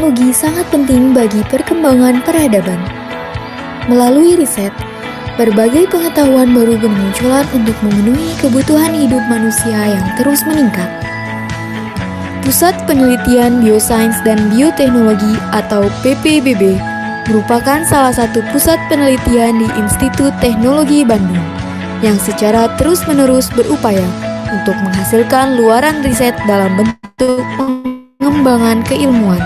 teknologi sangat penting bagi perkembangan peradaban. Melalui riset, berbagai pengetahuan baru bermunculan untuk memenuhi kebutuhan hidup manusia yang terus meningkat. Pusat Penelitian Biosains dan Bioteknologi atau PPBB merupakan salah satu pusat penelitian di Institut Teknologi Bandung yang secara terus-menerus berupaya untuk menghasilkan luaran riset dalam bentuk pengembangan keilmuan,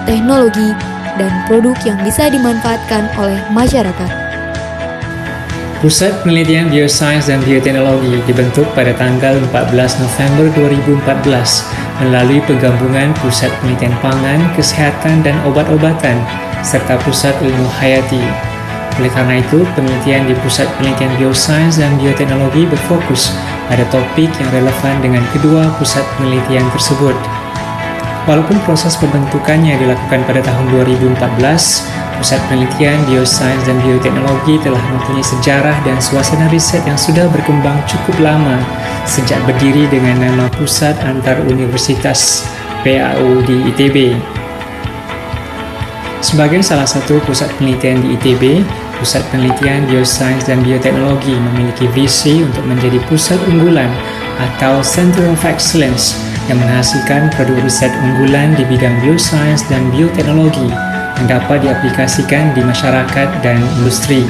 teknologi, dan produk yang bisa dimanfaatkan oleh masyarakat. Pusat Penelitian Biosains dan Bioteknologi dibentuk pada tanggal 14 November 2014 melalui penggabungan Pusat Penelitian Pangan, Kesehatan, dan Obat-obatan, serta Pusat Ilmu Hayati. Oleh karena itu, penelitian di Pusat Penelitian Biosains dan Bioteknologi berfokus pada topik yang relevan dengan kedua pusat penelitian tersebut. Walaupun proses pembentukannya dilakukan pada tahun 2014, Pusat Penelitian Biosains dan Bioteknologi telah mempunyai sejarah dan suasana riset yang sudah berkembang cukup lama sejak berdiri dengan nama Pusat Antar Universitas PAU di ITB. Sebagai salah satu pusat penelitian di ITB, Pusat Penelitian Biosains dan Bioteknologi memiliki visi untuk menjadi pusat unggulan atau Center of Excellence yang menghasilkan produk riset unggulan di bidang biosains dan bioteknologi yang dapat diaplikasikan di masyarakat dan industri.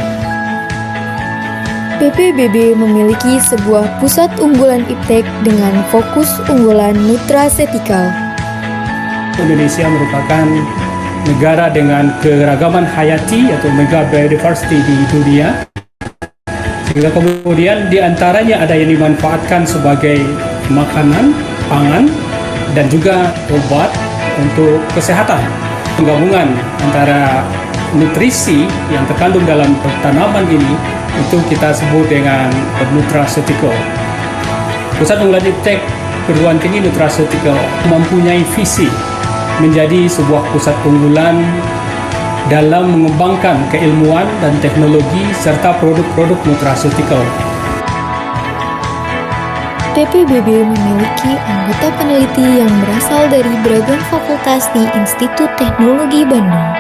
PPBB memiliki sebuah pusat unggulan iptek dengan fokus unggulan nutraceutical. Indonesia merupakan negara dengan keragaman hayati atau mega biodiversity di dunia, sehingga kemudian di antaranya ada yang dimanfaatkan sebagai makanan, pangan, dan juga obat untuk kesehatan. Penggabungan antara nutrisi yang terkandung dalam tanaman ini itu kita sebut dengan nutraceutical. Pusat unggulan iptek perguruan tinggi nutraceutical mempunyai visi menjadi sebuah pusat unggulan dalam mengembangkan keilmuan dan teknologi serta produk-produk nutraceutical. PPBB memiliki anggota peneliti yang berasal dari beragam fakultas di Institut Teknologi Bandung.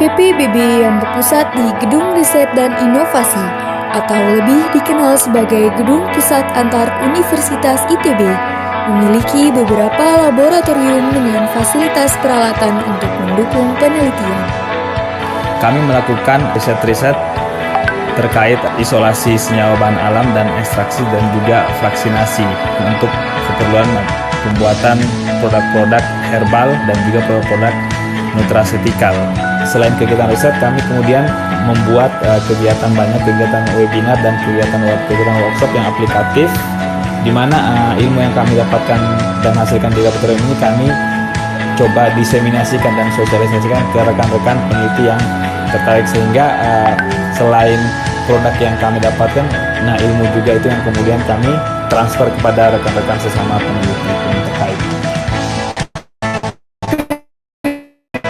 PPBB yang berpusat di Gedung Riset dan Inovasi atau lebih dikenal sebagai Gedung Pusat Antar Universitas ITB memiliki beberapa laboratorium dengan fasilitas peralatan untuk mendukung penelitian. Kami melakukan riset-riset terkait isolasi senyawa bahan alam dan ekstraksi dan juga vaksinasi untuk keperluan pembuatan produk-produk herbal dan juga produk-produk nutraceutical. Selain kegiatan riset, kami kemudian membuat kegiatan webinar dan kegiatan workshop yang aplikatif, di mana ilmu yang kami dapatkan dan hasilkan di laboratorium ini kami coba diseminasikan dan sosialisasikan ke rekan-rekan peneliti yang tertarik, sehingga selain produk yang kami dapatkan, nah ilmu juga itu yang kemudian kami transfer kepada rekan-rekan sesama peneliti yang terkait.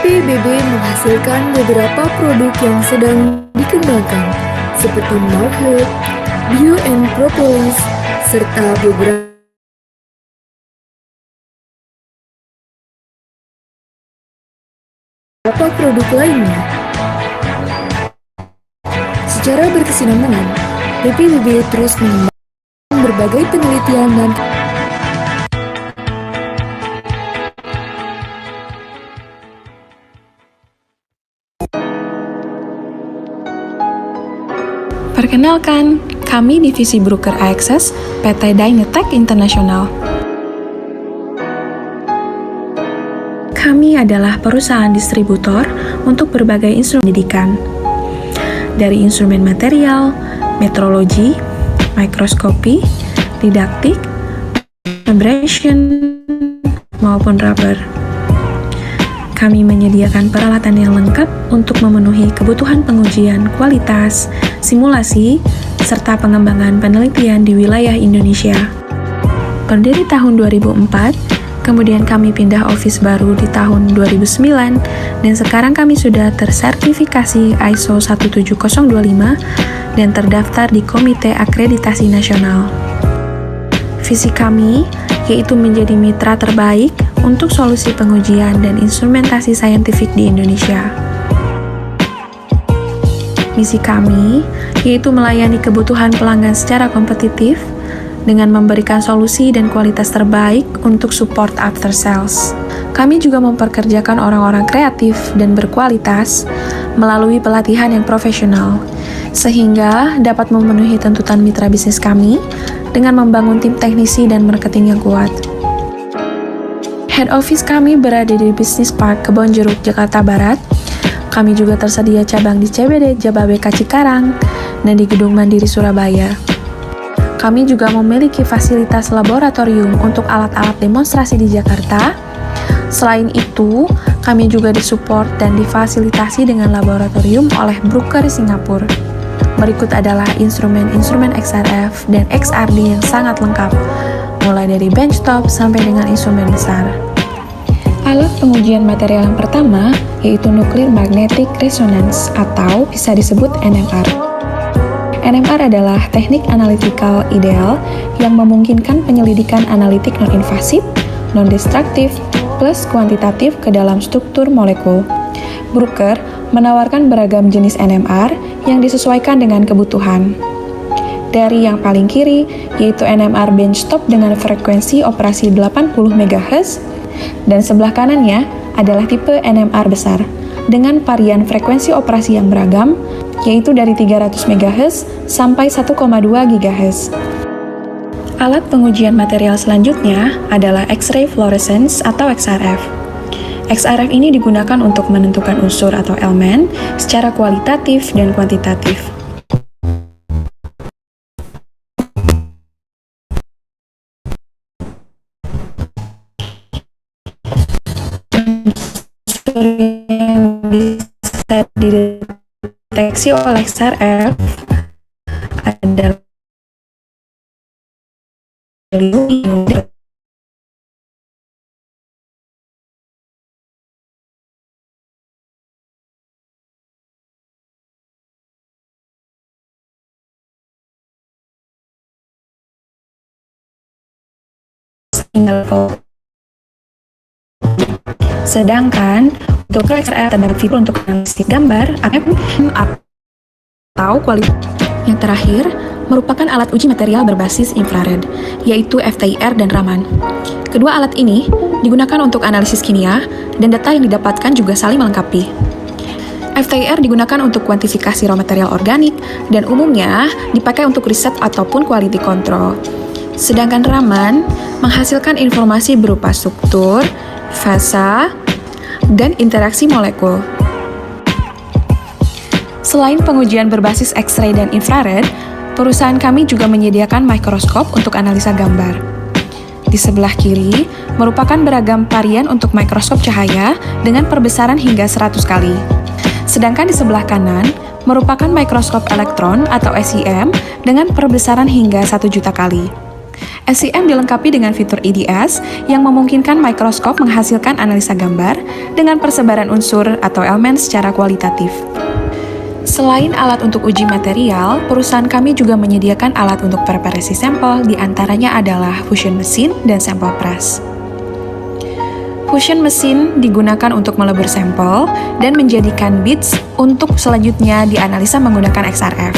PPBB menghasilkan beberapa produk yang sedang dikembangkan, seperti market, bio and propolis, serta beberapa produk lainnya. Secara berkesinambungan, PPBB terus mengembangkan berbagai penelitian dan Perkenalkan, kami Divisi Broker Access PT Dynatech International. Kami adalah perusahaan distributor untuk berbagai instrumen pendidikan, dari instrumen material, metrologi, mikroskopi, didaktik, abrasion, maupun rubber. Kami menyediakan peralatan yang lengkap untuk memenuhi kebutuhan pengujian kualitas, simulasi, serta pengembangan penelitian di wilayah Indonesia. Berdiri tahun 2004, kemudian kami pindah office baru di tahun 2009, dan sekarang kami sudah tersertifikasi ISO 17025 dan terdaftar di Komite Akreditasi Nasional. Visi kami yaitu menjadi mitra terbaik untuk solusi pengujian dan instrumentasi saintifik di Indonesia. Misi kami yaitu melayani kebutuhan pelanggan secara kompetitif dengan memberikan solusi dan kualitas terbaik untuk support after sales. Kami juga memperkerjakan orang-orang kreatif dan berkualitas melalui pelatihan yang profesional, sehingga dapat memenuhi tuntutan mitra bisnis kami dengan membangun tim teknisi dan marketing yang kuat. Head office kami berada di Business Park Kebonjeruk, Jakarta Barat. Kami juga tersedia cabang di CBD Jababeka Cikarang dan di Gedung Mandiri Surabaya. Kami juga memiliki fasilitas laboratorium untuk alat-alat demonstrasi di Jakarta. Selain itu, kami juga disupport dan difasilitasi dengan laboratorium oleh broker Singapura. Berikut adalah instrumen-instrumen XRF dan XRD yang sangat lengkap, mulai dari benchtop sampai dengan instrumen besar. Alat pengujian material yang pertama yaitu Nuclear Magnetic Resonance atau bisa disebut NMR. NMR adalah teknik analitikal ideal yang memungkinkan penyelidikan analitik non-invasif, non-destruktif, plus kuantitatif ke dalam struktur molekul. Bruker menawarkan beragam jenis NMR yang disesuaikan dengan kebutuhan. Dari yang paling kiri, yaitu NMR benchtop dengan frekuensi operasi 80 MHz, dan sebelah kanannya adalah tipe NMR besar, dengan varian frekuensi operasi yang beragam, yaitu dari 300 MHz sampai 1,2 GHz. Alat pengujian material selanjutnya adalah X-ray fluorescence atau XRF. XRF ini digunakan untuk menentukan unsur atau elemen secara kualitatif dan kuantitatif. Unsur yang bisa dideteksi oleh XRF adalah sedangkan untuk XRF terdapat fitur untuk analisis gambar atau kualitas. Yang terakhir merupakan alat uji material berbasis infrared, yaitu FTIR dan Raman. Kedua alat ini digunakan untuk analisis kimia dan data yang didapatkan juga saling melengkapi. FTIR digunakan untuk kuantifikasi raw material organik dan umumnya dipakai untuk riset ataupun quality control. Sedangkan Raman menghasilkan informasi berupa struktur, fasa, dan interaksi molekul. Selain pengujian berbasis X-ray dan infrared, perusahaan kami juga menyediakan mikroskop untuk analisa gambar. Di sebelah kiri merupakan beragam varian untuk mikroskop cahaya dengan perbesaran hingga 100 kali. Sedangkan di sebelah kanan merupakan mikroskop elektron atau SEM dengan perbesaran hingga 1 juta kali. SEM dilengkapi dengan fitur EDS yang memungkinkan mikroskop menghasilkan analisa gambar dengan persebaran unsur atau elemen secara kualitatif. Selain alat untuk uji material, perusahaan kami juga menyediakan alat untuk preparasi sampel, diantaranya adalah fusion mesin dan sampel press. Fusion mesin digunakan untuk melebur sampel dan menjadikan bits untuk selanjutnya dianalisa menggunakan XRF.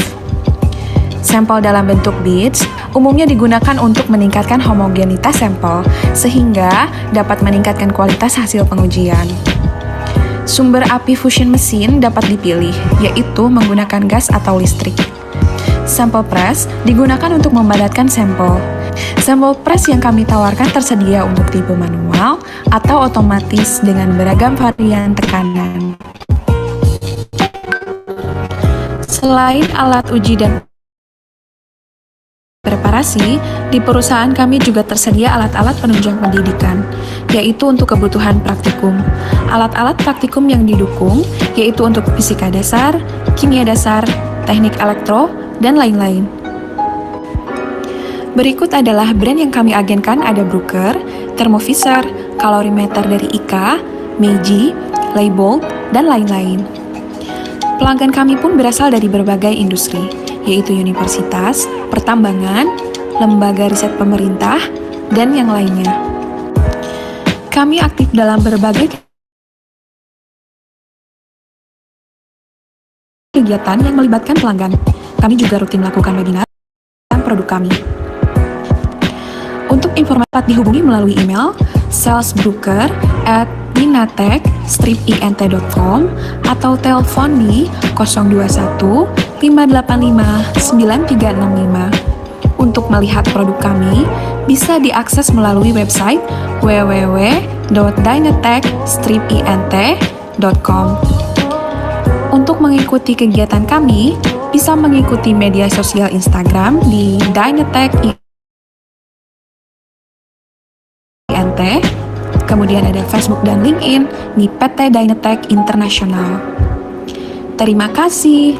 Sampel dalam bentuk bits umumnya digunakan untuk meningkatkan homogenitas sampel, sehingga dapat meningkatkan kualitas hasil pengujian. Sumber api fusion mesin dapat dipilih, yaitu menggunakan gas atau listrik. Sampel press digunakan untuk memadatkan sampel. Sampel press yang kami tawarkan tersedia untuk tipe manual atau otomatis dengan beragam varian tekanan. Selain alat uji dan preparasi, di perusahaan kami juga tersedia alat-alat penunjang pendidikan, yaitu untuk kebutuhan praktikum. Alat-alat praktikum yang didukung yaitu untuk fisika dasar, kimia dasar, teknik elektro, dan lain-lain. Berikut adalah brand yang kami agenkan, ada Bruker, Thermovisor, kalorimeter dari IKA, Meiji, Label, dan lain-lain. Pelanggan kami pun berasal dari berbagai industri, yaitu universitas, pertambangan, lembaga riset pemerintah, dan yang lainnya. Kami aktif dalam berbagai kegiatan yang melibatkan pelanggan. Kami juga rutin melakukan webinar tentang produk kami. Untuk informasi dapat dihubungi melalui email salesbroker@dinatek-int.com atau telepon di 021 585 9365. Untuk melihat produk kami, bisa diakses melalui website www.dynatech-int.com. Untuk mengikuti kegiatan kami, bisa mengikuti media sosial Instagram di Dynatech-int, kemudian ada Facebook dan LinkedIn di PT Dynatech International. Terima kasih.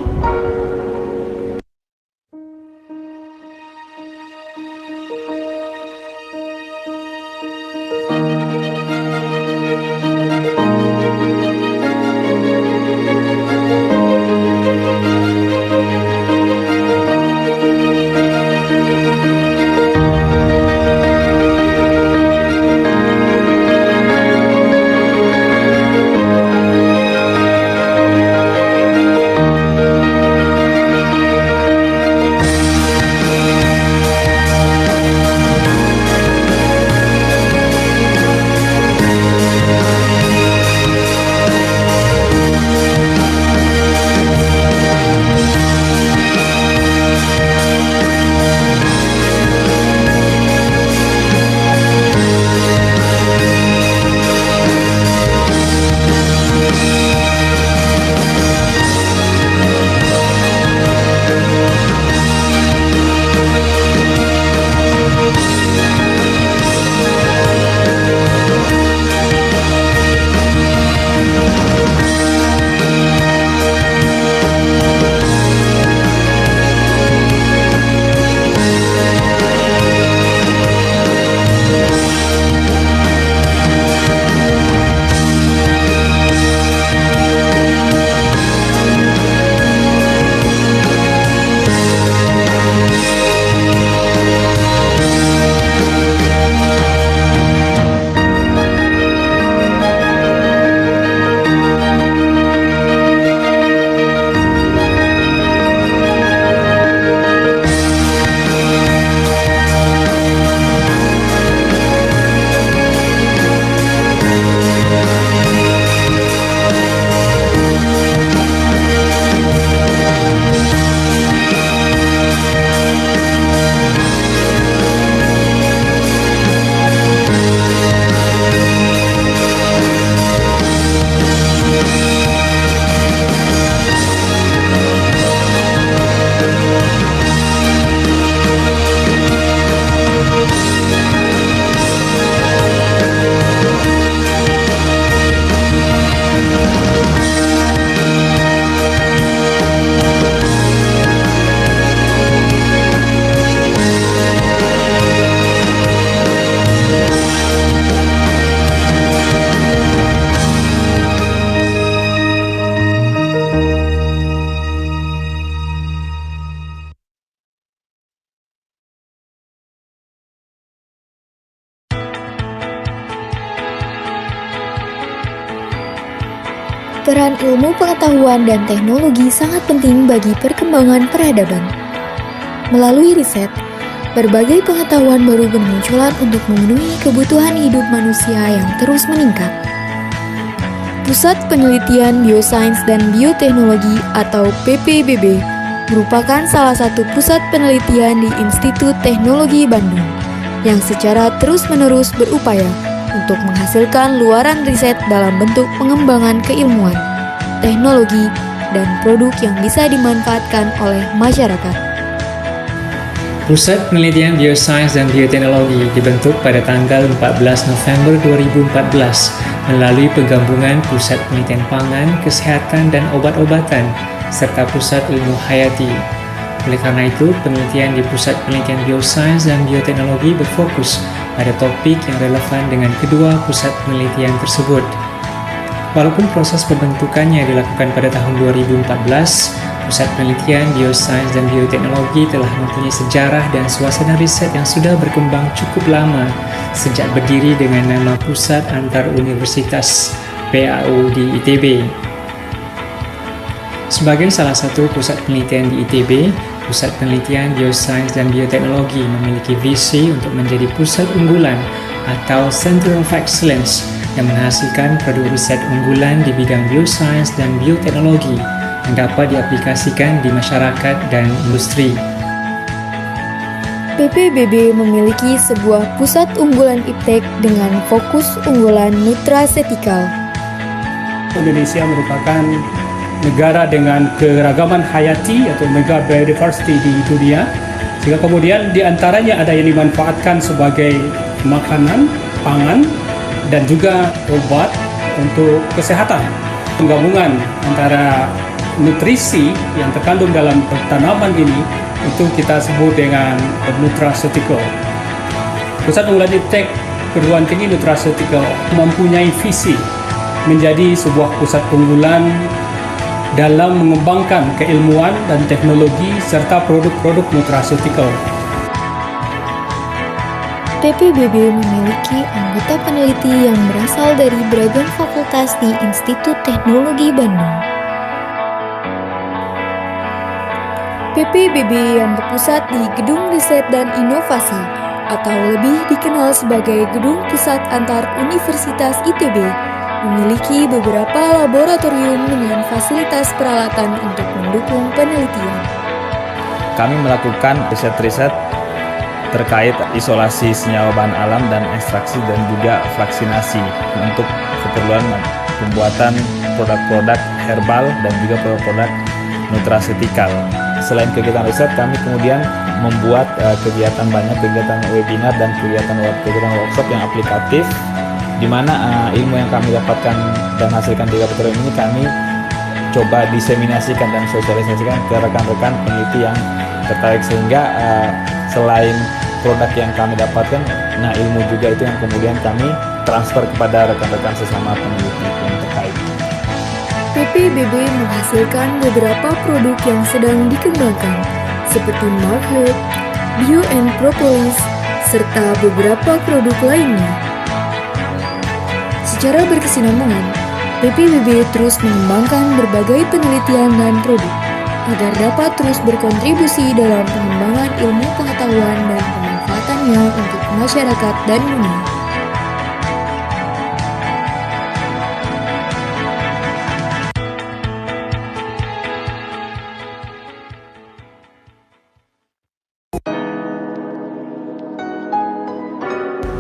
Peran ilmu pengetahuan dan teknologi sangat penting bagi perkembangan peradaban. Melalui riset, berbagai pengetahuan baru bermunculan untuk memenuhi kebutuhan hidup manusia yang terus meningkat. Pusat Penelitian Biosains dan Bioteknologi atau PPBB merupakan salah satu pusat penelitian di Institut Teknologi Bandung yang secara terus-menerus berupaya untuk menghasilkan luaran riset dalam bentuk pengembangan keilmuan, teknologi, dan produk yang bisa dimanfaatkan oleh masyarakat. Pusat Penelitian Biosains dan Bioteknologi dibentuk pada tanggal 14 November 2014 melalui penggabungan Pusat Penelitian Pangan, Kesehatan, dan Obat-obatan serta Pusat Ilmu Hayati. Oleh karena itu, penelitian di Pusat Penelitian Biosains dan Bioteknologi berfokus pada topik yang relevan dengan kedua pusat penelitian tersebut. Walaupun proses pembentukannya dilakukan pada tahun 2014, Pusat Penelitian Biosains dan Bioteknologi telah mempunyai sejarah dan suasana riset yang sudah berkembang cukup lama sejak berdiri dengan nama Pusat Antar Universitas PAU di ITB. Sebagai salah satu pusat penelitian di ITB, Pusat Penelitian Biosains dan Bioteknologi memiliki visi untuk menjadi pusat unggulan atau Center of Excellence yang menghasilkan produk riset unggulan di bidang biosains dan bioteknologi yang dapat diaplikasikan di masyarakat dan industri. PPBB memiliki sebuah pusat unggulan iptek dengan fokus unggulan nutraceutical. Indonesia merupakan negara dengan keragaman hayati atau mega biodiversity di dunia, sehingga kemudian di antaranya ada yang dimanfaatkan sebagai makanan, pangan, dan juga obat untuk kesehatan. Penggabungan antara nutrisi yang terkandung dalam tanaman ini itu kita sebut dengan nutraceutical. Pusat unggulan iptek perguruan tinggi nutraceutical mempunyai visi menjadi sebuah pusat unggulan dalam mengembangkan keilmuan dan teknologi serta produk-produk nutraceutical. PPBB memiliki anggota peneliti yang berasal dari beragam fakultas di Institut Teknologi Bandung. PPBB yang berpusat di Gedung Riset dan Inovasi atau lebih dikenal sebagai Gedung Pusat Antar Universitas ITB memiliki beberapa laboratorium dengan fasilitas peralatan untuk mendukung penelitian. Kami melakukan riset-riset terkait isolasi senyawa bahan alam dan ekstraksi dan juga vaksinasi untuk keperluan pembuatan produk-produk herbal dan juga produk-produk nutraceutical. Selain kegiatan riset, kami kemudian membuat banyak kegiatan webinar dan kegiatan workshop yang aplikatif, di mana ilmu yang kami dapatkan dan hasilkan di laboratorium ini kami coba diseminasikan dan sosialisasikan ke rekan-rekan peneliti yang tertarik, sehingga selain produk yang kami dapatkan, nah ilmu juga itu yang kemudian kami transfer kepada rekan-rekan sesama peneliti yang terkait. PPBB menghasilkan beberapa produk yang sedang dikembangkan, seperti Mark, Bio and Propolis, serta beberapa produk lainnya. Secara berkesinambungan, PPBB terus mengembangkan berbagai penelitian dan produk agar dapat terus berkontribusi dalam pengembangan ilmu pengetahuan dan pemanfaatannya untuk masyarakat dan dunia.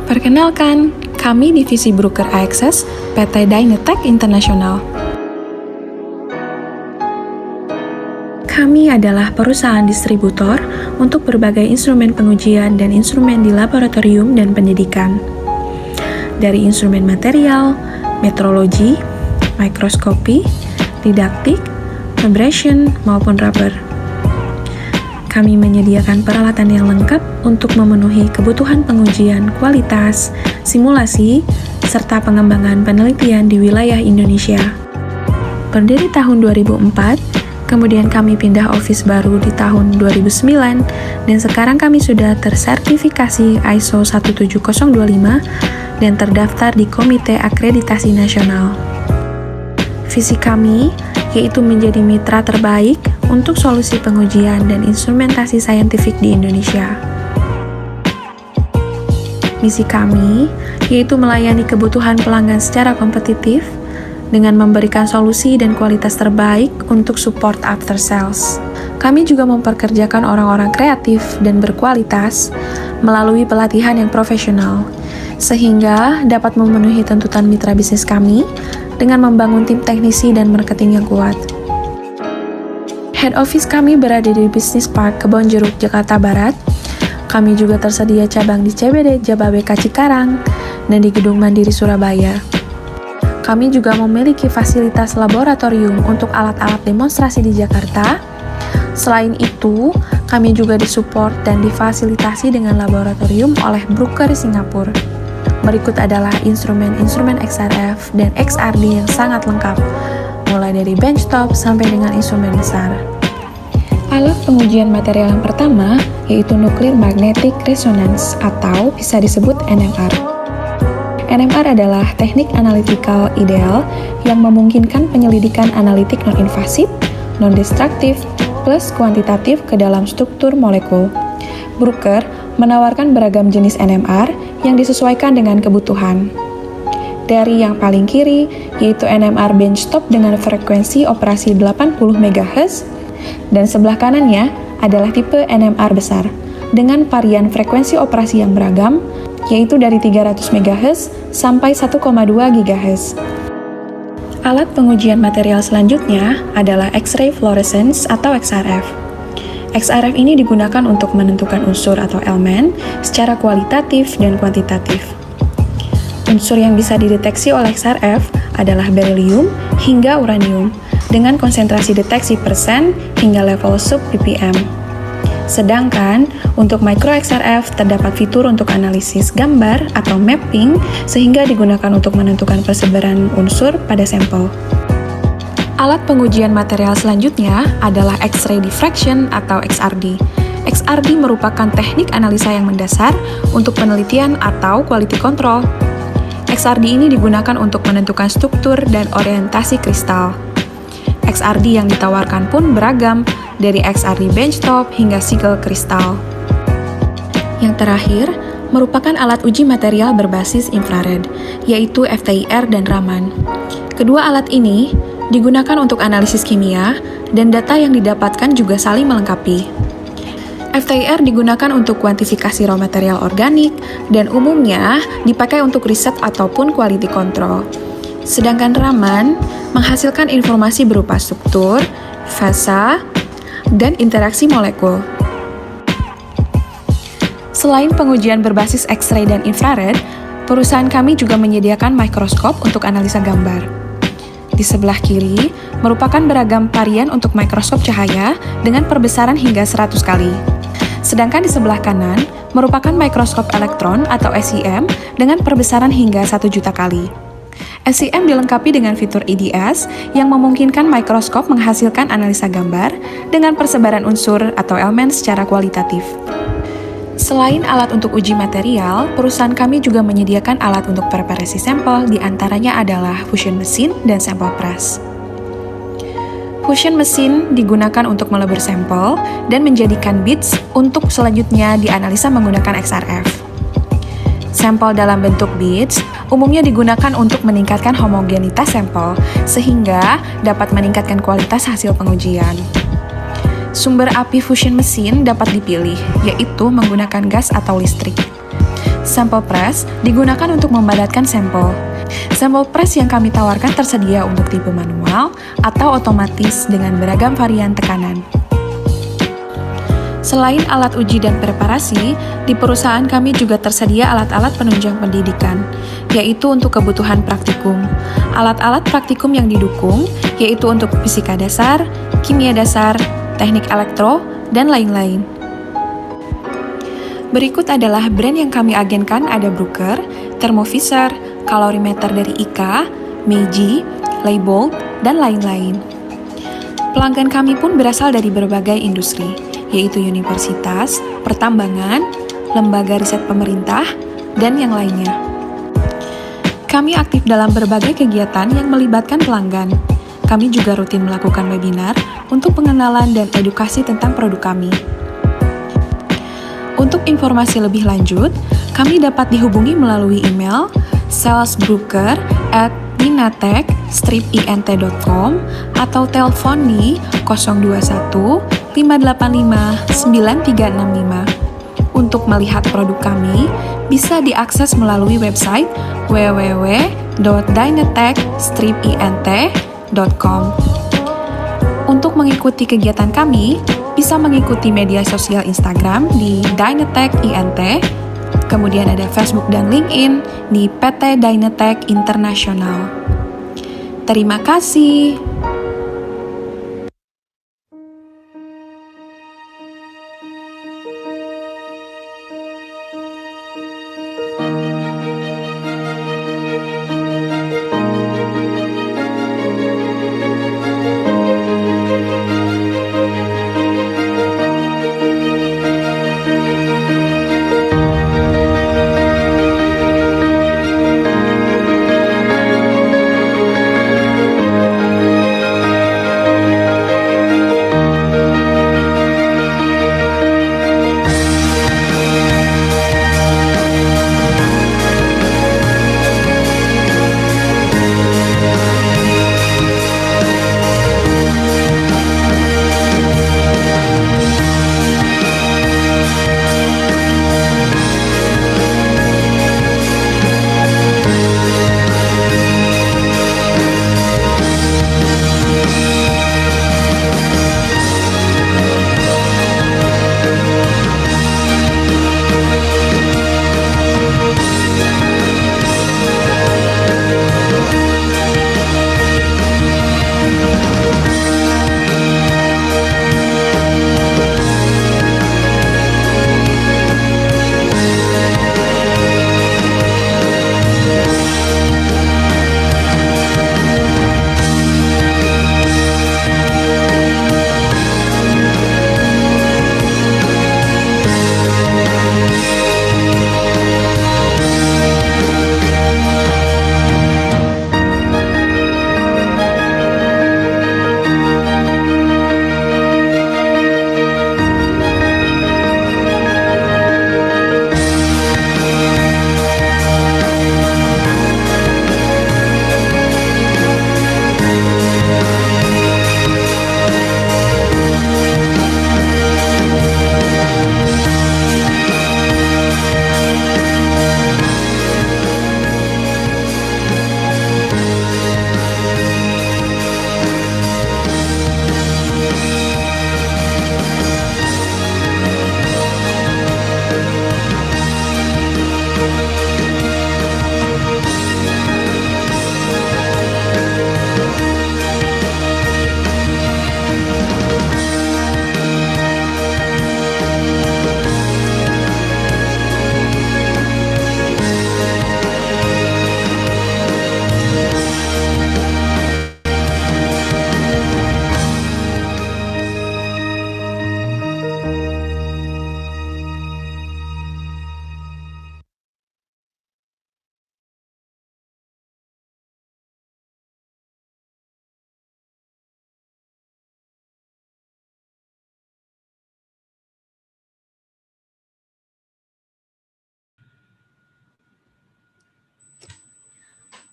Perkenalkan, kami Divisi Broker Access PT Dynatech International. Kami adalah perusahaan distributor untuk berbagai instrumen pengujian dan instrumen di laboratorium dan pendidikan. Dari instrumen material, metrologi, mikroskopi, didaktik, abrasion, maupun rubber. Kami menyediakan peralatan yang lengkap untuk memenuhi kebutuhan pengujian kualitas, simulasi, serta pengembangan penelitian di wilayah Indonesia. Berdiri tahun 2004, kemudian kami pindah office baru di tahun 2009, dan sekarang kami sudah tersertifikasi ISO 17025 dan terdaftar di Komite Akreditasi Nasional. Visi kami yaitu menjadi mitra terbaik untuk solusi pengujian dan instrumentasi saintifik di Indonesia. Misi kami yaitu melayani kebutuhan pelanggan secara kompetitif dengan memberikan solusi dan kualitas terbaik untuk support after sales. Kami juga memperkerjakan orang-orang kreatif dan berkualitas melalui pelatihan yang profesional, sehingga dapat memenuhi tuntutan mitra bisnis kami dengan membangun tim teknisi dan marketing yang kuat. Head office kami berada di Business Park Kebonjeruk, Jakarta Barat. Kami juga tersedia cabang di CBD Jababeka Cikarang dan di Gedung Mandiri Surabaya. Kami juga memiliki fasilitas laboratorium untuk alat-alat demonstrasi di Jakarta. Selain itu, kami juga disupport dan difasilitasi dengan laboratorium oleh broker Singapura. Berikut adalah instrumen-instrumen XRF dan XRD yang sangat lengkap, mulai dari benchtop sampai dengan instrumen besar. Alat pengujian material yang pertama yaitu Nuclear Magnetic Resonance atau bisa disebut NMR. NMR adalah teknik analitikal ideal yang memungkinkan penyelidikan analitik non-invasif, non-destruktif, plus kuantitatif ke dalam struktur molekul. Bruker menawarkan beragam jenis NMR yang disesuaikan dengan kebutuhan. Dari yang paling kiri, yaitu NMR benchtop dengan frekuensi operasi 80 MHz, dan sebelah kanannya adalah tipe NMR besar, dengan varian frekuensi operasi yang beragam, yaitu dari 300 MHz sampai 1,2 GHz. Alat pengujian material selanjutnya adalah X-ray fluorescence atau XRF. XRF ini digunakan untuk menentukan unsur atau elemen secara kualitatif dan kuantitatif. Unsur yang bisa dideteksi oleh XRF adalah beryllium hingga uranium dengan konsentrasi deteksi persen hingga level sub-ppm. Sedangkan untuk micro XRF terdapat fitur untuk analisis gambar atau mapping sehingga digunakan untuk menentukan persebaran unsur pada sampel. Alat pengujian material selanjutnya adalah X-ray diffraction atau XRD. XRD merupakan teknik analisa yang mendasar untuk penelitian atau quality control. XRD ini digunakan untuk menentukan struktur dan orientasi kristal. XRD yang ditawarkan pun beragam, dari XRD benchtop hingga single kristal. Yang terakhir, merupakan alat uji material berbasis infrared, yaitu FTIR dan Raman. Kedua alat ini digunakan untuk analisis kimia, dan data yang didapatkan juga saling melengkapi. FTIR digunakan untuk kuantifikasi raw material organik, dan umumnya dipakai untuk riset ataupun quality control. Sedangkan Raman menghasilkan informasi berupa struktur, fasa, dan interaksi molekul. Selain pengujian berbasis X-ray dan infrared, perusahaan kami juga menyediakan mikroskop untuk analisa gambar. Di sebelah kiri, merupakan beragam varian untuk mikroskop cahaya dengan perbesaran hingga 100 kali. Sedangkan di sebelah kanan, merupakan mikroskop elektron atau SEM dengan perbesaran hingga 1 juta kali. SEM dilengkapi dengan fitur EDS yang memungkinkan mikroskop menghasilkan analisa gambar dengan persebaran unsur atau elemen secara kualitatif. Selain alat untuk uji material, perusahaan kami juga menyediakan alat untuk preparasi sampel, di antaranya adalah fusion mesin dan sampel press. Fusion mesin digunakan untuk melebur sampel dan menjadikan bits untuk selanjutnya dianalisa menggunakan XRF. Sampel dalam bentuk bits umumnya digunakan untuk meningkatkan homogenitas sampel, sehingga dapat meningkatkan kualitas hasil pengujian. Sumber api fusion mesin dapat dipilih, yaitu menggunakan gas atau listrik. Sampel press digunakan untuk memadatkan sampel. Sampel press yang kami tawarkan tersedia untuk tipe manual atau otomatis dengan beragam varian tekanan. Selain alat uji dan preparasi, di perusahaan kami juga tersedia alat-alat penunjang pendidikan, yaitu untuk kebutuhan praktikum. Alat-alat praktikum yang didukung yaitu untuk fisika dasar, kimia dasar, teknik elektro, dan lain-lain. Berikut adalah brand yang kami agenkan, ada Bruker, Thermovisor, kalorimeter dari IKA, Meiji, Label, dan lain-lain. Pelanggan kami pun berasal dari berbagai industri, yaitu universitas, pertambangan, lembaga riset pemerintah, dan yang lainnya. Kami aktif dalam berbagai kegiatan yang melibatkan pelanggan. Kami juga rutin melakukan webinar untuk pengenalan dan edukasi tentang produk kami. Untuk informasi lebih lanjut, kami dapat dihubungi melalui email salesbroker@dinatech-int.com atau telepon di 021 585 9365. Untuk melihat produk kami, bisa diakses melalui website www.dynatech-int.com. Untuk mengikuti kegiatan kami, bisa mengikuti media sosial Instagram di Dynatech-int, kemudian ada Facebook dan LinkedIn di PT Dynatech International. Terima kasih.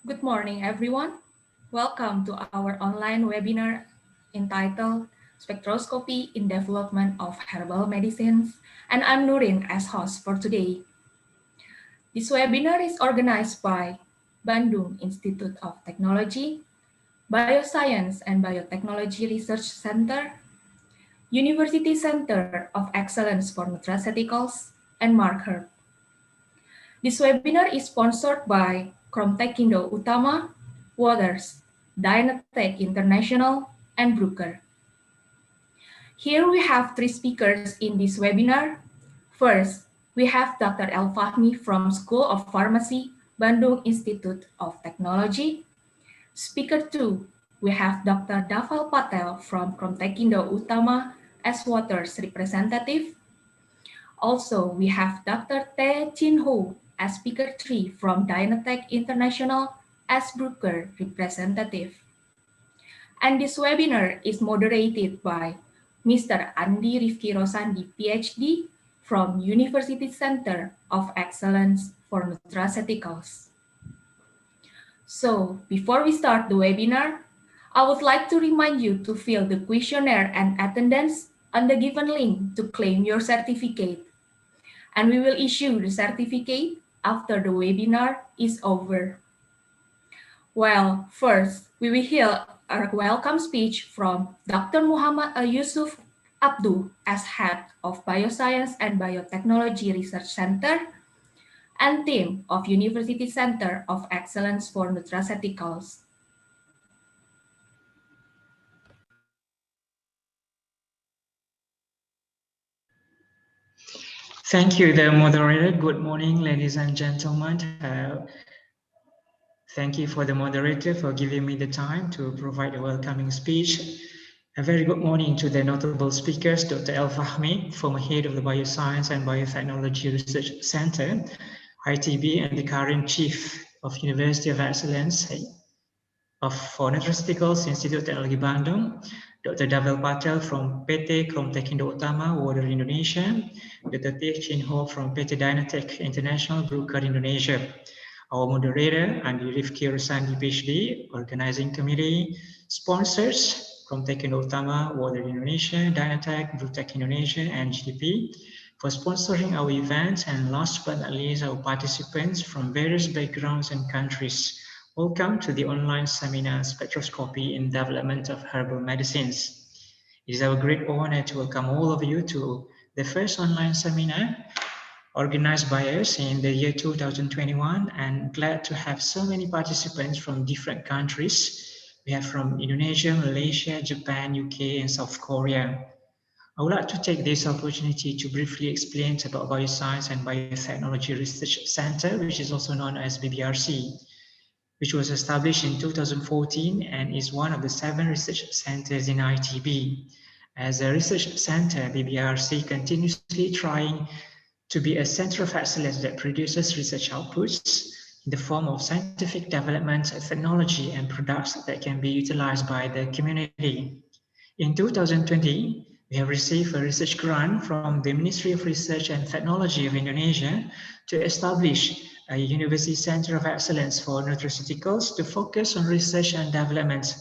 Good morning, everyone. Welcome to our online webinar entitled Spectroscopy in Development of Herbal Medicines, and I'm Nurin as host for today. This webinar is organized by Bandung Institute of Technology, Bioscience and Biotechnology Research Center, University Center of Excellence for Nutraceuticals, and Mark Herb. This webinar is sponsored by Kromtekindo Utama, Waters, Dynatech International, and Brooker. Here we have three speakers in this webinar. First, we have Dr. El Fahmi from School of Pharmacy, Bandung Institute of Technology. Speaker 2, we have Dr. Dhaval Patel from Kromtekindo Utama as Waters representative. Also, we have Dr. Tae Chin Ho as Speaker 3 from Dynatech International as Brooker representative. And this webinar is moderated by Mr. Andi Rifki Rosandi, PhD, from University Center of Excellence for Nutraceuticals. So, before we start the webinar, I would like to remind you to fill the questionnaire and attendance on the given link to claim your certificate. And we will issue the certificate after the webinar is over. Well, first, we will hear a welcome speech from Dr. Muhammad Yusuf Abdu as Head of Bioscience and Biotechnology Research Center and team of University Center of Excellence for Nutraceuticals. Thank you, the moderator. Good morning, ladies and gentlemen. Thank you for the moderator for giving me the time to provide a welcoming speech. A very good morning to the notable speakers, Dr. El Fahmi, former head of the Bioscience and Biotechnology Research Center, ITB, and the current chief of University of Excellence for Nutraceuticals Institute Teknologi Bandung, Dr. Dhaval Patel from PT Kromtekindo Utama, Water Indonesia, Dr. Tae Chin Ho from PT Dynatech International, Brooker Indonesia. Our moderator, Andi Rifki Rosandi, PhD, Organizing Committee, sponsors Kromtekindo Utama, Water Indonesia, Dynatech, Brewtech Indonesia, and GDP for sponsoring our event, and last but not least, our participants from various backgrounds and countries. Welcome to the online seminar Spectroscopy in Development of Herbal Medicines. It is our great honor to welcome all of you to the first online seminar organized by us in the year 2021, and glad to have so many participants from different countries. We have from Indonesia, Malaysia, Japan, UK, and South Korea. I would like to take this opportunity to briefly explain about Bioscience and Biotechnology Research Center, which is also known as BBRC, which was established in 2014 and is one of the 7 research centers in ITB. As a research center, BBRC continuously trying to be a center of excellence that produces research outputs in the form of scientific development, technology, and products that can be utilized by the community. In 2020, we have received a research grant from the Ministry of Research and Technology of Indonesia to establish a University Center of Excellence for Nutraceuticals to focus on research and development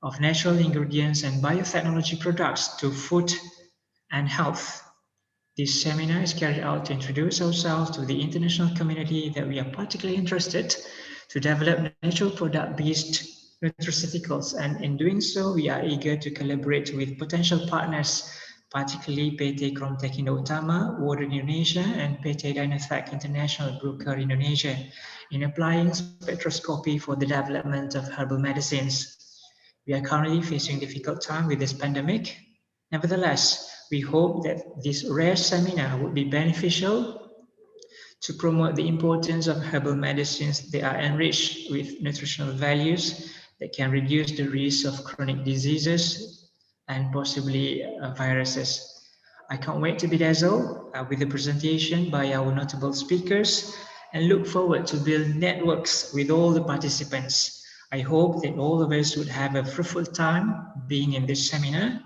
of natural ingredients and biotechnology products to food and health. This seminar is carried out to introduce ourselves to the international community that we are particularly interested to develop natural product-based nutraceuticals, and in doing so, we are eager to collaborate with potential partners, particularly PT Kromtekindo Utama, Water Indonesia, and PT Dynatech International, Brooker Indonesia, in applying spectroscopy for the development of herbal medicines. We are currently facing a difficult time with this pandemic. Nevertheless, we hope that this rare seminar would be beneficial to promote the importance of herbal medicines that are enriched with nutritional values that can reduce the risk of chronic diseases and possibly viruses. I can't wait to be dazzled with the presentation by our notable speakers and look forward to build networks with all the participants. I hope that all of us would have a fruitful time being in this seminar.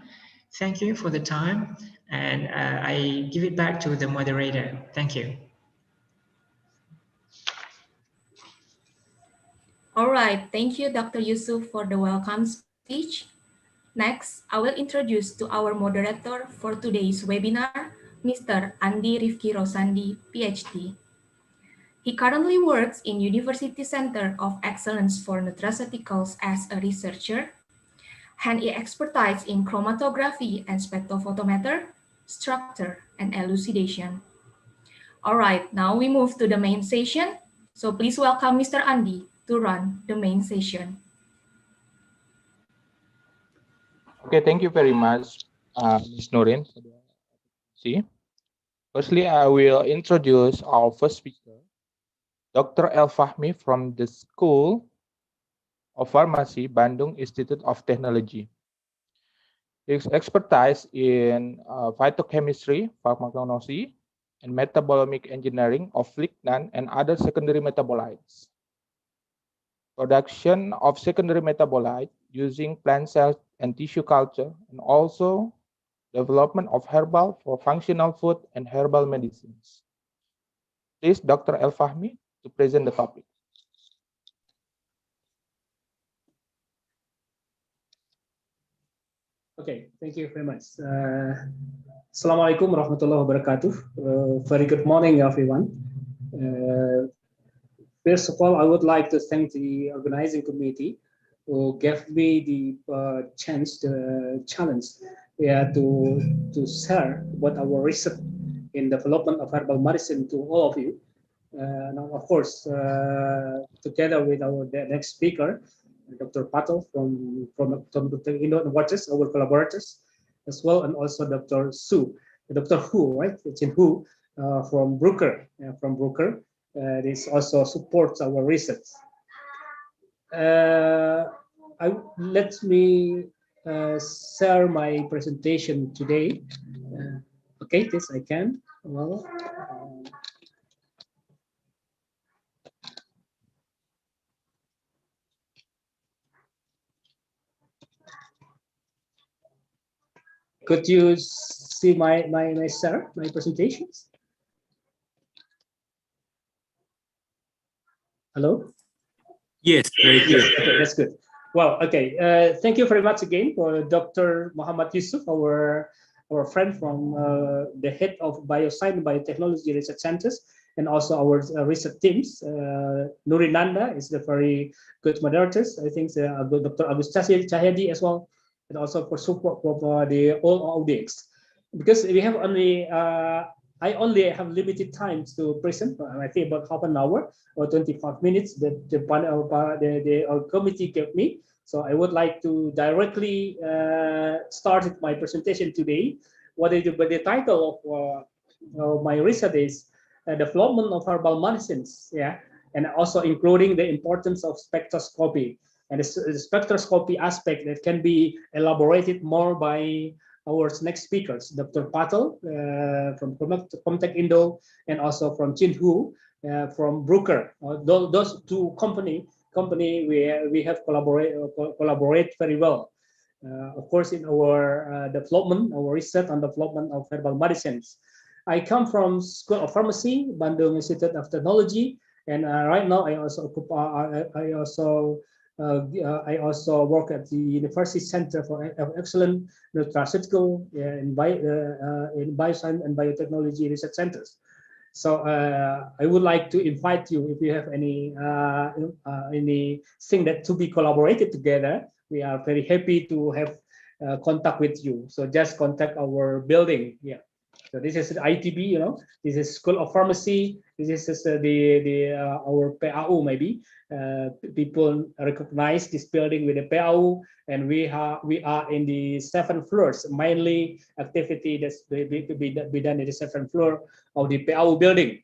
Thank you for the time, and I give it back to the moderator. Thank you. All right, thank you, Dr. Yusuf, for the welcome speech. Next, I will introduce to our moderator for today's webinar, Mr. Andi Rifki Rosandi, PhD. He currently works in University Center of Excellence for Nutraceuticals as a researcher, and he expertise in chromatography and spectrophotometer, structure, and elucidation. All right, now we move to the main session. So please welcome Mr. Andi to run the main session. Okay, thank you very much, Ms. Nurin. See, firstly, I will introduce our first speaker, Dr. El Fahmi from the School of Pharmacy, Bandung Institute of Technology. His expertise in phytochemistry, pharmacognosy, and metabolomic engineering of lignan and other secondary metabolites. Production of secondary metabolite using plant cells and tissue culture, and also development of herbal for functional food and herbal medicines. Please, Dr. El Fahmi, to present the topic. Okay, thank you very much. Assalamualaikum warahmatullahi wabarakatuh. Very good morning, everyone. First of all, I would like to thank the organizing committee who gave me the challenge, to share what our research in development of herbal medicine to all of you. Now, of course, together with our next speaker, Dr. Patel from Dr. Indo and Watches, our collaborators, as well, and also Dr. Su, Dr. Hu, right? Chin Hu from Brooker, this also supports our research. Let me share my presentation today. Okay, this I can. Well, could you see my presentations? Hello? Yes, very clear. Yes, okay, that's good. Well, okay. Thank you very much again for Dr. Muhammad Yusuf, our friend from the head of Bioscience and Biotechnology Research Centers, and also our research teams. Nurin Nanda is the very good moderators. I think Dr. Agustus Cahyadi as well, and also for support for the all audience. Because we have only I only have limited time to present. I think about half an hour or 25 minutes that the committee gave me. So I would like to directly start my presentation today. What is the title of my research is development of herbal medicines, yeah, and also including the importance of spectroscopy and the spectroscopy aspect that can be elaborated more by our next speakers, Dr. Patel from Comtech Indo, and also from Chin Hu from Brooker. Those two company we have collaborate very well. Of course, in our development, our research and development of herbal medicines. I come from School of Pharmacy, Bandung Institute of Technology, and right now I also work at the University Center for Excellent Nutraceutical in Bioscience and Biotechnology Research Centers. So I would like to invite you, if you have anything that to be collaborated together. We are very happy to have contact with you. So just contact our building. Yeah. So this is the ITB, this is School of Pharmacy. This is our PAU maybe. People recognize this building with the PAU, and we are in the 7th floors. Mainly activity that's be done in the 7th floor of the PAU building.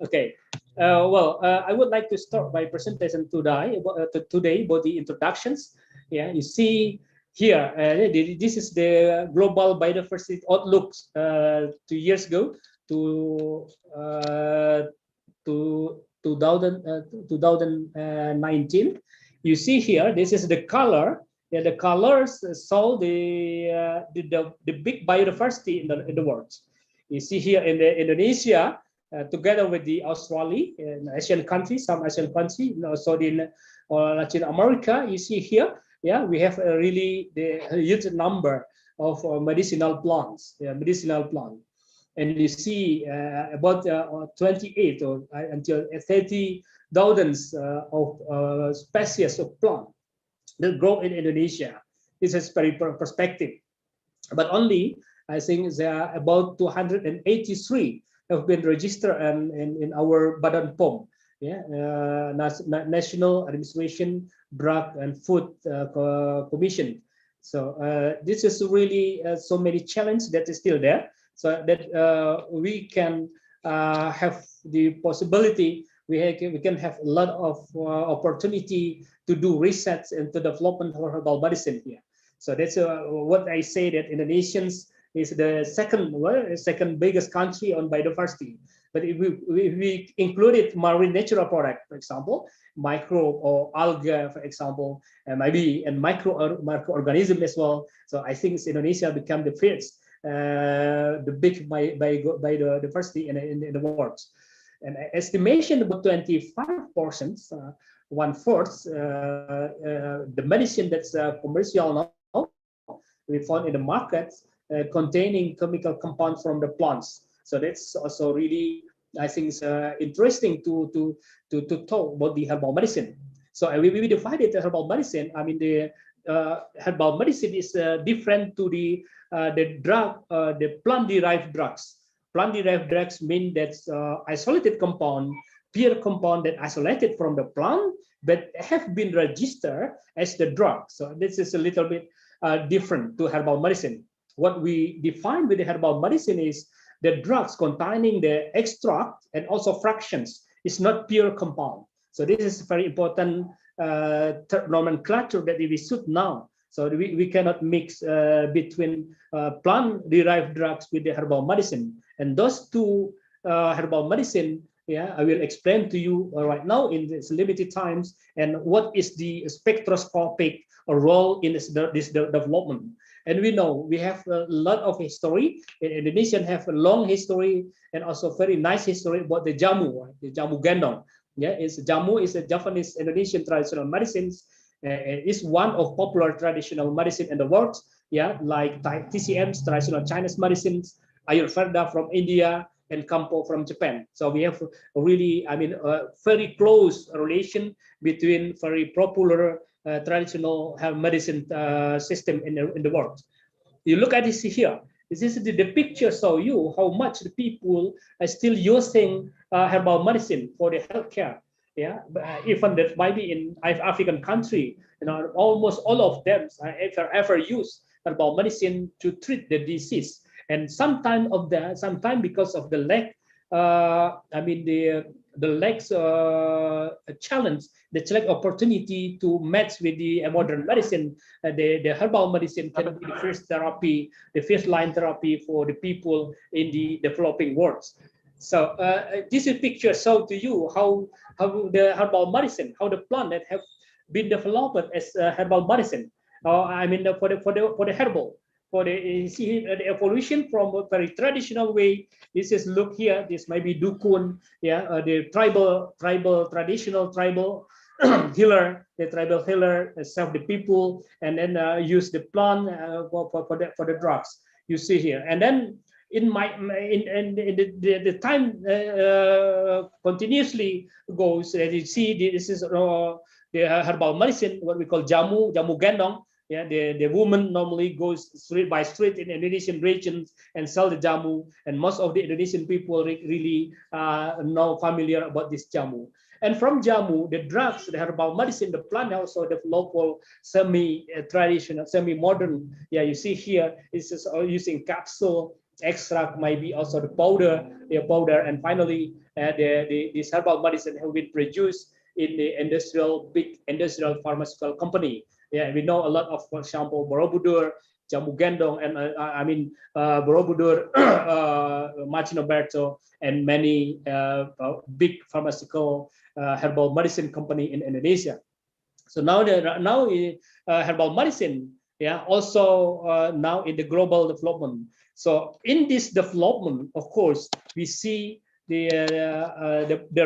Okay. I would like to start my presentation today about the introductions. Yeah, you see here, this is the global biodiversity outlook 2 years ago to 2019. You see here, this is the color. Yeah, the colors show the big biodiversity in the world. You see here in the Indonesia, together with the Australia and Asian countries, some Asian countries, and also in or Latin America, you see here, yeah, we have a really the huge number of medicinal plants, and you see about 28 or until 30 thousands of species of plant that grow in Indonesia. This is very perspective, but only I think there are about 283 have been registered in our Badan POM, yeah, National Administration Drug and Food Commission. So this is really so many challenges that is still there, so that we can have the possibility, we can have a lot of opportunity to do research and to development for herbal medicine here. So that's what I say, that Indonesians is the second biggest country on biodiversity. But if we included marine natural product, for example, microbe or algae, for example, and maybe and microorganism as well. So I think Indonesia become the first, the big biodiversity in the world. And estimation about 25%, one-fourth, the medicine that's commercial now, we found in the market containing chemical compounds from the plants. So that's also really, I think, interesting to talk about the herbal medicine. So we divided the herbal medicine. I mean, the herbal medicine is different to the drug, the plant-derived drugs. Plant-derived drugs mean that isolated compound, pure compound that isolated from the plant, but have been registered as the drug. So this is a little bit different to herbal medicine. What we define with the herbal medicine is the drugs containing the extract and also fractions. It's not pure compound. So this is very important nomenclature that we should know. So we cannot mix between plant-derived drugs with the herbal medicine. And those two herbal medicine, yeah, I will explain to you right now in this limited times, and what is the spectroscopic role in this development. And we know we have a lot of history. Indonesians have a long history and also very nice history about the jamu, the jamu gendong. Yeah, jamu is a Japanese Indonesian traditional medicines. It's one of popular traditional medicine in the world. Yeah, like TCMs, traditional Chinese medicines, Ayurveda from India, and Kampo from Japan. So we have a really, I mean, a very close relation between very popular traditional medicine system in the world. You look at this here. This is the picture show you how much the people are still using herbal medicine for the healthcare. Yeah, even that maybe in African country, you know, almost all of them ever use herbal medicine to treat the disease. And sometimes because of the lack, I mean the lack challenge, the lack opportunity to match with the modern medicine, the herbal medicine can be the first therapy, the first line therapy for the people in the developing world. So this is picture show to you how the herbal medicine, how the plant that have been developed as herbal medicine. I mean for the herbal. For the, see the evolution from a very traditional way. This is look here. This might be dukun, yeah, the traditional tribal healer, the tribal healer serve the people, and then use the plant for the drugs. You see here, and then in the time continuously goes. As you see, this is the herbal medicine, what we call jamu gendong. Yeah, the woman normally goes street by street in Indonesian regions and sell the jamu, and most of the Indonesian people really know familiar about this jamu. And from jamu, the drugs, the herbal medicine, the plant also develop semi-traditional, semi-modern. Yeah, you see here, it's just using capsule, extract, maybe also the powder, and finally this herbal medicine have been produced in the big industrial pharmaceutical company. Yeah, we know a lot of, for example, Borobudur, Jamu Gendong, and I mean Borobudur, Martinoberto, and many big pharmaceutical herbal medicine company in Indonesia. So now herbal medicine, yeah, also now in the global development. So in this development, of course, we see the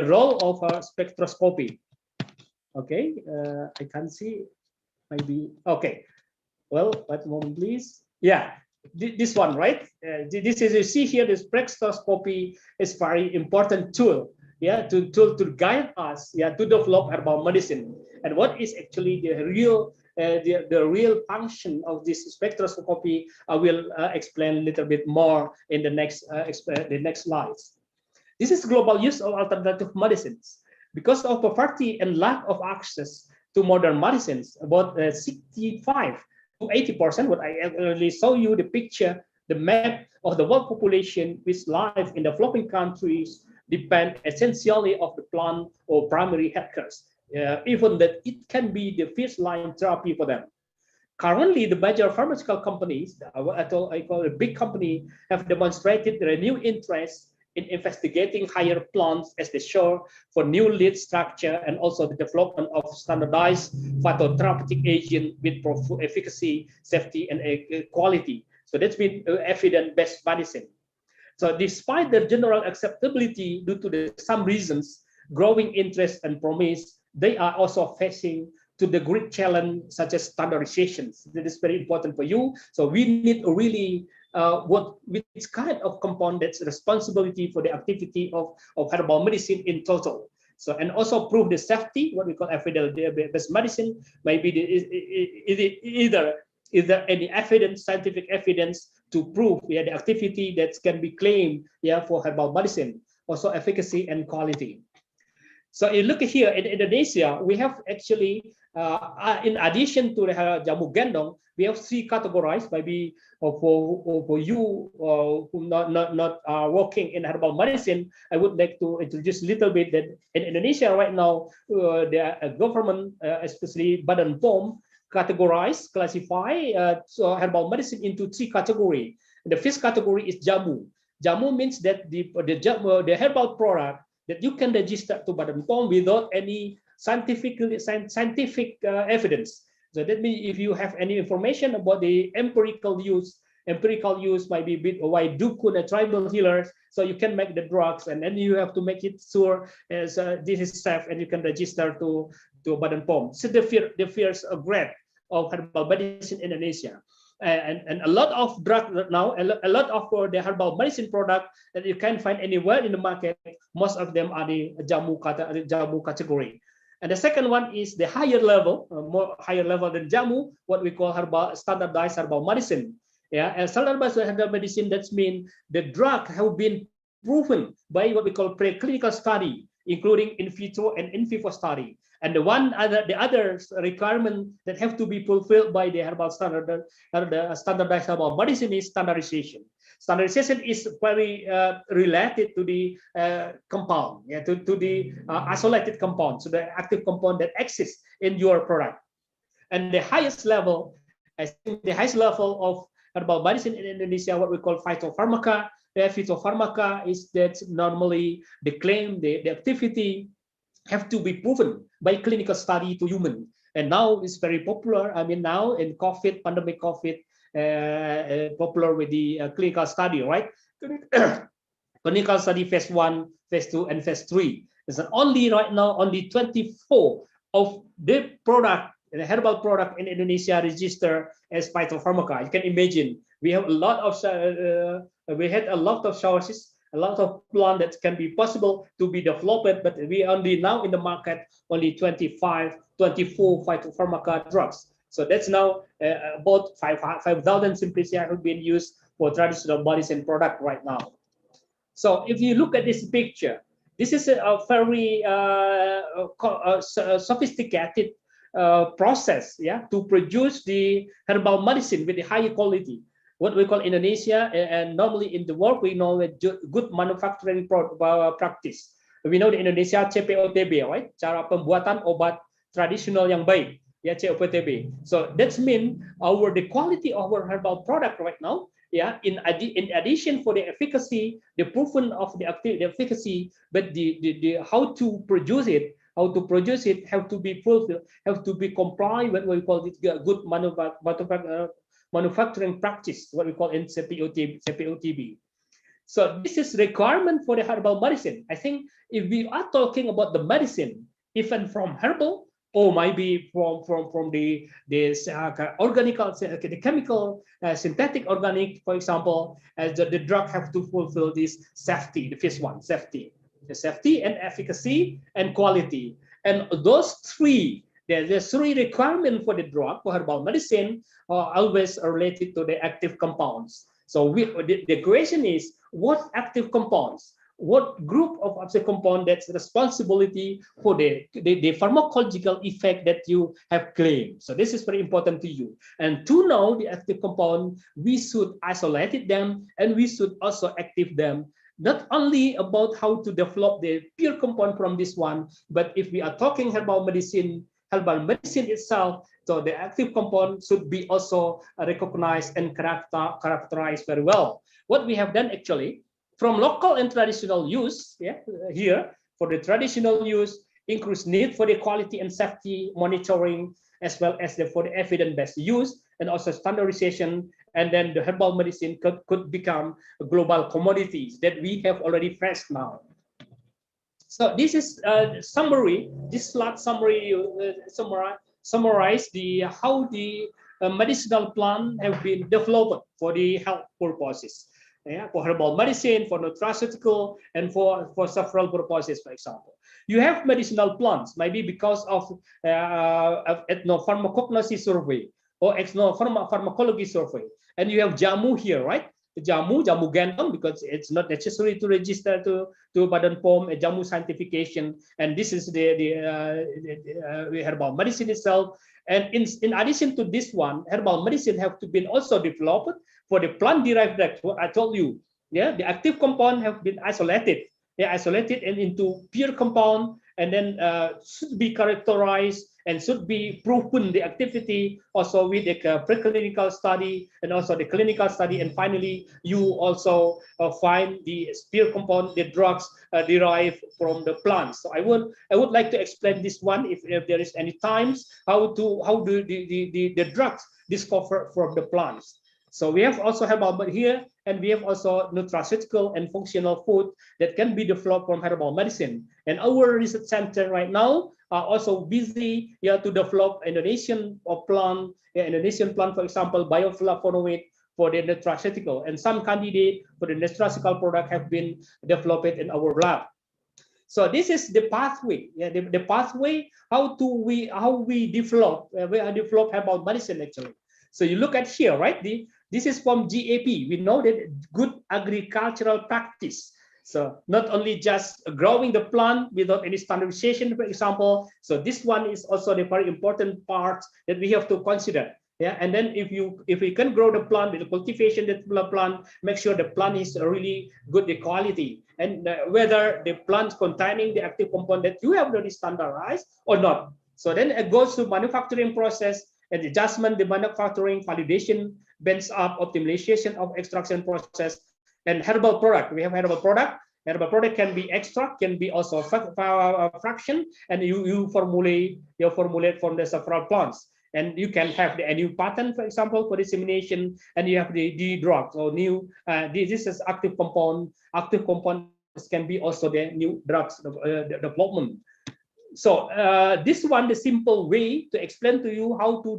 role of spectroscopy. Okay, I can't see. Maybe okay. Well, one moment, please. Yeah, this one, right? This is, you see here, this spectroscopy is very important tool. Yeah, to guide us. Yeah, to develop herbal medicine. And what is actually the real the real function of this spectroscopy? I will explain a little bit more in the next slides. This is global use of alternative medicines. Because of poverty and lack of access to modern medicines, about 65 to 80%, what I earlier show you the picture, the map of the world population which live in developing countries depend essentially of the plant or primary healthcare. Even that it can be the first line therapy for them. Currently, the major pharmaceutical companies, I call a big company, have demonstrated their new interest in investigating higher plants as they show for new lead structure and also the development of standardized phytotherapeutic agent with efficacy, safety, and quality. So that's been evidence-based medicine. So despite their general acceptability due to some reasons, growing interest and promise, they are also facing to the great challenge such as standardizations. That is very important for you. So we need to really which kind of compound that's responsibility for the activity of herbal medicine in total. So and also prove the safety, what we call evidence-based medicine. Maybe is there any evidence, scientific evidence to prove the activity that can be claimed for herbal medicine, also efficacy and quality. So you look here in Indonesia, we have actually, in addition to the jamu gendong, we have three categories. Maybe for you who not working in herbal medicine, I would like to introduce a little bit that in Indonesia right now, the government, especially Badan POM, classify herbal medicine into three categories. The first category is jamu. Jamu means that the herbal product that you can register to Badan POM without any scientific evidence. So that means if you have any information about the empirical use might be a bit why dukun and tribal healers, so you can make the drugs and then you have to make it sure as this is safe and you can register to Badan POM. So the first grade of herbal medicine in Indonesia. And a lot of drug now, a lot of the herbal medicine product that you can find anywhere in the market, most of them are the jamu category. And the second one is the higher level, more higher level than jamu, what we call standardized herbal medicine. Yeah, and standardized herbal medicine, that means the drug have been proven by what we call preclinical study, including in vitro and in vivo study. And the other requirement that have to be fulfilled by the standardized herbal medicine is standardization. Standardization is very related to the compound, to the isolated compound, so the active compound that exists in your product. And the highest level, I think the highest level of herbal medicine in Indonesia, what we call phytopharmaca. Phytopharmaca is that normally the claim, the activity have to be proven by clinical study to human. And now it's very popular. I mean, now in COVID, pandemic COVID, popular with the clinical study, right? Clinical study phase 1, phase 2, and phase 3. There's only right now, only 24 of the product, the herbal product in Indonesia registered as phytopharmaca. You can imagine, we have a lot of, we had a lot of sources, a lot of plant that can be possible to be developed, but we only now in the market only 24 phytopharmaca drugs. So that's now about 5,000 Simplicia have been used for traditional medicine product right now. So if you look at this picture, this is a very sophisticated process, to produce the herbal medicine with the high quality. What we call Indonesia, and normally in the world, we know a good manufacturing practice. We know the Indonesia CPOTB, right? Cara pembuatan obat tradisional yang baik, COPTB. So that means the quality of our herbal product right now, in addition for the efficacy, the proven of the efficacy, but the how to produce it have to be fulfilled, have to be compliant with what we call it good manufacturing practice, what we call in CPOTB. So this is requirement for the herbal medicine. I think if we are talking about the medicine, even from herbal, or might be from the organic, the chemical, synthetic organic, for example, as the drug have to fulfill this safety, the first one, safety, the safety and efficacy and quality. And those three, the three requirements for the drug, for herbal medicine, are always related to the active compounds. So the question is, what active compounds? What group of active compound that's responsibility for the pharmacological effect that you have claimed. So this is very important to you. And to know the active compound, we should isolate them and we should also active them. Not only about how to develop the pure compound from this one, but if we are talking herbal medicine itself, so the active compound should be also recognized and characterized very well. What we have done actually, from local and traditional use, here for the traditional use increase need for the quality and safety monitoring, as well as for the evidence-based use and also standardization. And then the herbal medicine could become global commodities that we have already faced now. So this is summary. This slide summary summarize how the medicinal plant have been developed for the health purposes. For herbal medicine, for nutraceutical, and for several purposes, for example. You have medicinal plants, maybe because of ethnopharmacognosy survey or ethnopharmacology survey. And you have jamu here, right? Jamu gendong, because it's not necessary to register to Badan POM, jamu scientification. And this is the herbal medicine itself. And in addition to this one, herbal medicine have to be also developed for the plant-derived drugs. What I told you, the active compound have been isolated. Isolated and into pure compound, and then should be characterized and should be proven the activity also with the preclinical study and also the clinical study. And finally, you also find the pure compound, the drugs derived from the plants. So I would like to explain this one if there is any times how do the drugs discover from the plants. So we have also herbal here, and we have also nutraceutical and functional food that can be developed from herbal medicine. And our research center right now are also busy to develop Indonesian plant, for example, bioflavonoid for the nutraceutical, and some candidate for the nutraceutical product have been developed in our lab. So this is the pathway, the pathway how we develop herbal medicine actually. So you look at here, right? This is from GAP. We know that good agricultural practice. So not only just growing the plant without any standardization, for example. So this one is also the very important part that we have to consider. And then if we can grow the plant with the cultivation that the plant, make sure the plant is really good the quality, and whether the plant containing the active compound that you have already standardized or not. So then it goes to manufacturing process and adjustment, the manufacturing, validation, bench up, optimization of extraction process, and herbal product. We have herbal product. Herbal product can be extract, can be also fraction, and you formulate from the several plants. And you can have the new patent, for example, for dissemination, and you have the drug or new. This is active compound. Active compounds can be also the new drugs development. So this one, the simple way to explain to you how to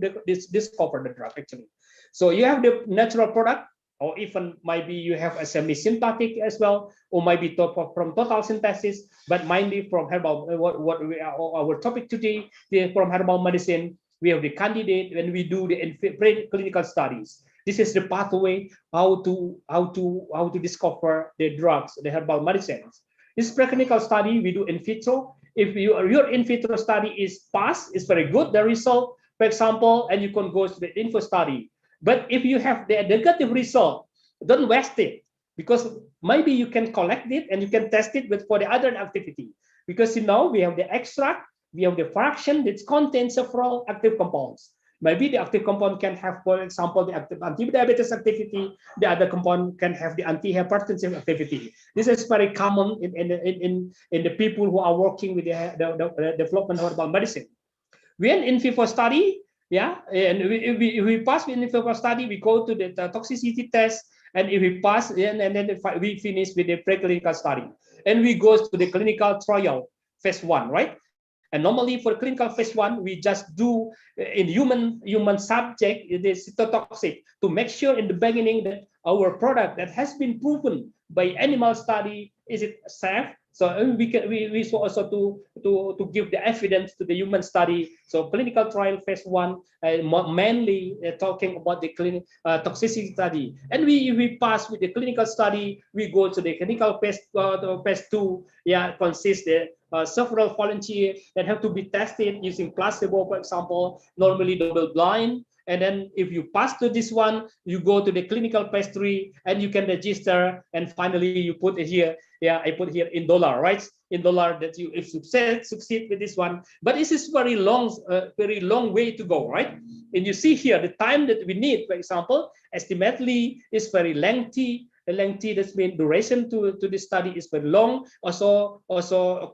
discover the drug actually. So you have the natural product, or even maybe you have a semi-synthetic as well, or maybe from total synthesis, but mainly from herbal. What we are, our topic today from herbal medicine. We have the candidate when we do the clinical studies. This is the pathway how to discover the drugs, the herbal medicines. This preclinical study we do in vitro. If your in vitro study is passed, it's very good, the result, for example, and you can go to the info study. But if you have the negative result, don't waste it, because maybe you can collect it and you can test it for the other activity. Because we have the extract, we have the fraction that contains several active compounds. Maybe the active compound can have, for example, the active anti-diabetes activity. The other compound can have the anti-hypertensive activity. This is very common in the people who are working with the development of herbal medicine. We have in vivo study, and if we pass in vivo study, we go to the toxicity test, and if we pass, and then we finish with the preclinical study, and we go to the clinical trial phase 1, right? And normally for clinical phase 1, we just do in human subject, it is cytotoxic, to make sure in the beginning that our product that has been proven by animal study, is it safe? So we also to give the evidence to the human study. So clinical trial phase 1 mainly talking about the toxicity study, and we pass with the clinical study. We go to the clinical phase 2. Yeah, consists the several volunteers that have to be tested using placebo, for example, normally double blind. And then if you pass to this one, you go to the clinical phase 3 and you can register. And finally, you put it here. Yeah, I put here in dollar, right? In dollar that you if succeed with this one. But this is very long way to go, right? And you see here the time that we need, for example, estimately is very lengthy. Lengthy, that means duration to the study is very long, also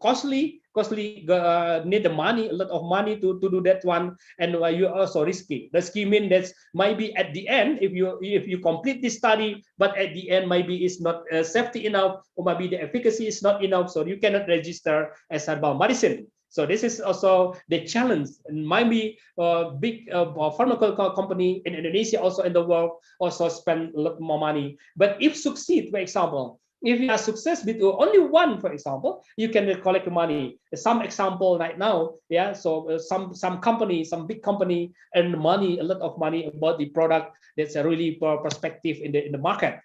costly, need the money, a lot of money to do that one, and you also risky mean that maybe at the end, if you complete this study, but at the end maybe it's not safety enough, or maybe the efficacy is not enough, so you cannot register as herbal medicine. So this is also the challenge, and maybe big pharmaceutical company in Indonesia, also in the world, also spend a lot more money. But if succeed, for example, if you are success with only one, for example, you can collect money. Some example right now, yeah. So some company, some big company earn money, a lot of money about the product that's a really perspective in the market.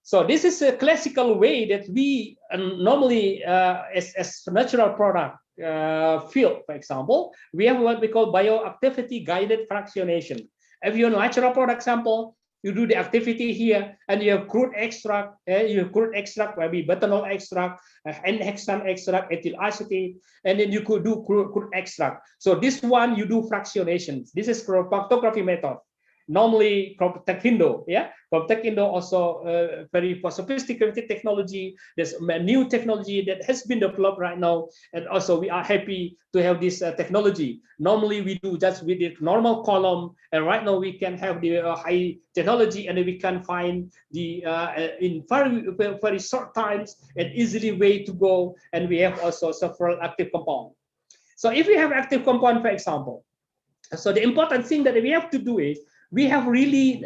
So this is a classical way that we normally, as natural product field, for example, we have what we call bioactivity guided fractionation. If you're a natural product sample, you do the activity here, and you have crude extract, maybe butanol extract, N-hexane extract, ethyl acetate, and then you could do crude extract. So this one you do fractionations. This is chromatography method. Normally from Techindo, yeah, from Techindo also very sophisticated technology. There's a new technology that has been developed right now, and also we are happy to have this technology. Normally we do just with the normal column, and right now we can have the high technology, and we can find the in very short times and easily way to go, and we have also several active compound. So if we have active compound, for example, so the important thing that we have to do is we have really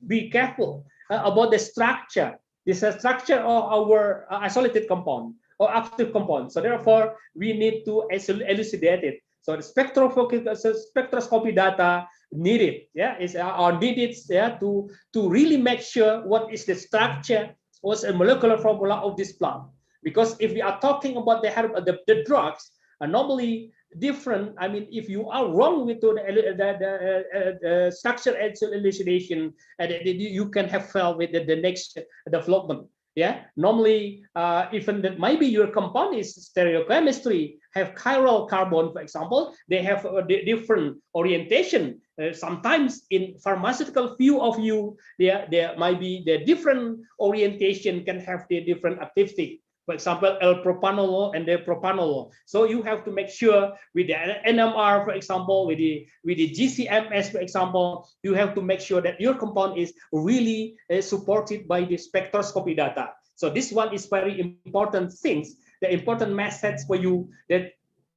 be careful about the structure. This is the structure of our isolated compound or active compound. So therefore, we need to elucidate it. So the spectroscopy data needed, yeah, are needed, yeah, to really make sure what is the structure, what's a molecular formula of this plant. Because if we are talking about the drugs, normally different. I mean, if you are wrong with the structure and elucidation, you can have failed with the next development. Yeah, normally even that maybe your compound is stereochemistry, have chiral carbon, for example, they have a different orientation. Sometimes in pharmaceutical view of you, there might be the different orientation can have the different activity. For example, L-propanolol and the propanolol. So you have to make sure with the NMR, for example, with the GCMS, for example, you have to make sure that your compound is really supported by the spectroscopy data. So this one is very important things, the important message for you, that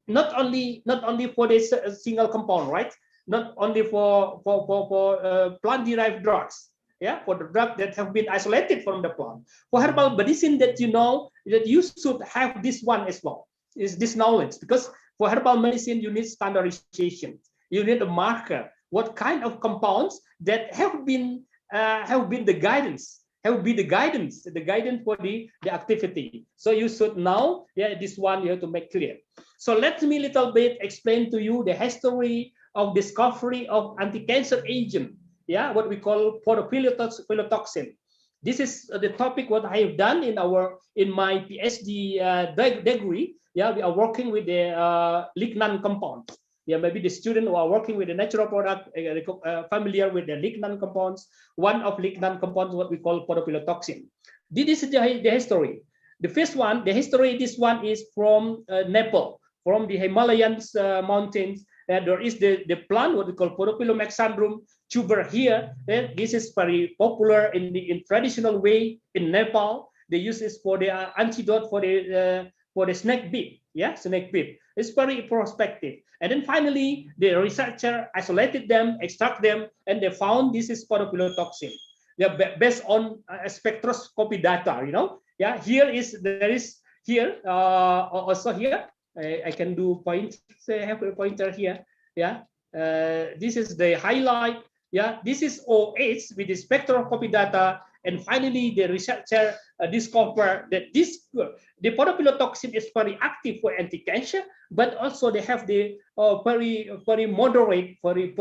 not only for this single compound, right? Not only for plant-derived drugs. Yeah, for the drug that have been isolated from the plant. For herbal medicine, that you know that you should have this one as well, is this knowledge, because for herbal medicine you need standardization, you need a marker, what kind of compounds that have been the guidance, for the activity. So you should know, yeah, this one you have to make clear. So let me little bit explain to you the history of discovery of anti-cancer agent. Yeah, what we call phyllotoxin. This is the topic what I have done in my PhD degree. Yeah, we are working with the lignan compounds. Yeah, maybe the student who are working with the natural product familiar with the lignan compounds. One of lignan compounds what we call phyllotoxin. This is the history. The first one, the history. This one is from Nepal, from the Himalayan mountains. There is the plant what we call Podophyllomexandrum tuber here. This is very popular in traditional way in Nepal. They use this for the antidote for the for the snake bit. Yeah, snake bit. It's very prospective. And then finally, the researcher isolated them, extract them, and they found this is toxin. Yeah, based on spectroscopy data. Yeah, there is here also here. I can do point. I have a pointer here. Yeah, this is the highlight. Yeah, this is OH with the spectroscopy data, and finally the researcher discovered that the toxin is very active for anti-cancer, but also they have the very moderate, very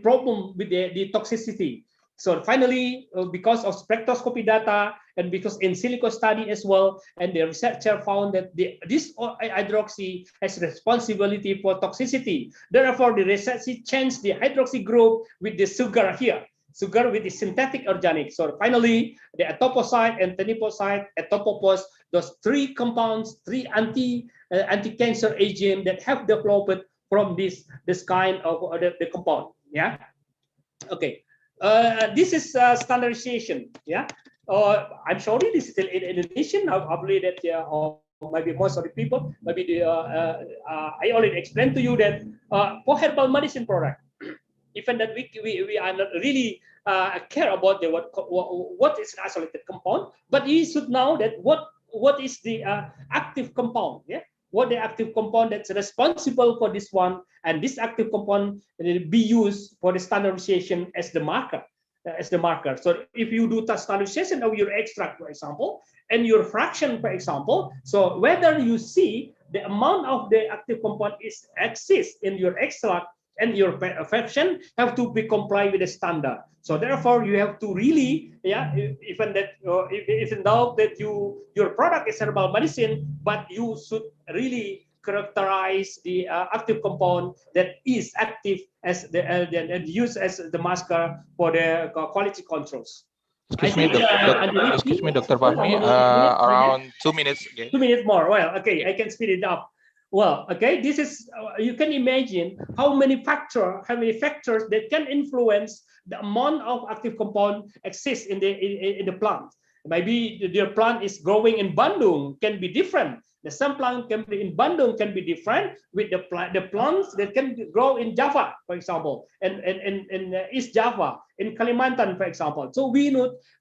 problem with the toxicity. So finally, because of spectroscopy data and because in silico study as well, and the researcher found that this hydroxy has responsibility for toxicity. Therefore, the researcher changed the hydroxy group with the sugar here, sugar with the synthetic organic. So finally, the etoposide and teniposide, etopopos, those three compounds, three anti-cancer agent that have developed from this kind of the compound. Yeah. Okay. This is standardization. Yeah. I'm sorry, this is still in Indonesian. I believe that or maybe most of the people, maybe I already explained to you that for herbal medicine product, even that we are not really care about what is isolated compound, but you should know that what is the active compound. Yeah. What the active compound that's responsible for this one, and this active compound will be used for the standardization as the marker. So if you do standardization of your extract, for example, and your fraction, for example, so whether you see the amount of the active compound exists in your extract and your fraction have to be comply with the standard. So therefore, you have to really, even that even though that your product is herbal medicine, but you should really characterize the active compound that is active as and used as the marker for the quality controls. Excuse me, Dr. Fahmi, around 2 minutes again. 2 minutes more. Well, okay, I can speed it up. Well, okay, this is, you can imagine how many factors that can influence the amount of active compound exists in the plant. Maybe your plant is growing in Bandung, can be different. The some plant can be in Bandung can be different with the plants that can grow in Java, for example, and in East Java, in Kalimantan, for example. So we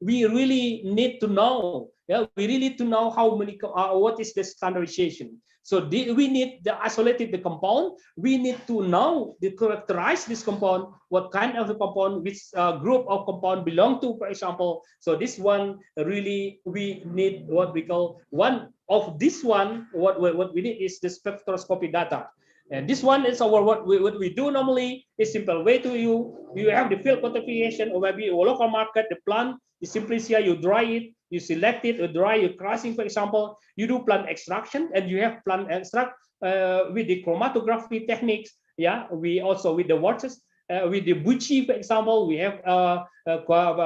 really need to know. Yeah, we really need to know how many what is the standardization. So we need the isolated the compound. We need to know the characterize this compound, what kind of the compound, which group of compound belong to, for example. So this one really we need what we call one of this one. What we need is the spectroscopy data. And this one is our what we do normally is simple way to you have the field quantification or maybe a local market, the plant is simply here, you dry it, you select it, you dry, you crushing, for example, you do plant extraction and you have plant extract with the chromatography techniques. Yeah, we also with the waters, with the Buchi, for example, we have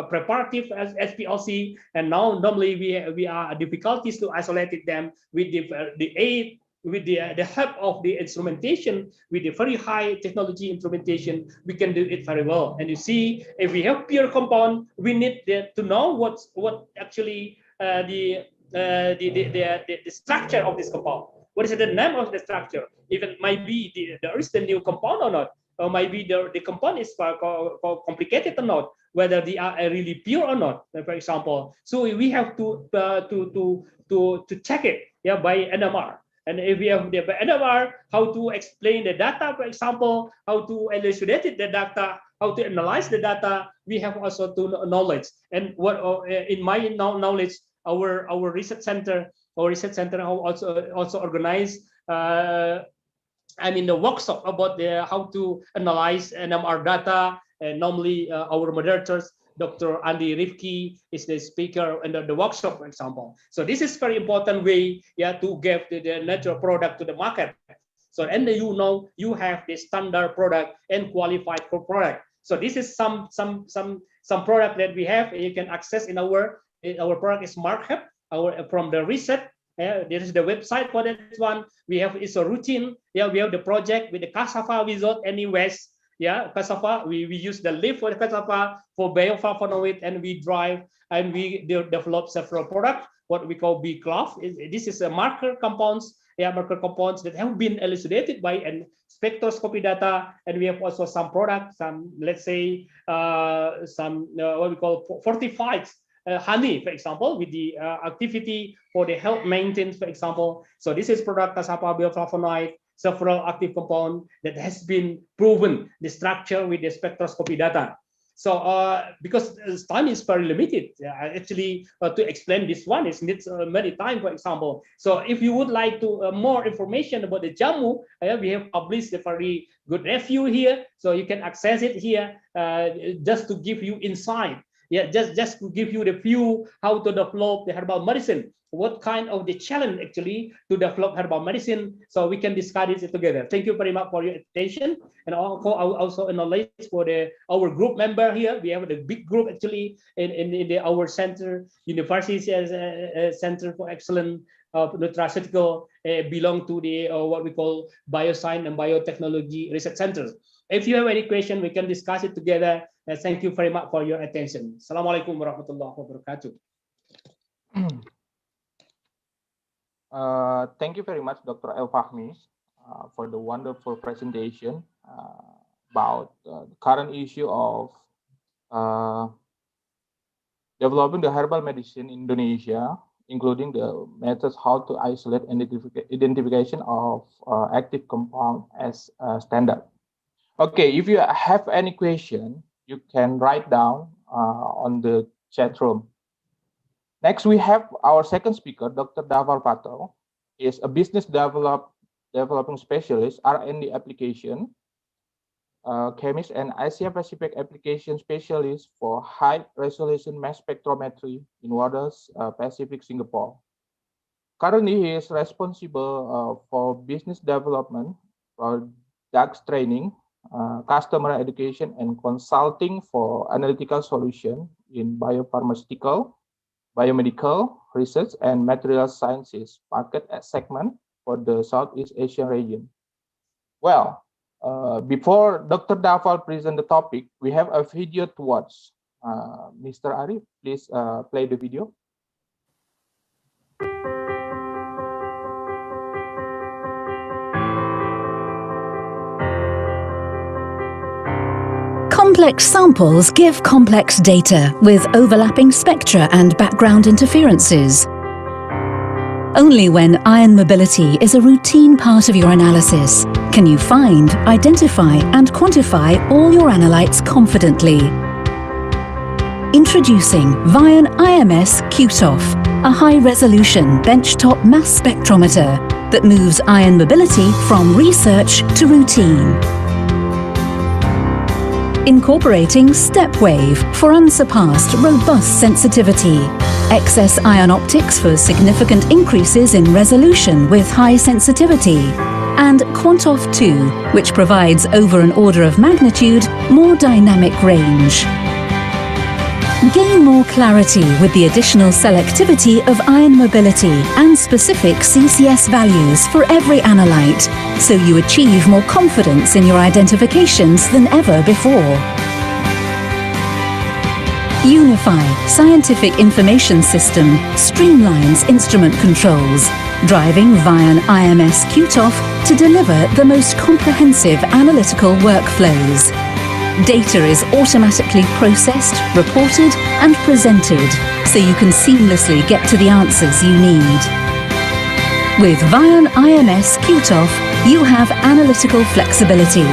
preparative as SPLC, and now normally we are difficulties to isolate them with the aid, with the help of the instrumentation, with the very high technology instrumentation, we can do it very well. And you see, if we have pure compound, we need to know what actually the structure of this compound. What is the name of the structure? Even might be there is the new compound or not, or maybe the compound is complicated or not, whether they are really pure or not, for example. So we have to check it, yeah, by NMR. And if we have the NMR, how to explain the data, for example, how to elucidate the data, how to analyze the data, we have also to knowledge. And what in my knowledge, our research center also organize the workshop about how to analyze NMR data. And normally our moderators, Dr. Andy Rifki is the speaker in the workshop, for example. So this is very important way, to give the natural product to the market. So and you have the standard product and qualified for product. So this is some product that we have. You can access in our product is MarkHub. From the research. There is the website for that one. We have it's a routine. Yeah, we have the project with the cassava without any waste. Yeah, cassava, we use the leaf for the cassava for bioflavonoid, and we drive and we develop several products what we call B cloth. This is a marker compounds, marker compounds that have been elucidated by spectroscopy data, and we have also some products, some, let's say, some what we call fortified honey, for example, with the activity for the health maintenance, for example. So this is product cassava bioflavonoid, several active compound that has been proven the structure with the spectroscopy data. So because time is very limited, actually to explain this one, it needs many time, for example. So if you would like to more information about the jamu, we have published a very good review here, so you can access it here just to give you insight. Yeah, just to give you the view how to develop the herbal medicine, what kind of the challenge actually to develop herbal medicine, so we can discuss it together. Thank you very much for your attention, and also acknowledge for our group member here. We have a big group actually in our center, University Center for Excellence of Nutraceutical, belong to the what we call Bioscience and Biotechnology Research Center. If you have any question, we can discuss it together. Thank you very much for your attention. Assalamualaikum warahmatullahi wabarakatuh. Thank you very much, Dr. El-Fahmi, for the wonderful presentation about the current issue of developing the herbal medicine in Indonesia, including the methods how to isolate and identification of active compound as standard. Okay, if you have any question, you can write down on the chat room. Next, we have our second speaker, Dr. Daval Patel. He is a business developing specialist, R&D application, chemist, and Asia Pacific application specialist for high-resolution mass spectrometry in Waters Pacific, Singapore. Currently, he is responsible for business development, product training, customer education, and consulting for analytical solution in biopharmaceutical, biomedical research, and material sciences market segment for the Southeast Asian region. Well, before Dr. Daval present the topic, we have a video to watch. Mr. Arif, please play the video. Complex samples give complex data with overlapping spectra and background interferences. Only when ion mobility is a routine part of your analysis can you find, identify, and quantify all your analytes confidently. Introducing Vion IMS QTOF, a high-resolution benchtop mass spectrometer that moves ion mobility from research to routine. Incorporating StepWave for unsurpassed robust sensitivity, excess ion optics for significant increases in resolution with high sensitivity, and QuantOff 2, which provides over an order of magnitude more dynamic range. Gain more clarity with the additional selectivity of ion mobility and specific CCS values for every analyte, so you achieve more confidence in your identifications than ever before. Unify Scientific Information System streamlines instrument controls, driving Vion IMS QTOF to deliver the most comprehensive analytical workflows. Data is automatically processed, reported, and presented, so you can seamlessly get to the answers you need. With Vion IMS QTOF, you have analytical flexibility.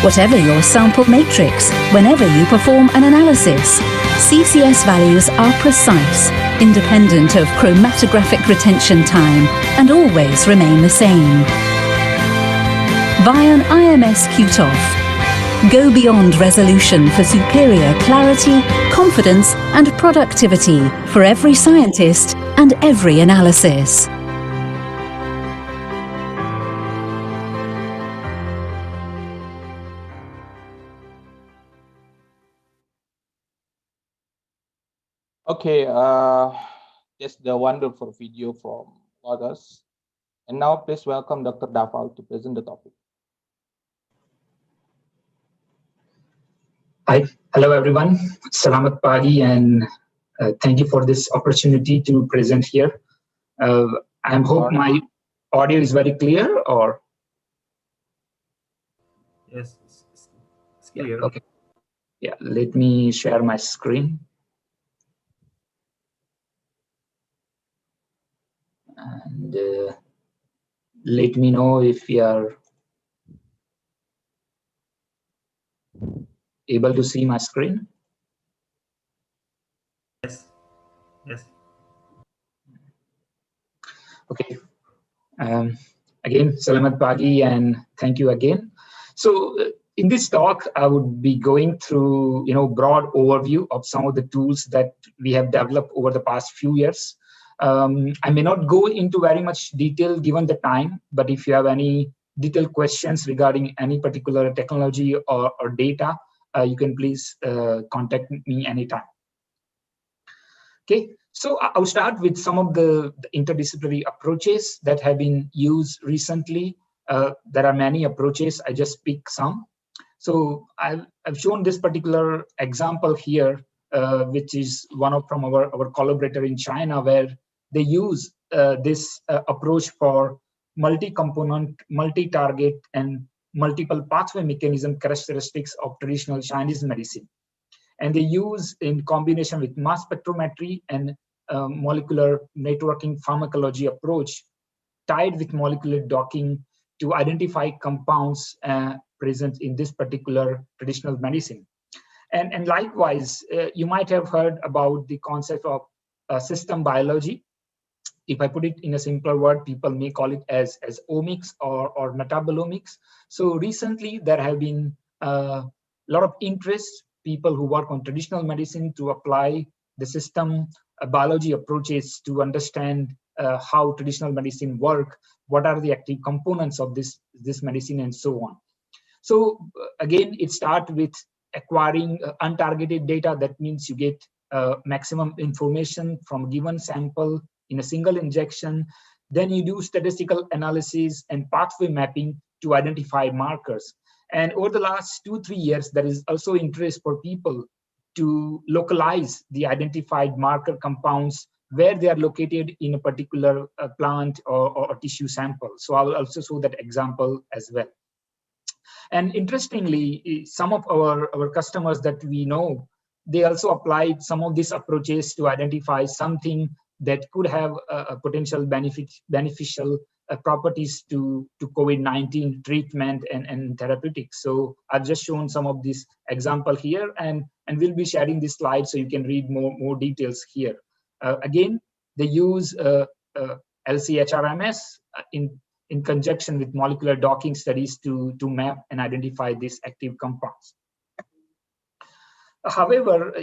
Whatever your sample matrix, whenever you perform an analysis, CCS values are precise, independent of chromatographic retention time, and always remain the same. Vion IMS QTOF. Go beyond resolution for superior clarity, confidence, and productivity for every scientist and every analysis. Okay, that's the wonderful video from others. And now please welcome Dr. Daval to present the topic. Hi, hello everyone. Selamat pagi and Thank you for this opportunity to present here. I hope my audio is very clear, or? Yes, it's clear. Yeah, okay. Yeah, let me share my screen. And let me know if you are able to see my screen. Yes. Yes. Okay. Again, selamat pagi and thank you again. So in this talk, I would be going through, broad overview of some of the tools that we have developed over the past few years. I may not go into very much detail given the time, but if you have any detailed questions regarding any particular technology or data, you can please contact me anytime. Okay, so I'll start with some of the interdisciplinary approaches that have been used recently. There are many approaches, I just pick some. So I've shown this particular example here, which is from our collaborator in China, where they use this approach for multi-component, multi-target, and multiple pathway mechanism characteristics of traditional Chinese medicine. And they use, in combination with mass spectrometry and molecular networking pharmacology approach, tied with molecular docking, to identify compounds present in this particular traditional medicine. And likewise, you might have heard about the concept of system biology. If I put it in a simpler word, people may call it as omics or metabolomics. So recently, there have been a lot of interest, people who work on traditional medicine, to apply the system biology approaches to understand how traditional medicine work, what are the active components of this medicine, and so on. So again, it starts with acquiring untargeted data. That means you get maximum information from a given sample in a single injection. Then you do statistical analysis and pathway mapping to identify markers. And over the last 2-3 years, there is also interest for people to localize the identified marker compounds where they are located in a particular plant or tissue sample. So I will also show that example as well. And interestingly, some of our customers that we know, they also applied some of these approaches to identify something that could have a potential beneficial properties to COVID-19 treatment and therapeutics. So I've just shown some of this example here, and we'll be sharing this slide so you can read more details here. Again, they use LC-HRMS in conjunction with molecular docking studies to map and identify these active compounds. However,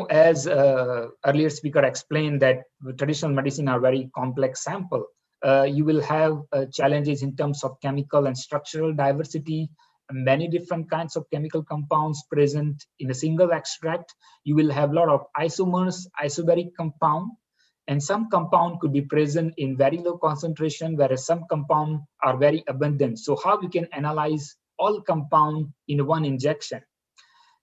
as earlier speaker explained, that traditional medicine are very complex sample. You will have challenges in terms of chemical and structural diversity, many different kinds of chemical compounds present in a single extract. You will have a lot of isomers, isobaric compound, and some compound could be present in very low concentration, whereas some compound are very abundant. So how we can analyze all compound in one injection?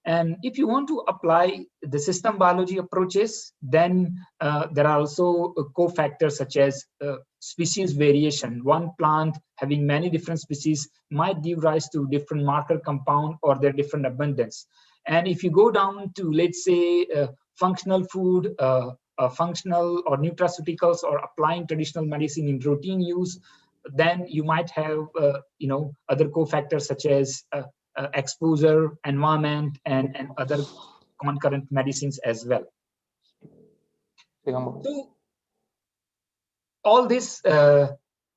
And if you want to apply the system biology approaches, then there are also cofactors such as species variation. One plant having many different species might give rise to different marker compound or their different abundance. And if you go down to, let's say, functional food, functional or nutraceuticals, or applying traditional medicine in routine use, then you might have other cofactors such as exposure, environment, and other concurrent medicines as well. So all this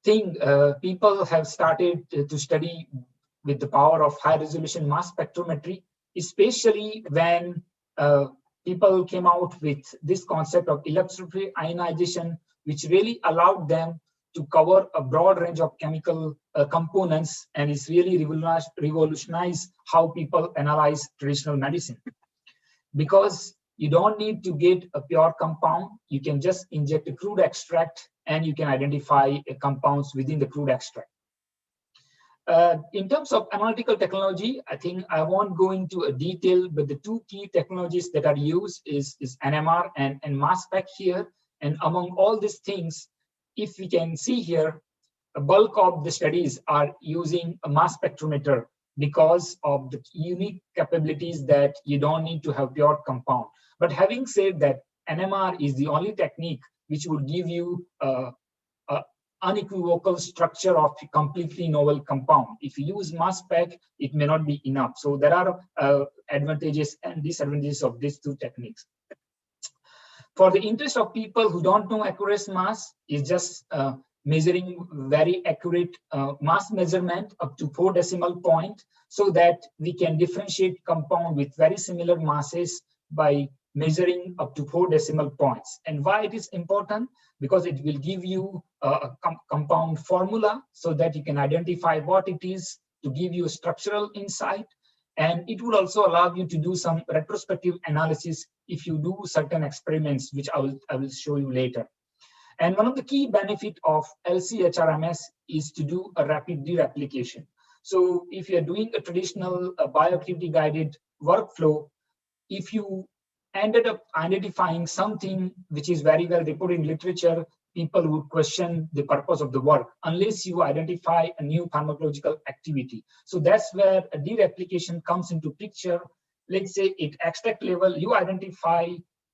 people have started to study with the power of high resolution mass spectrometry, especially when people came out with this concept of electrophilic ionization, which really allowed them to cover a broad range of chemical components, and it's really revolutionized how people analyze traditional medicine. Because you don't need to get a pure compound, you can just inject a crude extract and you can identify compounds within the crude extract. In terms of analytical technology, I think I won't go into a detail, but the two key technologies that are used is NMR and mass spec here. And among all these things, if we can see here, a bulk of the studies are using a mass spectrometer because of the unique capabilities that you don't need to have pure compound. But having said that, NMR is the only technique which would give you a unequivocal structure of a completely novel compound. If you use mass spec, it may not be enough. So there are advantages and disadvantages of these two techniques. For the interest of people who don't know accurate mass, is just measuring very accurate mass measurement up to 4 decimal point, so that we can differentiate compound with very similar masses by measuring up to 4 decimal points. And why it is important? Because it will give you a compound formula so that you can identify what it is, to give you a structural insight. And it will also allow you to do some retrospective analysis if you do certain experiments, which I will show you later. And one of the key benefits of LC-HRMS is to do a rapid dereplication. So if you're doing a traditional bioactivity guided workflow, if you ended up identifying something which is very well reported in literature, people would question the purpose of the work unless you identify a new pharmacological activity. So that's where a dereplication comes into picture. Let's say at extract level, you identify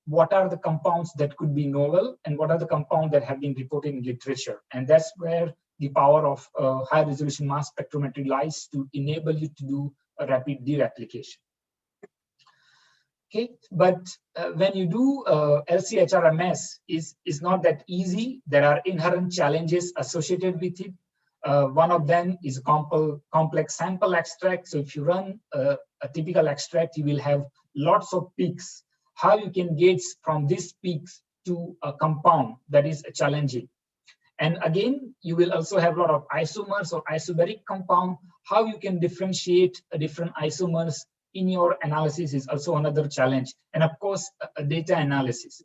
what are the compounds that could be novel and what are the compounds that have been reported in literature. And that's where the power of high resolution mass spectrometry lies, to enable you to do a rapid dereplication. Okay, but when you do LC-HRMS, is not that easy. There are inherent challenges associated with it. One of them is complex sample extract. So if you run a typical extract, you will have lots of peaks. How you can gauge from these peaks to a compound, that is challenging. And again, you will also have a lot of isomers or isobaric compound. How you can differentiate different isomers in your analysis is also another challenge. And of course, data analysis.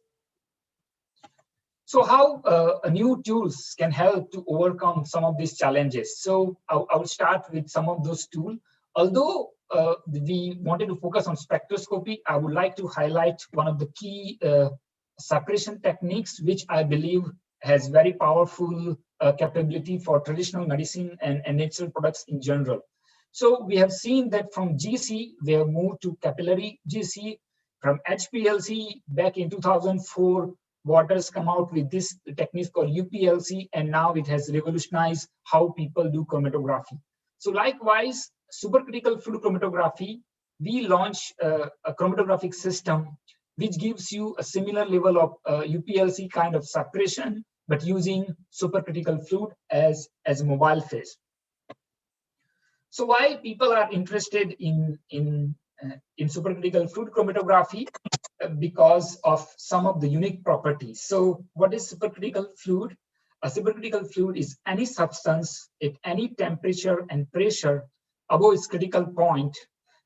So how new tools can help to overcome some of these challenges. So I will start with some of those tools. Although we wanted to focus on spectroscopy, I would like to highlight one of the key separation techniques, which I believe has very powerful capability for traditional medicine and natural products in general. So we have seen that from GC, we have moved to capillary GC. From HPLC, back in 2004, Waters come out with this technique called UPLC, and now it has revolutionized how people do chromatography. So likewise, supercritical fluid chromatography, we launch a chromatographic system which gives you a similar level of UPLC kind of separation, but using supercritical fluid as a mobile phase. So why people are interested in supercritical fluid chromatography? Because of some of the unique properties. So what is supercritical fluid? A supercritical fluid is any substance at any temperature and pressure above its critical point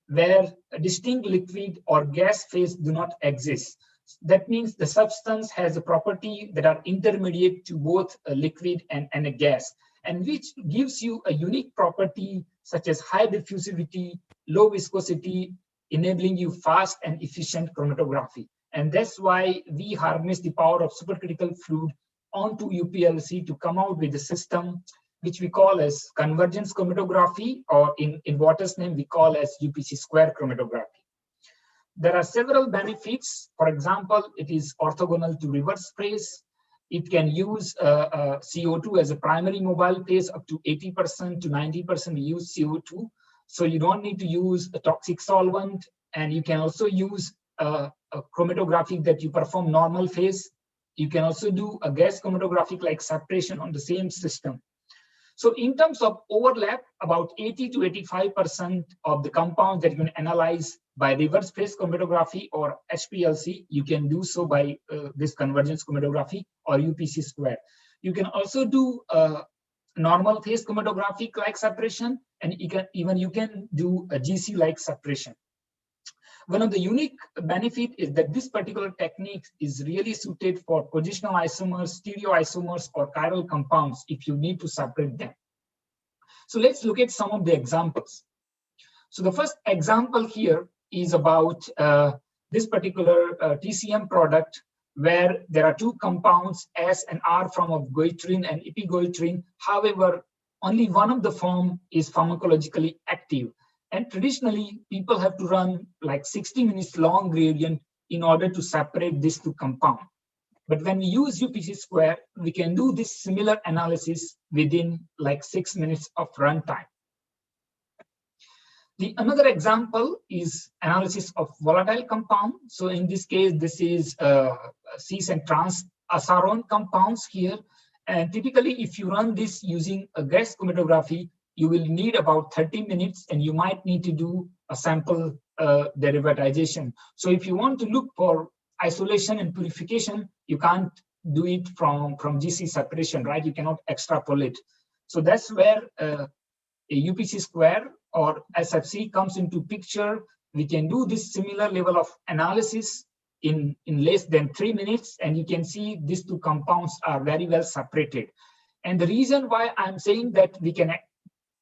where a distinct liquid or gas phase do not exist. That means the substance has a property that are intermediate to both a liquid and a gas, and which gives you a unique property such as high diffusivity, low viscosity, enabling you fast and efficient chromatography. And that's why we harness the power of supercritical fluid onto UPLC to come out with a system which we call as convergence chromatography, or in Waters' name, we call as UPC square chromatography. There are several benefits. For example, it is orthogonal to reverse phase. It can use CO2 as a primary mobile phase. Up to 80% to 90% we use CO2. So you don't need to use a toxic solvent, and you can also use a chromatography that you perform normal phase. You can also do a gas chromatographic like separation on the same system. So in terms of overlap, about 80 to 85% of the compounds that you can analyze by reverse phase chromatography or HPLC, you can do so by this convergence chromatography or UPC square. You can also do normal phase chromatographic like separation, and you can do a GC like separation. One of the unique benefit is that this particular technique is really suited for positional isomers, stereoisomers, or chiral compounds if you need to separate them. So let's look at some of the examples. So the first example here is about this particular TCM product, where there are two compounds, S and R form of goitrine and epigoitrine. However, only one of the form is pharmacologically active. And traditionally, people have to run like 60 minutes long gradient in order to separate these two compounds. But when we use UPC square, we can do this similar analysis within like 6 minutes of runtime. The another example is analysis of volatile compound. So in this case, this is cis and trans asaron compounds here. And typically, if you run this using a gas chromatography, you will need about 30 minutes, and you might need to do a sample derivatization. So if you want to look for isolation and purification, you can't do it from GC separation, right? You cannot extrapolate. So that's where a UPC square or SFC comes into picture. We can do this similar level of analysis in less than 3 minutes, and you can see these two compounds are very well separated. And the reason why I'm saying that we can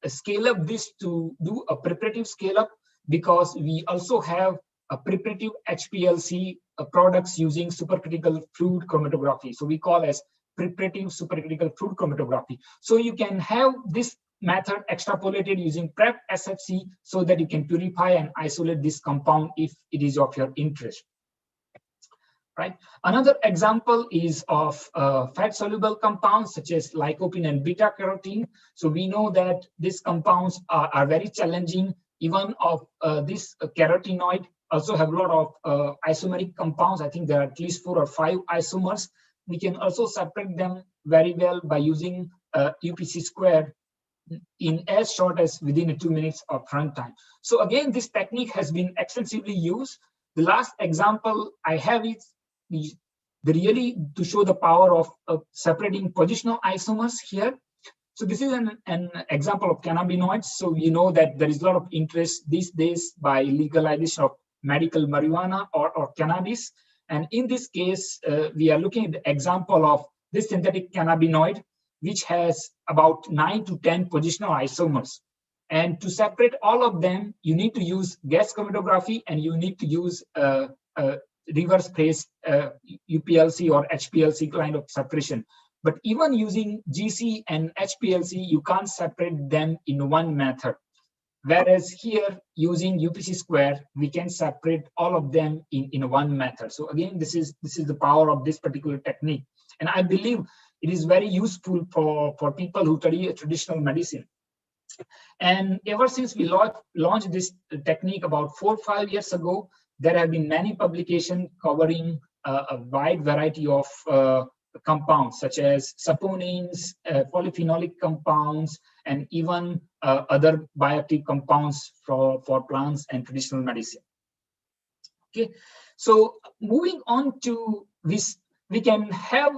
scale up this to do a preparative scale up, because we also have a preparative HPLC products using supercritical fluid chromatography. So we call as preparative supercritical fluid chromatography. So you can have this method extrapolated using prep SFC so that you can purify and isolate this compound if it is of your interest. Right. Another example is of fat-soluble compounds such as lycopene and beta-carotene. So we know that these compounds are very challenging. Even of this carotenoid also have a lot of isomeric compounds. I think there are at least 4 or 5 isomers. We can also separate them very well by using UPC squared in as short as within 2 minutes of runtime. So again, this technique has been extensively used. The last example I have is really to show the power of separating positional isomers here. So this is an example of cannabinoids. So we know that there is a lot of interest these days by legalization of medical marijuana or cannabis. And in this case, we are looking at the example of this synthetic cannabinoid, which has about 9 to 10 positional isomers. And to separate all of them, you need to use gas chromatography, and you need to use reverse phase UPLC or HPLC kind of separation. But even using GC and HPLC, you can't separate them in one method. Whereas here, using UPC square, we can separate all of them in one method. So again, this is the power of this particular technique. And I believe it is very useful for people who study traditional medicine. And ever since we launched this technique about 4 or 5 years ago, there have been many publications covering a wide variety of compounds, such as saponins, polyphenolic compounds, and even other bioactive compounds for plants and traditional medicine. Okay, so moving on to this, we can have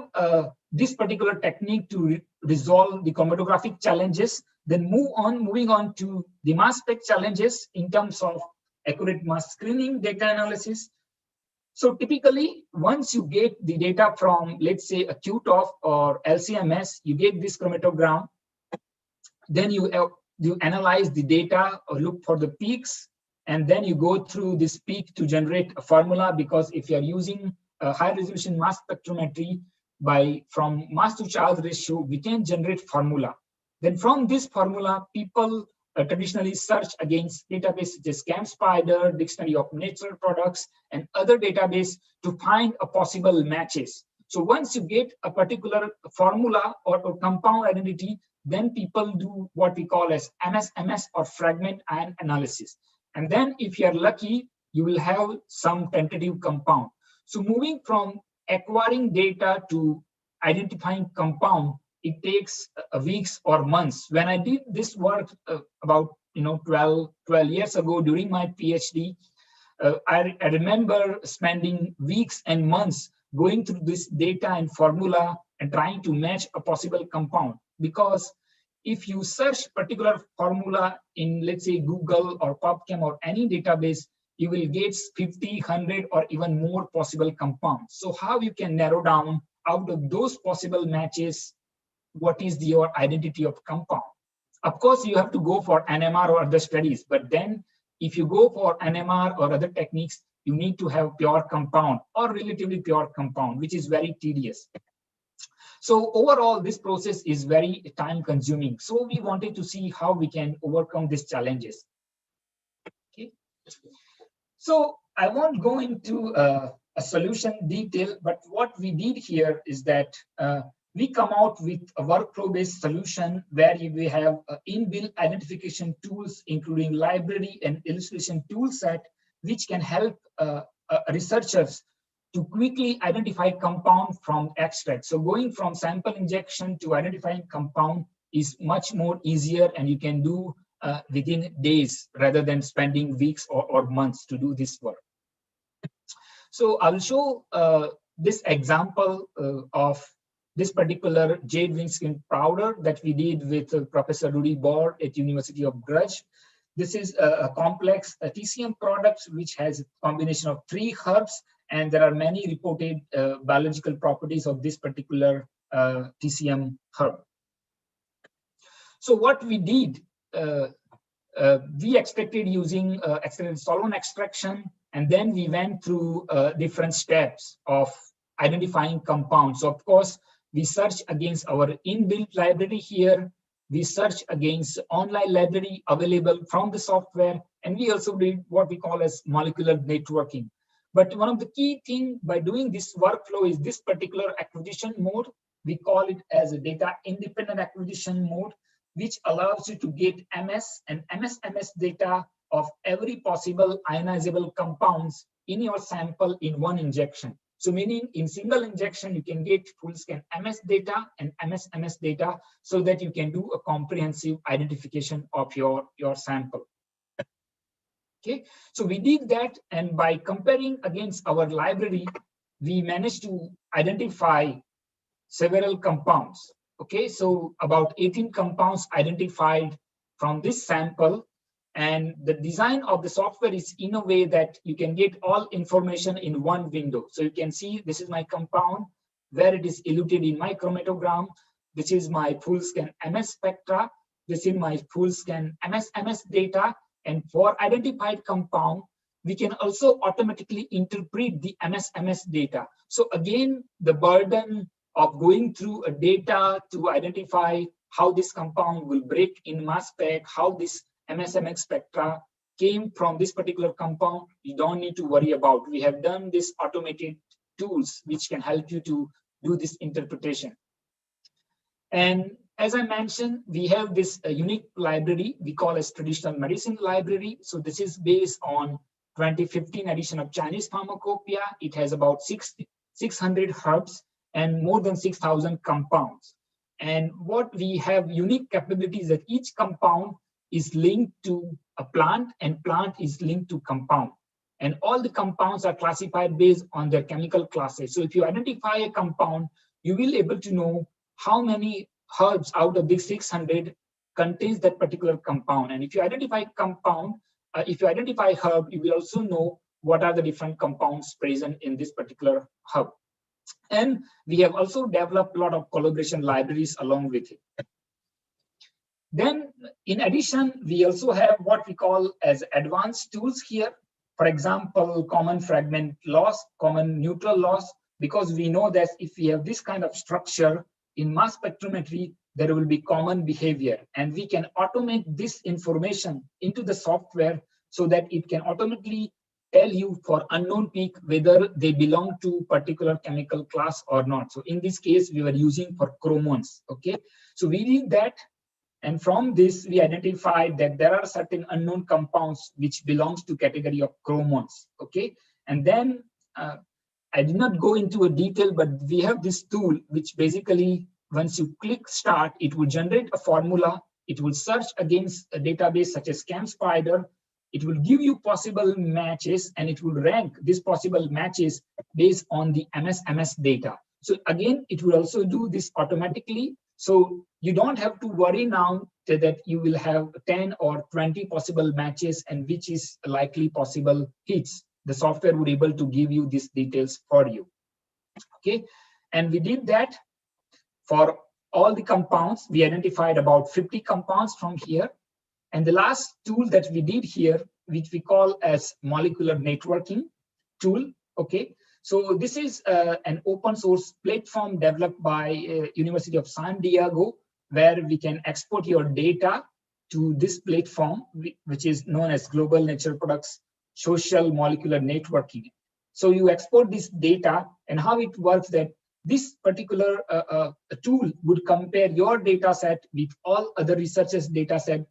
this particular technique to resolve the chromatographic challenges, then moving on to the mass spec challenges in terms of accurate mass screening data analysis. So typically, once you get the data from, let's say, a QTOF or LCMS, you get this chromatogram, then you analyze the data or look for the peaks, and then you go through this peak to generate a formula, because if you are using a high resolution mass spectrometry from mass to charge ratio, we can generate formula. Then from this formula, people traditionally search against databases such as ChemSpider, Dictionary of Natural Products, and other databases to find a possible matches. So once you get a particular formula or compound identity, then people do what we call as MSMS or fragment ion analysis. And then if you are lucky, you will have some tentative compound. So moving from acquiring data to identifying compound, it takes weeks or months. When I did this work about 12 years ago during my PhD, I remember spending weeks and months going through this data and formula and trying to match a possible compound. Because if you search particular formula in, let's say, Google or PubChem or any database, you will get 50, 100, or even more possible compounds. So how you can narrow down out of those possible matches, what is your identity of compound? Of course, you have to go for NMR or other studies, but then if you go for NMR or other techniques, you need to have pure compound or relatively pure compound, which is very tedious. So overall, this process is very time consuming. So we wanted to see how we can overcome these challenges. Okay. So I won't go into a solution detail, but what we did here is that we come out with a workflow-based solution where we have inbuilt identification tools, including library and illustration tool set, which can help researchers to quickly identify compound from extract. So going from sample injection to identifying compound is much more easier, and you can do within days rather than spending weeks or months to do this work. So I'll show this example of this particular jade windscreen powder that we did with Professor Rudy Bohr at University of Grudge. This is a complex TCM product which has a combination of 3 herbs, and there are many reported biological properties of this particular TCM herb. So what we did, we extracted using extended solvent extraction, and then we went through different steps of identifying compounds. So of course, we search against our inbuilt library here. We search against online library available from the software, and we also did what we call as molecular networking. But one of the key things by doing this workflow is this particular acquisition mode. We call it as a data independent acquisition mode, which allows you to get MS and MS data of every possible ionizable compounds in your sample in one injection. So meaning in single injection, you can get full scan MS data and MS data so that you can do a comprehensive identification of your sample. Okay, so we did that, and by comparing against our library, we managed to identify several compounds. Okay, so about 18 compounds identified from this sample, and the design of the software is in a way that you can get all information in one window. So you can see this is my compound, where it is eluted in my chromatogram. This is my full scan MS spectra. This is my full scan MS data. And for identified compound, we can also automatically interpret the MS data. So again, the burden of going through a data to identify how this compound will break in mass spec, how this MS spectra came from this particular compound, you don't need to worry about. We have done this automated tools which can help you to do this interpretation. And as I mentioned, we have this unique library we call as traditional medicine library. So this is based on 2015 edition of Chinese Pharmacopoeia. It has about 600 herbs and more than 6,000 compounds. And what we have unique capabilities that each compound is linked to a plant, and plant is linked to compound. And all the compounds are classified based on their chemical classes. So if you identify a compound, you will be able to know how many herbs out of these 600 contains that particular compound. And if you identify compound, if you identify herb, you will also know what are the different compounds present in this particular herb. And we have also developed a lot of collaboration libraries along with it. Then, in addition, we also have what we call as advanced tools here. For example, common fragment loss, common neutral loss, because we know that if we have this kind of structure in mass spectrometry, there will be common behavior, and we can automate this information into the software so that it can automatically tell you for unknown peak whether they belong to particular chemical class or not. So in this case, we were using for chromones. Okay, so we did that. And from this, we identified that there are certain unknown compounds which belongs to category of chromones. Okay, and then I did not go into a detail, but we have this tool which basically, once you click start, it will generate a formula. It will search against a database such as ChemSpider. It will give you possible matches, and it will rank these possible matches based on the MS data. So again, it will also do this automatically. So you don't have to worry now that you will have 10 or 20 possible matches and which is likely possible hits. The software would be able to give you these details for you. Okay, and we did that for all the compounds. We identified about 50 compounds from here. And the last tool that we did here, which we call as molecular networking tool, okay? So this is an open source platform developed by University of San Diego, where we can export your data to this platform, which is known as Global Nature Products Social Molecular Networking. So you export this data, and how it works that this particular tool would compare your data set with all other researchers' data set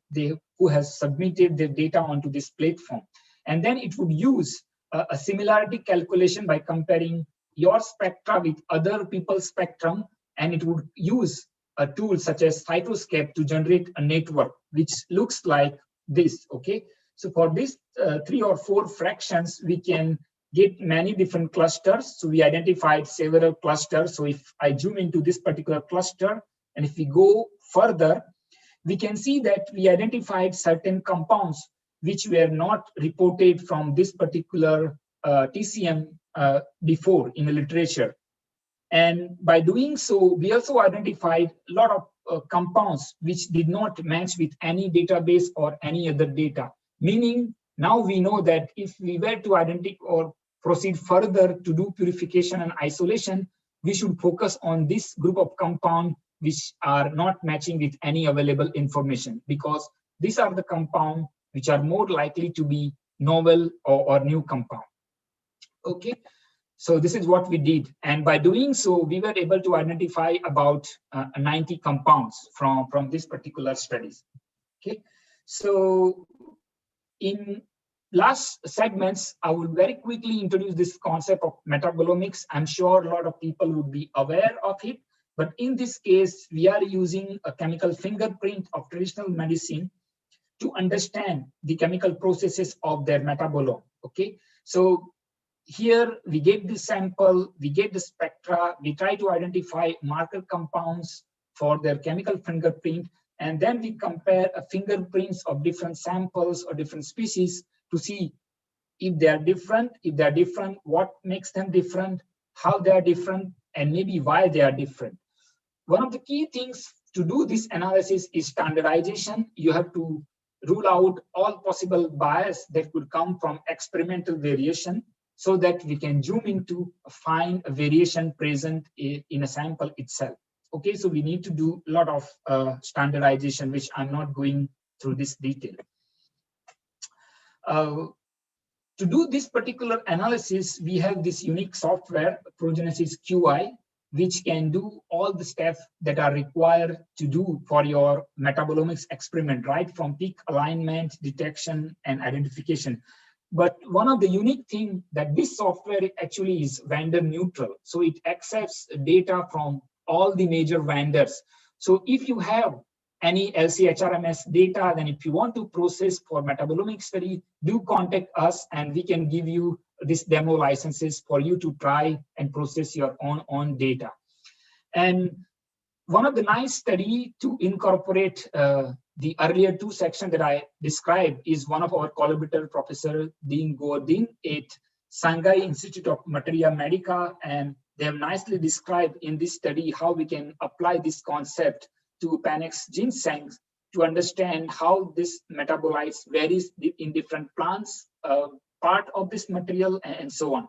who has submitted their data onto this platform. And then it would use a similarity calculation by comparing your spectra with other people's spectrum, and it would use a tool such as Spectroscopy to generate a network, which looks like this, okay? So for these 3 or 4 fractions, we can get many different clusters. So we identified several clusters. So if I zoom into this particular cluster, and if we go further, we can see that we identified certain compounds which were not reported from this particular TCM before in the literature. And by doing so, we also identified a lot of compounds which did not match with any database or any other data. Meaning, now we know that if we were to identify or proceed further to do purification and isolation, we should focus on this group of compounds which are not matching with any available information, because these are the compounds which are more likely to be novel or new compound. Okay, so this is what we did. And by doing so, we were able to identify about 90 compounds from this particular studies. Okay, so in last segments, I will very quickly introduce this concept of metabolomics. I'm sure a lot of people would be aware of it, but in this case, we are using a chemical fingerprint of traditional medicine to understand the chemical processes of their metabolome, okay? So here we get the sample, we get the spectra, we try to identify marker compounds for their chemical fingerprint, and then we compare fingerprints of different samples or different species to see if they are different. If they are different, what makes them different, how they are different, and maybe why they are different. One of the key things to do this analysis is standardization. You have to rule out all possible bias that could come from experimental variation, so that we can zoom into find a variation present in a sample itself. Okay, so we need to do a lot of standardization, which I'm not going through this detail. To do this particular analysis, we have this unique software, Progenesis QI, which can do all the steps that are required to do for your metabolomics experiment, right from peak alignment, detection, and identification. But one of the unique things that this software actually is vendor neutral. So it accepts data from all the major vendors. So if you have any LC-HRMS data, then if you want to process for metabolomic study, do contact us and we can give you this demo licenses for you to try and process your own data. And one of the nice study to incorporate the earlier 2 sections that I described is one of our collaborator, Professor Dean Gordin at Shanghai Institute of Materia Medica, and they have nicely described in this study how we can apply this concept to Panax ginseng to understand how this metabolites varies in different plants, part of this material, and so on.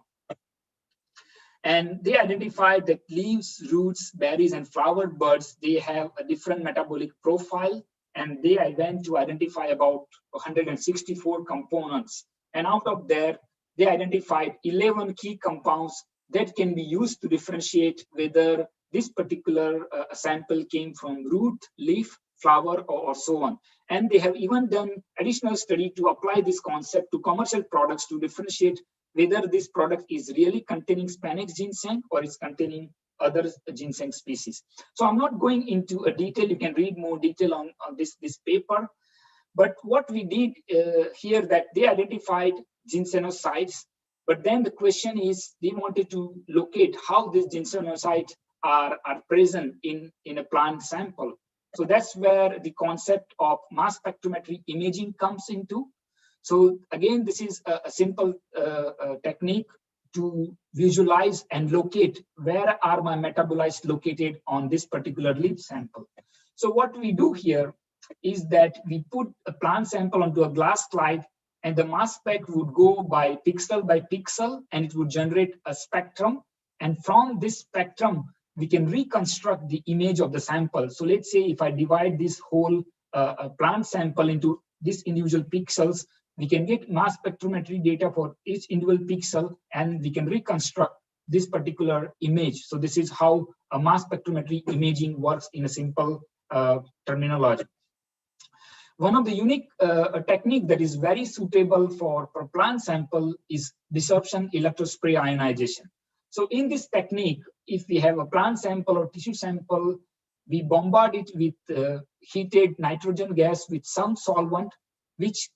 And they identified that leaves, roots, berries, and flower buds, they have a different metabolic profile, and they went to identify about 164 components. And out of there, they identified 11 key compounds that can be used to differentiate whether this particular sample came from root, leaf, flower, or so on. And they have even done additional study to apply this concept to commercial products to differentiate whether this product is really containing Panax ginseng or is containing other ginseng species. So I'm not going into a detail. You can read more detail on this paper. But what we did here, that they identified ginsenosides, but then the question is they wanted to locate how these ginsenosides are present in a plant sample. So that's where the concept of mass spectrometry imaging comes into. So again, this is a simple technique to visualize and locate where are my metabolites located on this particular leaf sample. So what we do here is that we put a plant sample onto a glass slide, and the mass spec would go by pixel, and it would generate a spectrum. And from this spectrum, we can reconstruct the image of the sample. So let's say if I divide this whole plant sample into these individual pixels, we can get mass spectrometry data for each individual pixel, and we can reconstruct this particular image. So this is how a mass spectrometry imaging works in a simple terminology. One of the unique technique that is very suitable for plant sample is disruption electrospray ionization. So in this technique, if we have a plant sample or tissue sample, we bombard it with heated nitrogen gas with some solvent, which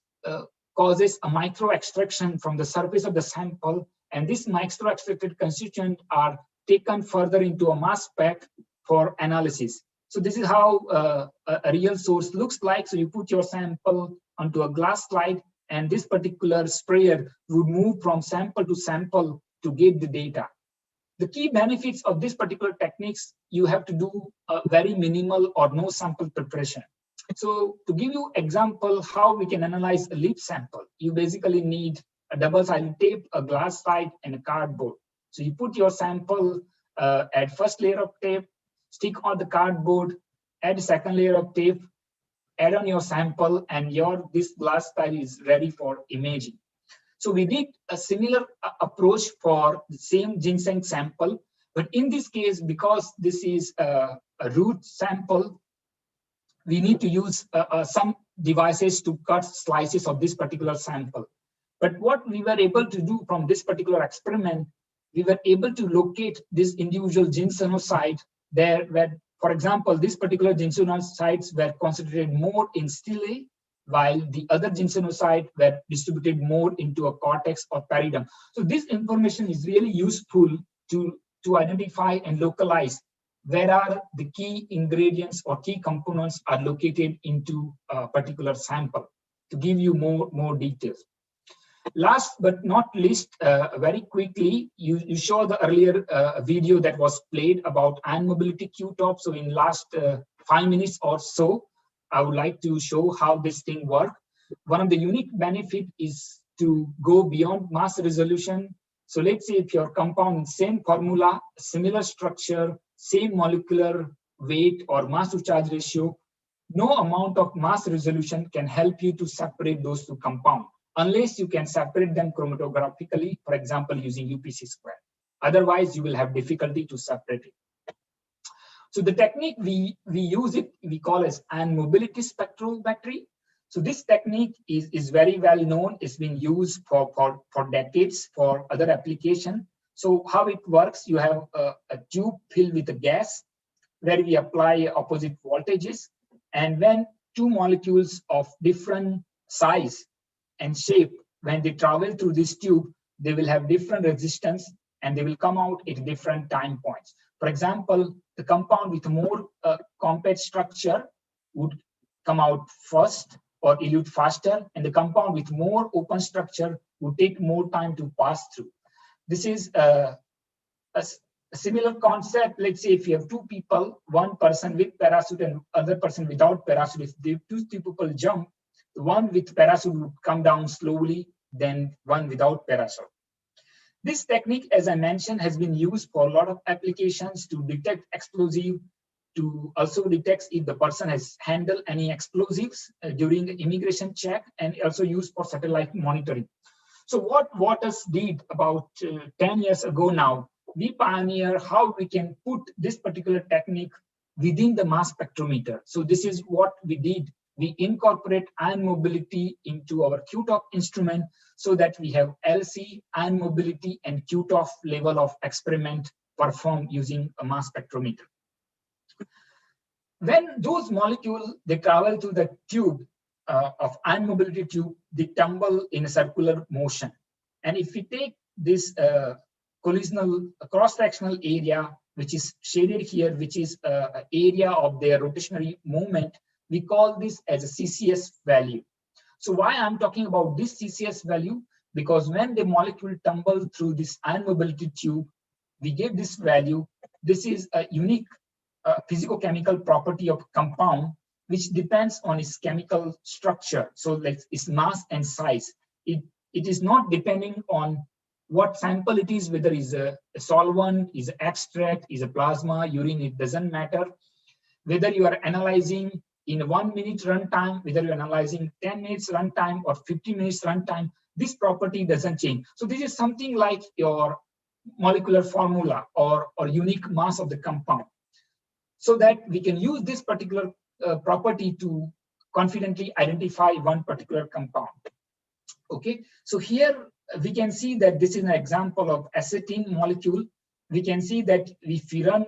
causes a micro extraction from the surface of the sample, and this micro extracted constituent are taken further into a mass spec for analysis. So this is how a real source looks like. So you put your sample onto a glass slide, and this particular sprayer would move from sample to sample to get the data. The key benefits of this particular techniques, you have to do a very minimal or no sample preparation. So to give you example how we can analyze a leaf sample, you basically need a double-sided tape, a glass slide, and a cardboard. So you put your sample, add first layer of tape, stick on the cardboard, add a second layer of tape, add on your sample, and this glass slide is ready for imaging. So we did a similar approach for the same ginseng sample, but in this case, because this is a root sample, we need to use some devices to cut slices of this particular sample. But what we were able to do from this particular experiment, we were able to locate this individual ginsenoside there where, for example, this particular ginsenosides were concentrated more in stele, while the other ginsenoside were distributed more into a cortex or periderm. So this information is really useful to identify and localize where are the key ingredients or key components are located into a particular sample to give you more details. Last but not least, very quickly, you show the earlier video that was played about ion mobility Q-top. So in last 5 minutes or so, I would like to show how this thing works. One of the unique benefit is to go beyond mass resolution. So let's say if your compound, same formula, similar structure, same molecular weight or mass to charge ratio, no amount of mass resolution can help you to separate those two compounds, unless you can separate them chromatographically, for example, using UPC square. Otherwise, you will have difficulty to separate it. So the technique we use it, we call as ion mobility spectrometry. So this technique is very well known. It's been used for decades for other application. So how it works, you have a tube filled with a gas where we apply opposite voltages. And when two molecules of different size and shape, when they travel through this tube, they will have different resistance and they will come out at different time points. For example, the compound with more compact structure would come out first or elute faster, and the compound with more open structure would take more time to pass through. This is a similar concept. Let's say if you have two people, one person with parachute and other person without parachute, if the two people jump, the one with parachute would come down slowly, then one without parachute. This technique, as I mentioned, has been used for a lot of applications to detect explosive, to also detect if the person has handled any explosives during the immigration check, and also used for satellite monitoring. So what Waters did about 10 years ago now, we pioneer how we can put this particular technique within the mass spectrometer. So this is what we did. We incorporate ion mobility into our Q-top instrument so that we have LC, ion mobility, and Q-top level of experiment performed using a mass spectrometer. When those molecules, they travel through the tube of ion mobility tube, they tumble in a circular motion. And if we take this collisional cross-sectional area, which is shaded here, which is an area of their rotationary movement, we call this as a CCS value. So why I'm talking about this CCS value? because when the molecule tumbled through this ion mobility tube, we gave this value. This is a unique physicochemical property of compound, which depends on its chemical structure. So like its mass and size. It is not depending on what sample it is, whether it's a solvent, is extract, is a plasma, urine, it doesn't matter. Whether you are analyzing in 1 minute runtime, whether you're analyzing 10 minutes runtime or 50 minutes runtime, this property doesn't change. So this is something like your molecular formula or unique mass of the compound, so that we can use this particular property to confidently identify one particular compound. Okay, so here we can see that this is an example of acetine molecule. We can see that if we run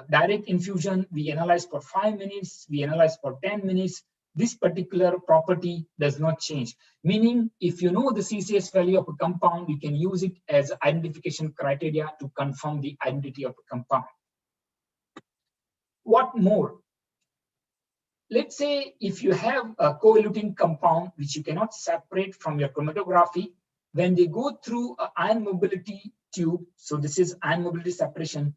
direct infusion, we analyze for 5 minutes, we analyze for 10 minutes, this particular property does not change. Meaning, if you know the CCS value of a compound, you can use it as identification criteria to confirm the identity of a compound. What more? Let's say if you have a co-eluting compound which you cannot separate from your chromatography, when they go through an ion mobility tube, so this is ion mobility separation,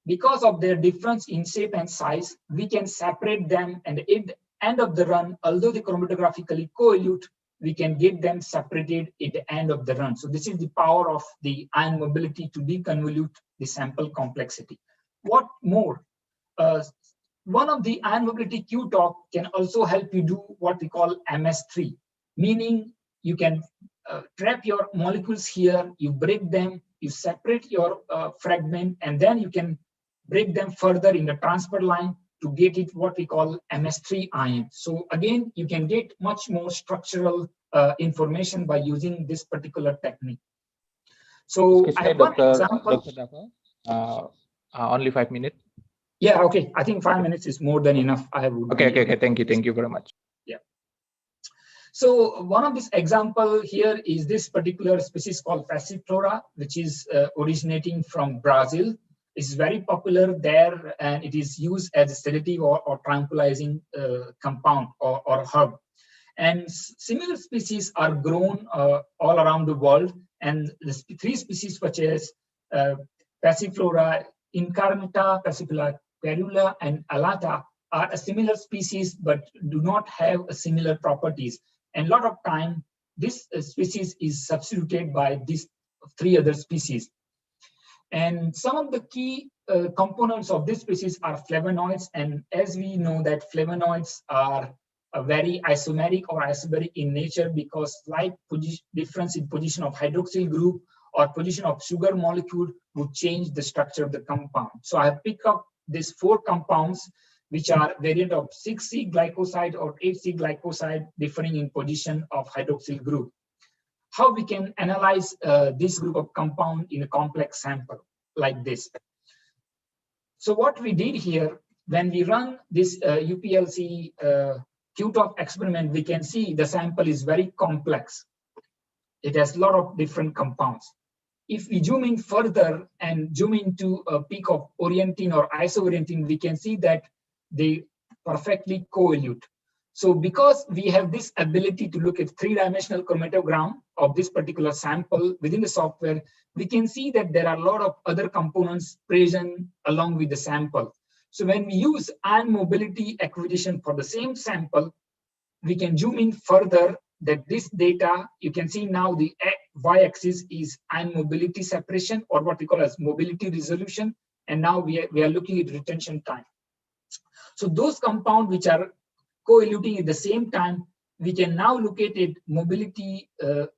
because of their difference in shape and size, we can separate them, and at the end of the run, although they chromatographically co-elute, we can get them separated at the end of the run. So this is the power of the ion mobility to deconvolute the sample complexity. What more? One of the ion mobility Q-top can also help you do what we call MS3, meaning you can trap your molecules here, you break them, you separate your fragment, and then you can break them further in the transfer line to get it what we call MS3 ion. So again, you can get much more structural information by using this particular technique. So I have one example. Dr. Dava, only 5 minutes. Yeah, okay. I think 5 minutes is more than enough. Okay. Thank you very much. Yeah. So one of this example here is this particular species called Passiflora, which is originating from Brazil. It's very popular there, and it is used as a sedative or tranquilizing compound or herb. And similar species are grown all around the world. And the 3 species such as Passiflora incarnata, Passiflora querula, and alata are a similar species, but do not have a similar properties. And a lot of time, this species is substituted by these 3 other species. And some of the key components of this species are flavonoids. And as we know that flavonoids are very isomeric or isobaric in nature, because slight difference in position of hydroxyl group or position of sugar molecule would change the structure of the compound. So I have picked up these 4 compounds, which are variant of 6C glycoside or 8C glycoside, differing in position of hydroxyl group. How we can analyze this group of compound in a complex sample like this. So what we did here, when we run this UPLC Q-top experiment, we can see the sample is very complex. It has a lot of different compounds. If we zoom in further and zoom into a peak of orientin or isoorientin, we can see that they perfectly co-elute. So because we have this ability to look at 3-dimensional chromatogram of this particular sample within the software, we can see that there are a lot of other components present along with the sample. So when we use ion mobility acquisition for the same sample, we can zoom in further that this data, you can see now the y-axis is ion mobility separation, or what we call as mobility resolution. And now we are looking at retention time. So those compounds which are co-eluting at the same time, we can now look at it mobility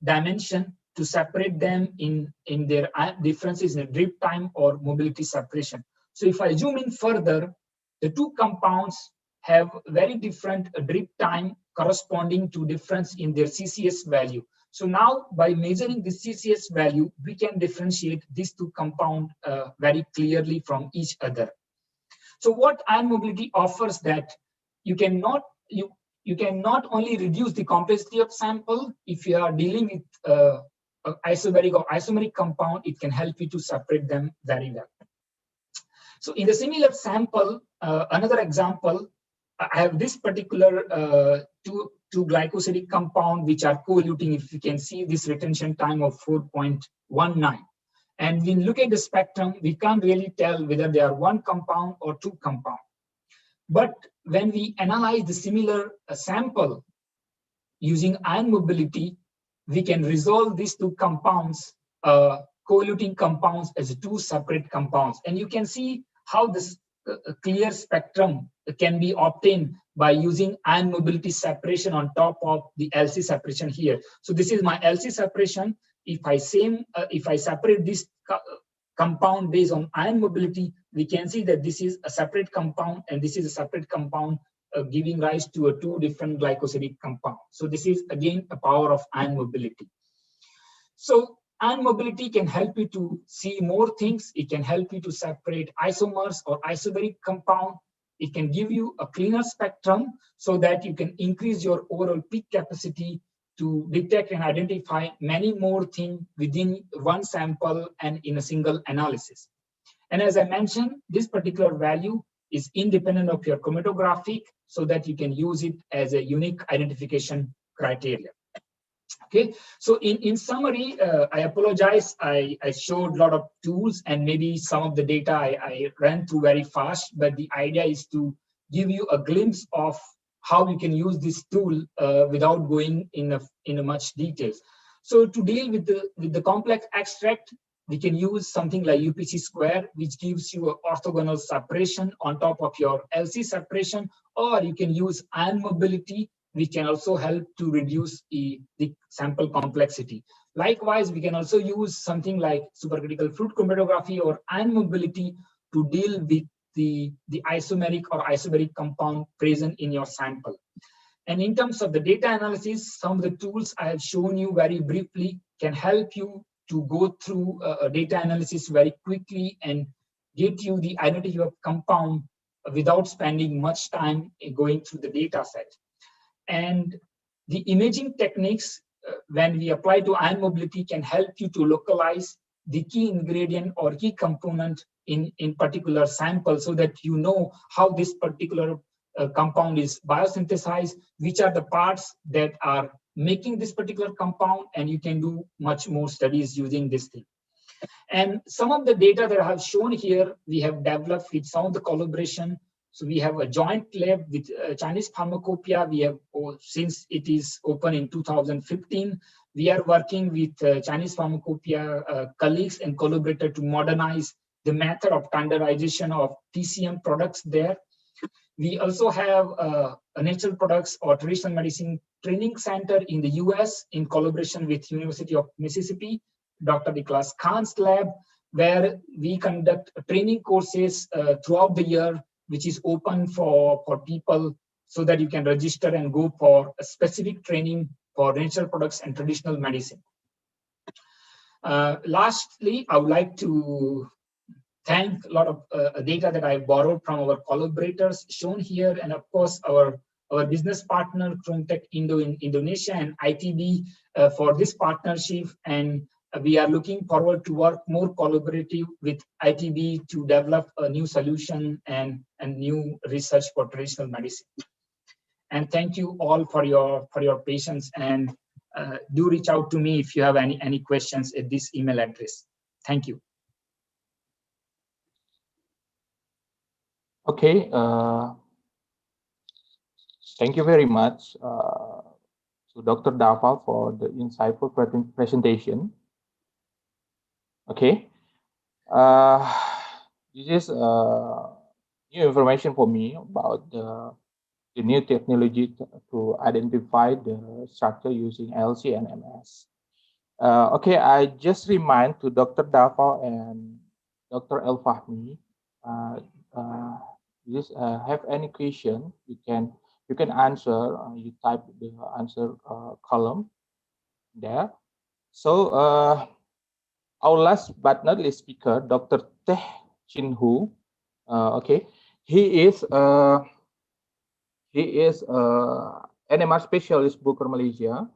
dimension to separate them in their differences in drip time or mobility separation. So if I zoom in further, the 2 compounds have very different drip time corresponding to difference in their CCS value. So now by measuring the CCS value, we can differentiate these 2 compounds very clearly from each other. So what ion mobility offers that you cannot only reduce the complexity of sample. If you are dealing with isobaric or isomeric compound, it can help you to separate them very well. So in the similar sample, another example, I have this particular two glycosidic compound which are co-eluting. If you can see this retention time of 4.19. And when we look at the spectrum, we can't really tell whether they are one compound or two compound. But when we analyze the similar sample using ion mobility, we can resolve these two compounds, co-eluting compounds, as two separate compounds. And you can see how this clear spectrum can be obtained by using ion mobility separation on top of the LC separation here. So this is my LC separation. If I separate this compound based on ion mobility, we can see that this is a separate compound and this is a separate compound, giving rise to two different glycosidic compounds. So this is again a power of ion mobility. So ion mobility can help you to see more things. It can help you to separate isomers or isobaric compound. It can give you a cleaner spectrum so that you can increase your overall peak capacity to detect and identify many more things within one sample and in a single analysis. And as I mentioned, this particular value is independent of your chromatographic, so that you can use it as a unique identification criteria. Okay, so in summary, I apologize. I showed a lot of tools and maybe some of the data I ran through very fast, but the idea is to give you a glimpse of how you can use this tool without going in a much details. So to deal with the complex extract, we can use something like UPC square, which gives you an orthogonal separation on top of your LC separation, or you can use ion mobility, which can also help to reduce the sample complexity. Likewise, we can also use something like supercritical fluid chromatography or ion mobility to deal with the isomeric or isobaric compound present in your sample. And in terms of the data analysis, some of the tools I have shown you very briefly can help you to go through a data analysis very quickly and get you the identity of compound without spending much time going through the data set. And the imaging techniques, when we apply to ion mobility, can help you to localize the key ingredient or key component in particular sample, so that you know how this particular compound is biosynthesized, which are the parts that are making this particular compound, and you can do much more studies using this thing. And some of the data that I have shown here, we have developed with some of the collaboration. So we have a joint lab with Chinese Pharmacopoeia. We have, since it is open in 2015, we are working with Chinese Pharmacopoeia colleagues and collaborators to modernize the method of standardization of TCM products there. We also have a natural products or traditional medicine training center in the US in collaboration with University of Mississippi, Dr. Nicholas Khan's lab, where we conduct training courses throughout the year, which is open for people, so that you can register and go for a specific training for natural products and traditional medicine. Lastly, I would like to thank a lot of data that I borrowed from our collaborators shown here, and of course our business partner Kromtech Indo in Indonesia and ITB for this partnership. And we are looking forward to work more collaborative with ITB to develop a new solution and new research for traditional medicine. And thank you all for your patience, and do reach out to me if you have any questions at this email address. Thank you. Okay, thank you very much to Dr. Dava for the insightful presentation. Okay, this is new information for me about the new technology to identify the structure using LC and MS. Okay, I just remind to Dr. Dava and Dr. El Fahmi, have any question, you can answer. You type the answer column there. So our last but not least speaker, Dr. Teh Chin Hu. Okay, he is NMR specialist broker Malaysia.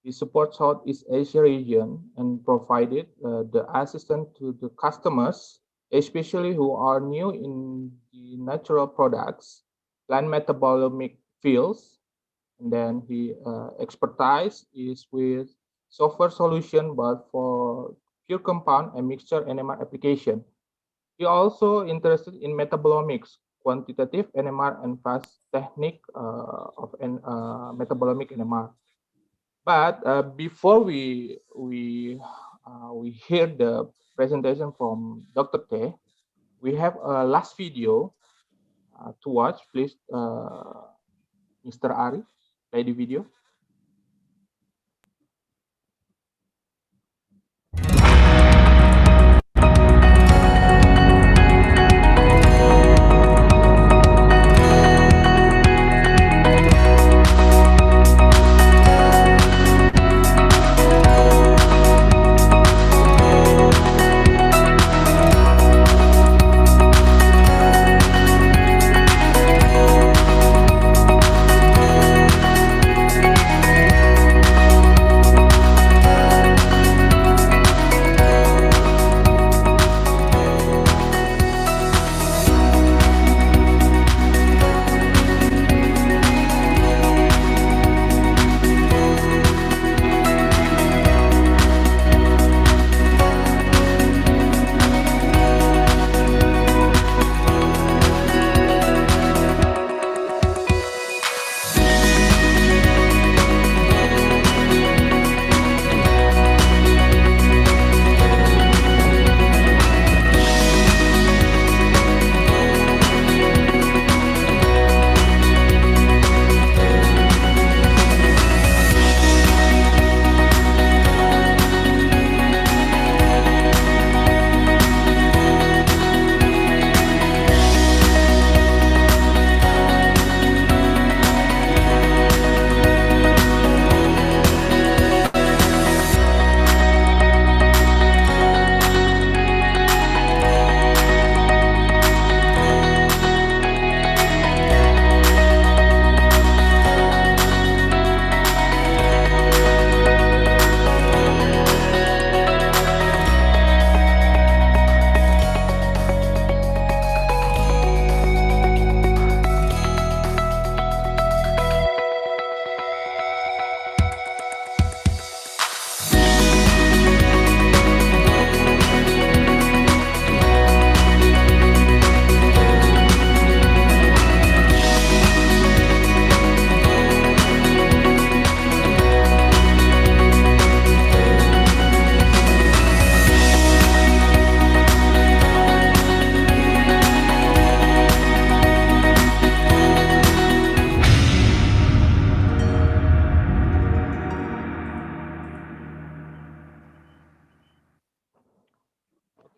He supports Southeast Asia region and provided the assistance to the customers, especially who are new in the natural products, plant metabolomic fields. And then he expertise is with software solution, but for pure compound and mixture NMR application. He also interested in metabolomics, quantitative NMR, and fast technique of metabolomic NMR. But before we hear the presentation from Dr. Te, we have a last video to watch. Please, Mr. Ari, play the video.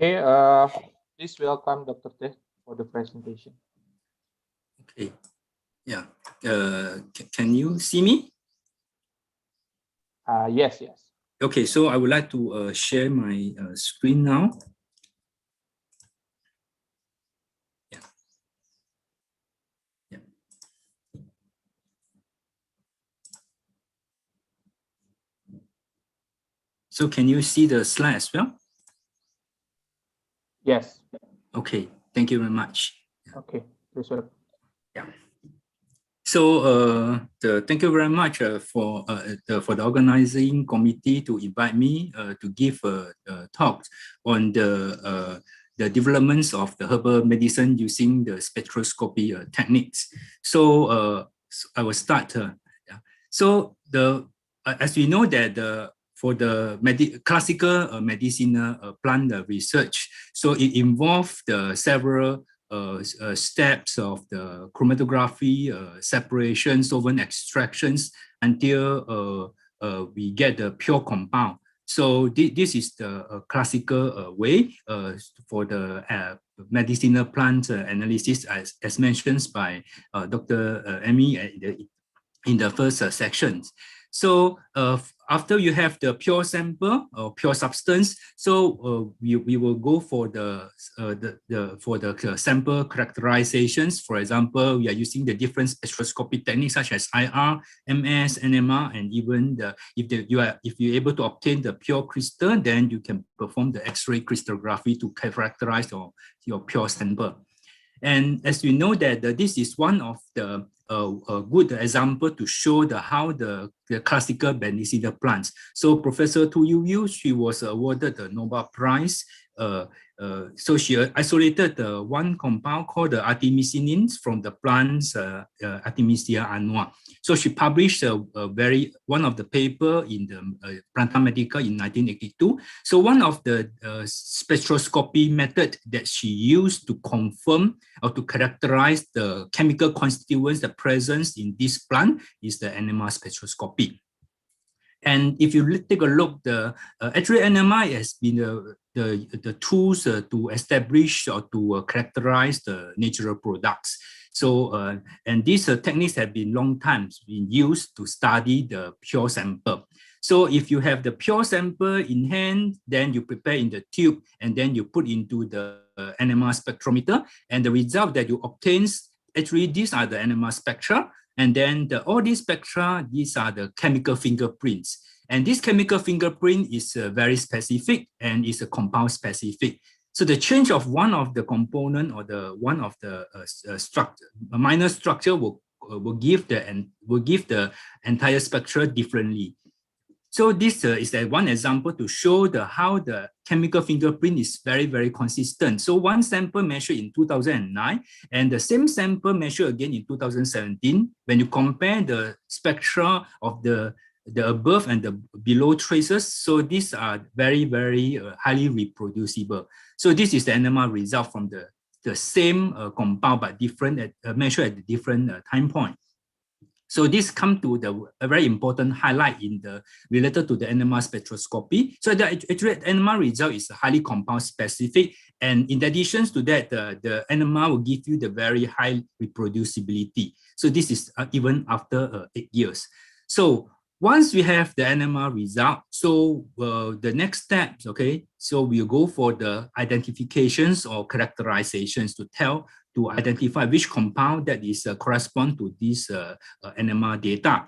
Okay, please welcome Dr. Te for the presentation. Okay. Yeah. Can you see me? Yes, yes. Okay, so I would like to share my screen now. Yeah. Yeah. So can you see the slide as well? Yes. Okay, thank you very much. Okay, please welcome. Yeah. So thank you very much for the organizing committee to invite me to give a talk on the developments of the herbal medicine using the spectroscopy techniques. So I will start. Yeah. So as we know that for the classical medicinal plant research, so it involved several steps of the chromatography, separation, solvent extractions until we get the pure compound. So this is the classical way for the medicinal plant analysis, as mentioned by Dr. Emmy in the first section. So after you have the pure sample or pure substance, so we will go for the sample characterizations. For example, we are using the different spectroscopy techniques such as IR, MS, NMR, and even if you're able to obtain the pure crystal, then you can perform the X-ray crystallography to characterize your pure sample. And as we know that this is one of the good example to show how the classical medicinal plants. So Professor Tu Yu, she was awarded the Nobel Prize. So she isolated one compound called the artemisinins from the plants Artemisia annua. So she published one of the paper in the Planta Medica in 1982. So one of the spectroscopy method that she used to confirm or to characterize the chemical constituents, the presence in this plant, is the NMR spectroscopy. And if you take a look, actually NMR has been the tools to establish or to characterize the natural products. So, and these techniques have been long times been used to study the pure sample. So if you have the pure sample in hand, then you prepare in the tube and then you put into the NMR spectrometer, and the result that you obtain, actually these are the NMR spectra. And then all these spectra, these are the chemical fingerprints. And this chemical fingerprint is very specific and is a compound specific. So the change of one of the component or one of the minor structure will give the entire spectra differently. So this is one example to show how the chemical fingerprint is very, very consistent. So one sample measured in 2009 and the same sample measured again in 2017. When you compare the spectra of the above and the below traces, so these are very, very highly reproducible. So this is the NMR result from the same compound but different measured at different time point. So this comes to a very important highlight related to the NMR spectroscopy. So the actual NMR result is highly compound specific, and in addition to that, the NMR will give you the very high reproducibility. So this is even after 8 years. So once we have the NMR result, so the next steps, okay, so we'll go for the identifications or characterizations to identify which compound that is correspond to this NMR data.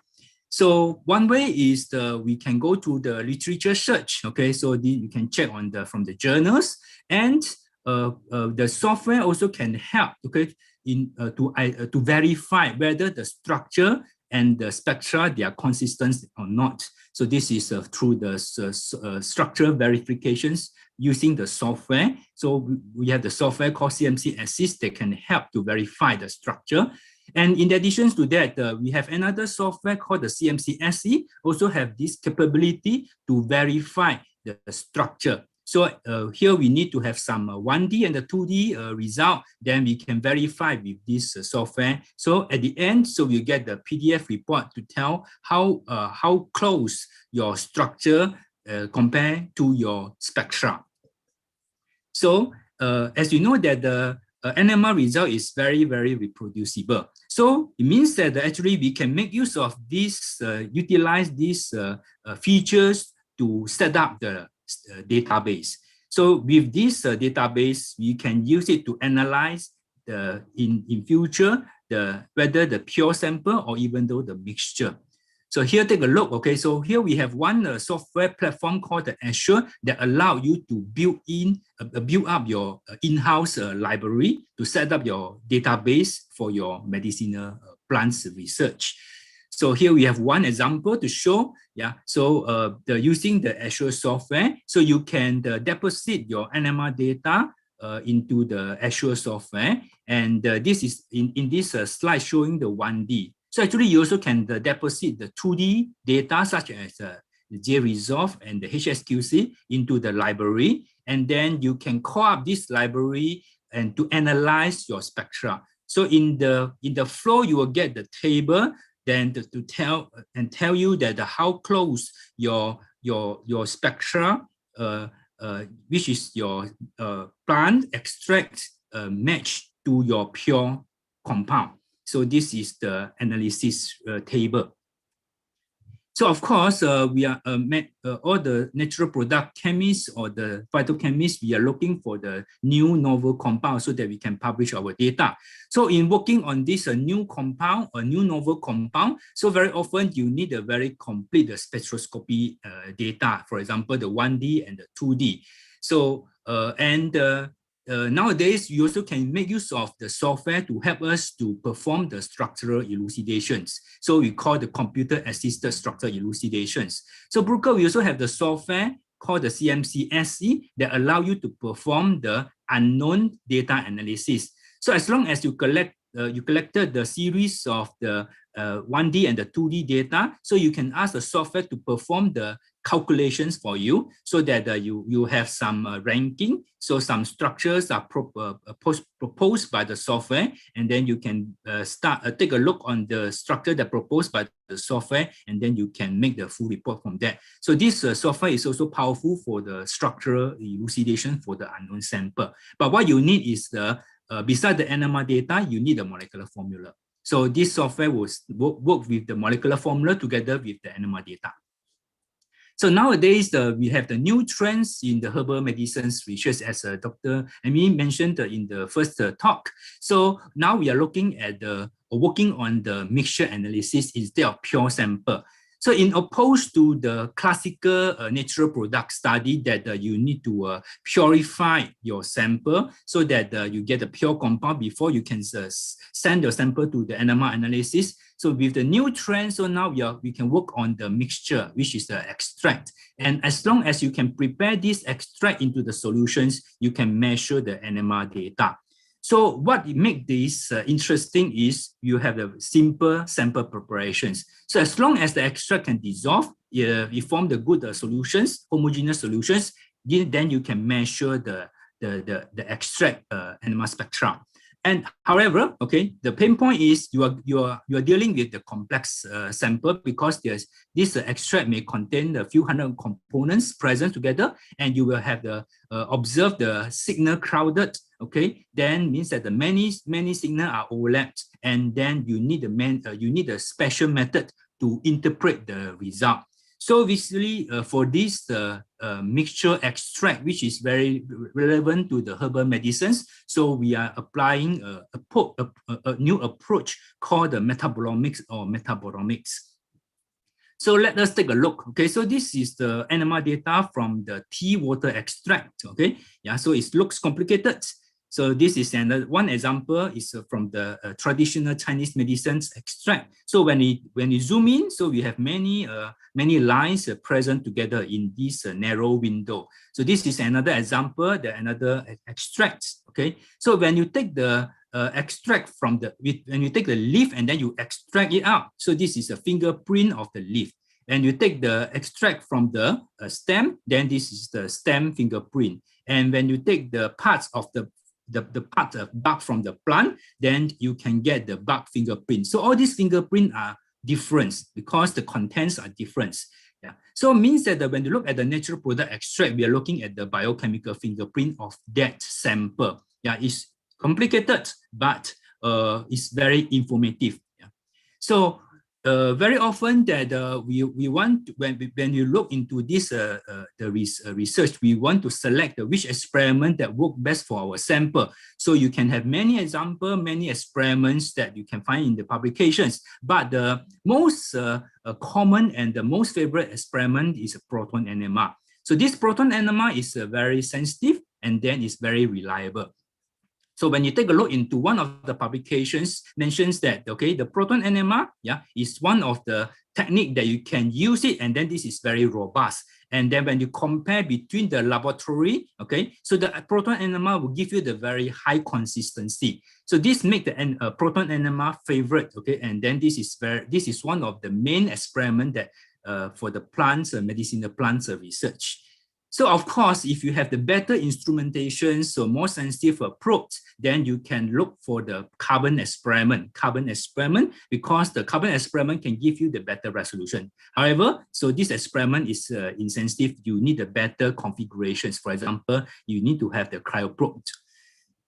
So one way is we can go to the literature search, okay, so you can check from the journals, and the software also can help, okay, to verify whether the structure and the spectra, they are consistent or not. So this is through the structure verifications using the software. So we have the software called CMC Assist that can help to verify the structure. And in addition to that, we have another software called the CMC SE, also have this capability to verify the structure. So here we need to have some 1D and the 2D result, then we can verify with this software. So at the end, so you get the PDF report to tell how close your structure compared to your spectra. So as you know that the NMR result is very, very reproducible. So it means that actually we can make use of this, utilize these features to set up the database. So with this database, we can use it to analyze in future whether the pure sample or even though the mixture. So here, take a look. Okay, so here we have one software platform called the Azure that allow you to build up your in-house library to set up your database for your medicinal plants research. So here we have one example to show. Yeah, so using the Azure software, so you can deposit your NMR data into the Azure software, and this is in this slide showing the 1D. So actually, you also can deposit the 2D data such as the JResolve and the HSQC into the library, and then you can call up this library and to analyze your spectra. So in the flow, you will get the table then to tell you that how close your spectra, which is your plant extract match to your pure compound. So this is the analysis table. So of course, we are all the natural product chemists or the phytochemists, we are looking for the new novel compound so that we can publish our data. So in working on this new compound, a new novel compound, so very often you need a very complete spectroscopy data, for example, the 1D and the 2D. So, nowadays, you also can make use of the software to help us to perform the structural elucidations. So we call the computer-assisted structural elucidations. So Bruker, we also have the software called the CMC-SE that allow you to perform the unknown data analysis. So as long as you collected the series of the 1D and the 2D data, so you can ask the software to perform the calculations for you, so that you have some ranking. So some structures are proposed by the software, and then you can take a look on the structure that proposed by the software, and then you can make the full report from that. So this software is also powerful for the structural elucidation for the unknown sample. But what you need is the beside the NMR data, you need a molecular formula. So this software will work with the molecular formula together with the NMR data. So nowadays, we have the new trends in the herbal medicines research, as Dr. Amy mentioned in the first talk. So now we are looking at working on the mixture analysis instead of pure sample. So in opposed to the classical natural product study that you need to purify your sample so that you get a pure compound before you can send your sample to the NMR analysis. So with the new trend, so now we can work on the mixture, which is the extract. And as long as you can prepare this extract into the solutions, you can measure the NMR data. So what makes this interesting is you have the simple sample preparations. So as long as the extract can dissolve, you form the good solutions, homogeneous solutions, then you can measure the extract NMR spectrum. And however, okay, the pain point is you are dealing with the complex sample, because this extract may contain a few hundred components present together, and you will have the observe the signal crowded. Okay, then means that the many signals are overlapped, and then you need a special method to interpret the result. So basically, for this mixture extract, which is very relevant to the herbal medicines, so we are applying a new approach called the metabolomics or metabolomics. So let us take a look. Okay, so this is the NMR data from the tea water extract. Okay, yeah, so it looks complicated. So this is one example is from the traditional Chinese medicines extract. So when you zoom in, so we have many lines present together in this narrow window. So this is another example, another extract. Okay, so when you take the extract from when you take the leaf and then you extract it out, so this is a fingerprint of the leaf. And you take the extract from the stem, then this is the stem fingerprint. And when you take the parts of the part of bark from the plant, then you can get the bark fingerprint. So all these fingerprints are different because the contents are different. Yeah. So it means that when you look at the natural product extract, we are looking at the biochemical fingerprint of that sample. Yeah, it's complicated, but it's very informative. Yeah. So very often that we want to, when you look into this research, we want to select which experiment that work best for our sample. So you can have many examples, many experiments that you can find in the publications. But the most common and the most favorite experiment is a proton NMR. So this proton NMR is very sensitive and then it's very reliable. So when you take a look into one of the publications mentions that, okay, the proton NMR, yeah, is one of the technique that you can use it, and then this is very robust. And then when you compare between the laboratory, okay, so the proton NMR will give you the very high consistency. So this make the proton NMR favorite, okay, and then this is one of the main experiment that for the plants, medicinal plants research. So of course, if you have the better instrumentation, so more sensitive approach, then you can look for the carbon experiment, because the carbon experiment can give you the better resolution. However, so this experiment is insensitive. You need the better configurations. For example, you need to have the cryoprobe.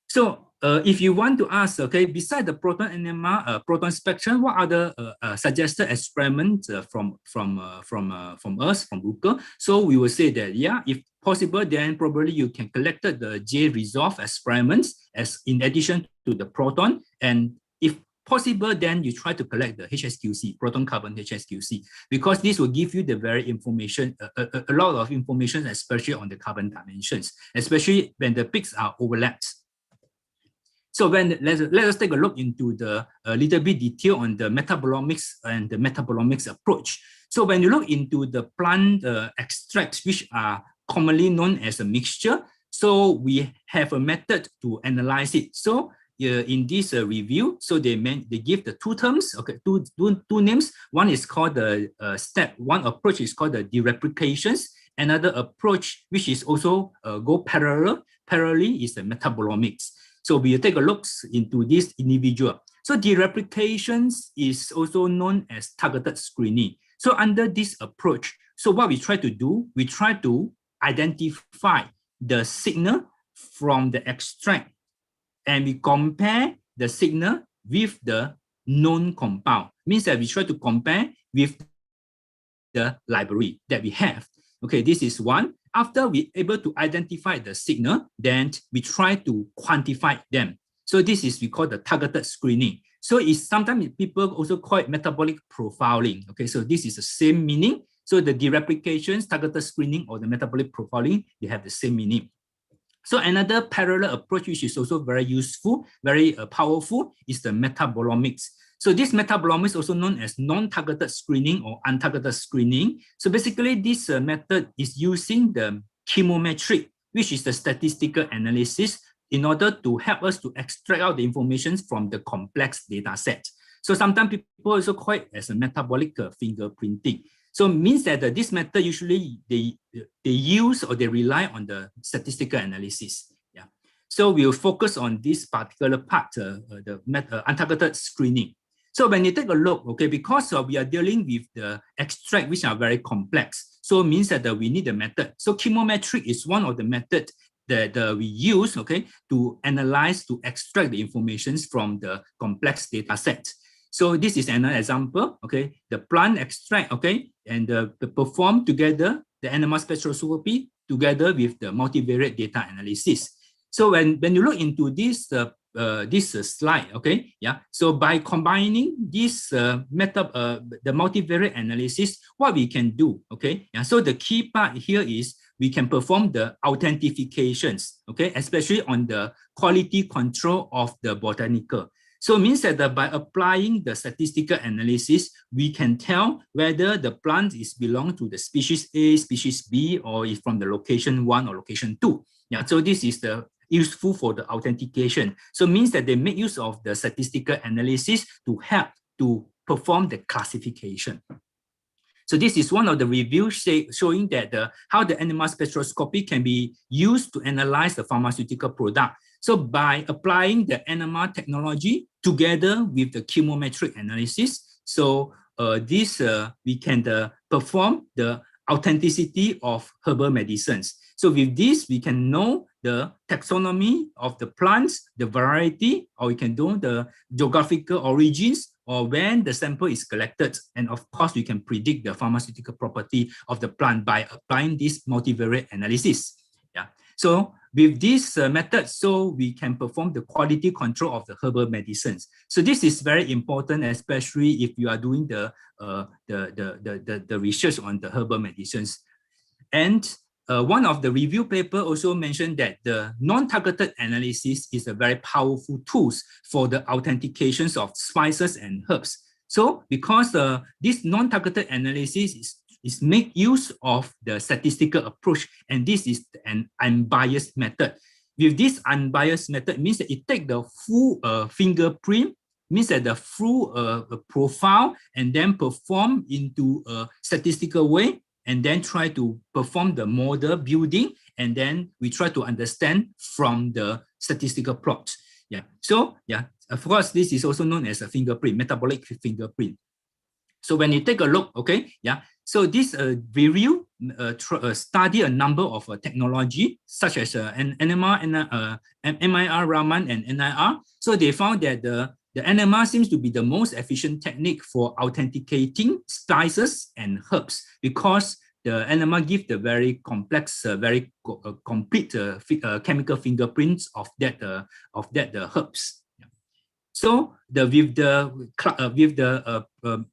So if you want to ask, okay, beside the proton NMR, proton spectrum, what other suggested experiments from us, from Bruker? So we will say that, yeah, if possible, then probably you can collect the J-resolve experiments as in addition to the proton. And if possible, then you try to collect the HSQC, proton carbon HSQC, because this will give you the very information, a lot of information, especially on the carbon dimensions, especially when the peaks are overlapped. So let us take a look into the little bit detail on the metabolomics and the metabolomics approach. So when you look into the plant extracts, which are commonly known as a mixture, so we have a method to analyze it. So in this review, so they give the two terms, okay, two names. One is called the one approach is called the dereplications. Another approach, which is also go parallelly, is the metabolomics. So we take a look into this individual. So dereplications is also known as targeted screening. So under this approach, so what we try to do, we try to identify the signal from the extract, and we compare the signal with the known compound. Means that we try to compare with the library that we have. Okay, this is one. After we're able to identify the signal, then we try to quantify them. So this is we call the targeted screening. So it's sometimes people also call it metabolic profiling. Okay, so this is the same meaning. So the dereplications, targeted screening, or the metabolic profiling, they have the same meaning. So another parallel approach, which is also very useful, very powerful, is the metabolomics. So this metabolomics is also known as non-targeted screening or untargeted screening. So basically this method is using the chemometric, which is the statistical analysis, in order to help us to extract out the information from the complex data set. So sometimes people also call it as a metabolic fingerprinting. So it means that this method usually they use or they rely on the statistical analysis. Yeah. So we'll focus on this particular part, the untargeted screening. So when you take a look, okay, because we are dealing with the extract which are very complex, so it means that we need a method. So chemometric is one of the methods that we use, okay, to analyze, to extract the information from the complex data set. So this is another example, okay, the plant extract, okay, and perform together the NMR spectroscopy together with the multivariate data analysis. So when you look into this slide, okay, yeah. So by combining this the multivariate analysis, what we can do, okay, yeah. So the key part here is we can perform the authentications, okay, especially on the quality control of the botanical. So it means that by applying the statistical analysis, we can tell whether the plant is belong to the species A, species B, or is from the location 1 or location 2. Yeah, so this is the useful for the authentication. So it means that they make use of the statistical analysis to help to perform the classification. So this is one of the reviews showing that how the NMR spectroscopy can be used to analyze the pharmaceutical product. So by applying the NMR technology together with the chemometric analysis, so we can perform the authenticity of herbal medicines. So with this, we can know the taxonomy of the plants, the variety, or we can do the geographical origins, or when the sample is collected. And of course, we can predict the pharmaceutical property of the plant by applying this multivariate analysis. Yeah. So with this method, so we can perform the quality control of the herbal medicines. So this is very important, especially if you are doing the research on the herbal medicines. And one of the review paper also mentioned that the non-targeted analysis is a very powerful tool for the authentications of spices and herbs. So because this non-targeted analysis is make use of the statistical approach, and this is an unbiased method. With this unbiased method, means that it take the full fingerprint, means that the full profile, and then perform into a statistical way, and then try to perform the model building, and then we try to understand from the statistical plot. Yeah. So yeah, of course, this is also known as a fingerprint, metabolic fingerprint. So when you take a look, okay, yeah. So this review study a number of technology such as NMR, MIR, Raman, and NIR. So they found that the NMR seems to be the most efficient technique for authenticating spices and herbs, because the NMR gives the very complex, very complete chemical fingerprints of that herbs. Yeah. So with the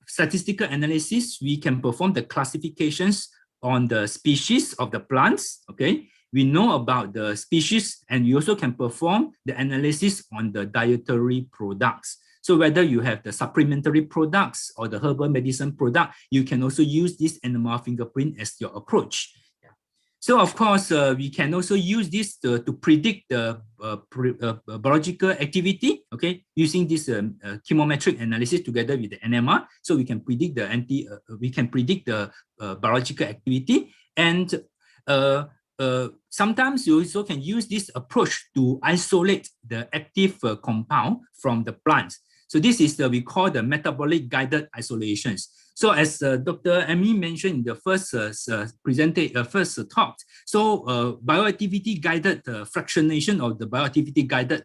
statistical analysis, we can perform the classifications on the species of the plants. Okay, we know about the species, and we also can perform the analysis on the dietary products. So whether you have the supplementary products or the herbal medicine product, you can also use this animal fingerprint as your approach. So of course, we can also use this to predict the biological activity, okay, using this chemometric analysis together with the NMR. So we can predict the biological activity, and sometimes you also can use this approach to isolate the active compound from the plants. So this is we call the metabolic guided isolations. So as Dr. Amy mentioned in the first talk, so bioactivity guided fractionation of the bioactivity guided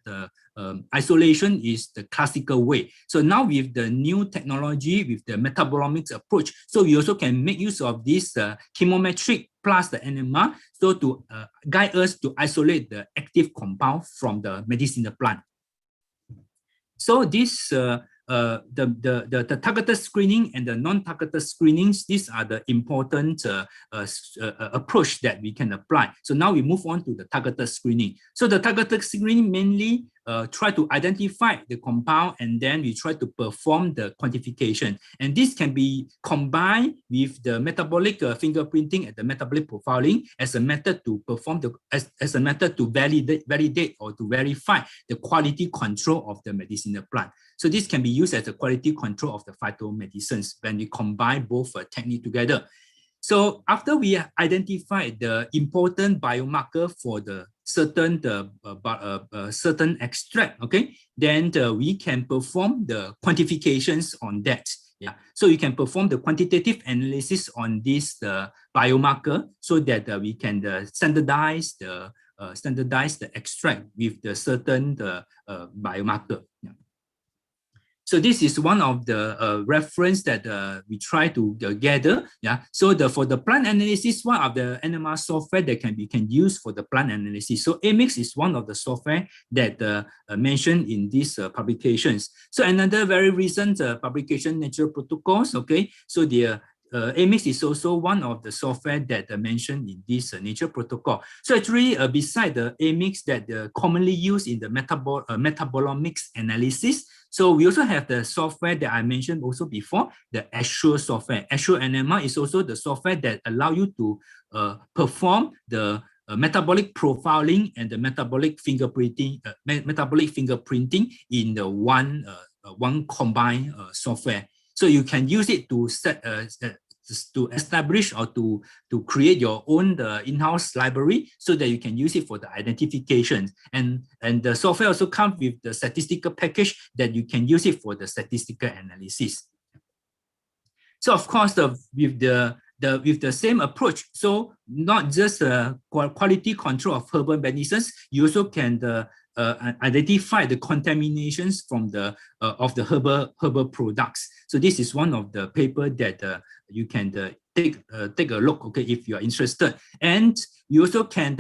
isolation is the classical way. So now with the new technology, with the metabolomics approach, so we also can make use of this chemometric plus the NMR, so to guide us to isolate the active compound from the medicinal plant. So this the targeted screening and the non-targeted screenings, these are the important approach that we can apply. So now we move on to the targeted screening. So the targeted screening mainly try to identify the compound, and then we try to perform the quantification. And this can be combined with the metabolic fingerprinting and the metabolic profiling as a method to perform as a method to validate or to verify the quality control of the medicinal plant. So this can be used as a quality control of the phytomedicines when we combine both techniques together. So after we identify the important biomarker for the certain extract, okay, then we can perform the quantifications on that. Yeah, so you can perform the quantitative analysis on this biomarker so that we can standardize the extract with the certain biomarker. Yeah. So this is one of the reference that we try to gather. Yeah. So for the plant analysis, one of the NMR software that we can use for the plant analysis. So Amix is one of the software that mentioned in these publications. So another very recent publication, Nature Protocols. Okay. So the Amix is also one of the software that mentioned in this Nature Protocol. So actually, beside the Amix that commonly used in the metabolomics analysis, so we also have the software that I mentioned also before, the Assure software. Assure NMR is also the software that allow you to perform the metabolic profiling and the metabolic fingerprinting, in the one combined software. So you can use it to to establish or to create your own in-house library so that you can use it for the identification. And the software also comes with the statistical package that you can use it for the statistical analysis. So of course, with the same approach, so not just quality control of herbal medicines, you also can identify the contaminations from the of the herbal products. So this is one of the paper that you can take a look, okay, if you are interested. And you also can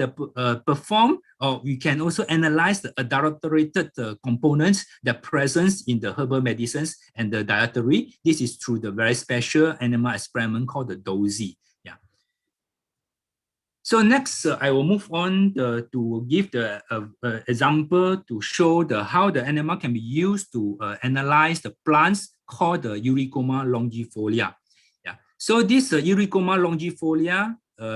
perform, or you can also analyze the adulterated components that present in the herbal medicines and the dietary. This is through the very special animal experiment called the DOSI. Yeah. So next, I will move on to give the example to show how the animal can be used to analyze the plants called the Eurycoma longifolia. Yeah. So this Eurycoma longifolia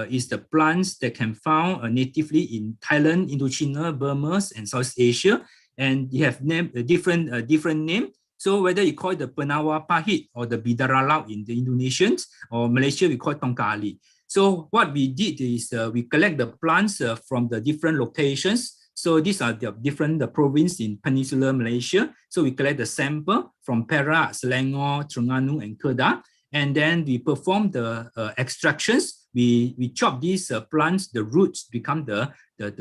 is the plants that can found natively in Thailand, Indochina, Burma, and South Asia, and you have different name. So whether you call it the Penawa Pahit or the Bidaralau in the Indonesians, or Malaysia we call it Tongka Ali. So what we did is we collect the plants from the different locations. So these are the different provinces in Peninsular Malaysia. So we collect the sample from Perak, Selangor, Terengganu, and Kedah. And then we perform the extractions. We chop these plants, the roots become the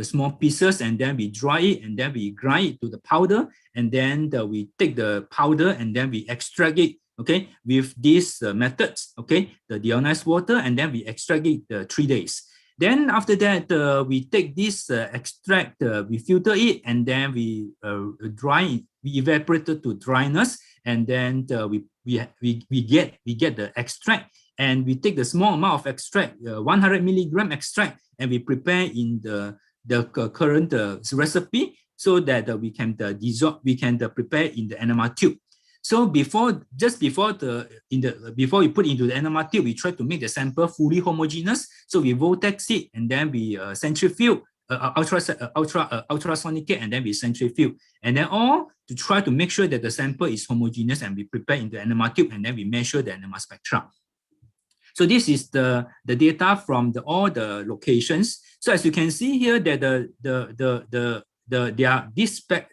small pieces, and then we dry it, and then we grind it to the powder. And then we take the powder and then we extract it, okay, with these methods, okay, the deionized water, and then we extract it 3 days. Then after that, we take this extract, we filter it, and then we dry it. We evaporate it to dryness, and then we get the extract, and we take the small amount of extract, 100 milligram extract, and we prepare in the current recipe so that we can dissolve, we can prepare in the enema tube. So before we put into the enema tube, we try to make the sample fully homogeneous. So we vortex it, and then we centrifuge, ultrasonic it, and then we centrifuge, and then all to try to make sure that the sample is homogeneous, and we prepare in the enema tube, and then we measure the enema spectra. So this is the data from all the locations. So as you can see here, that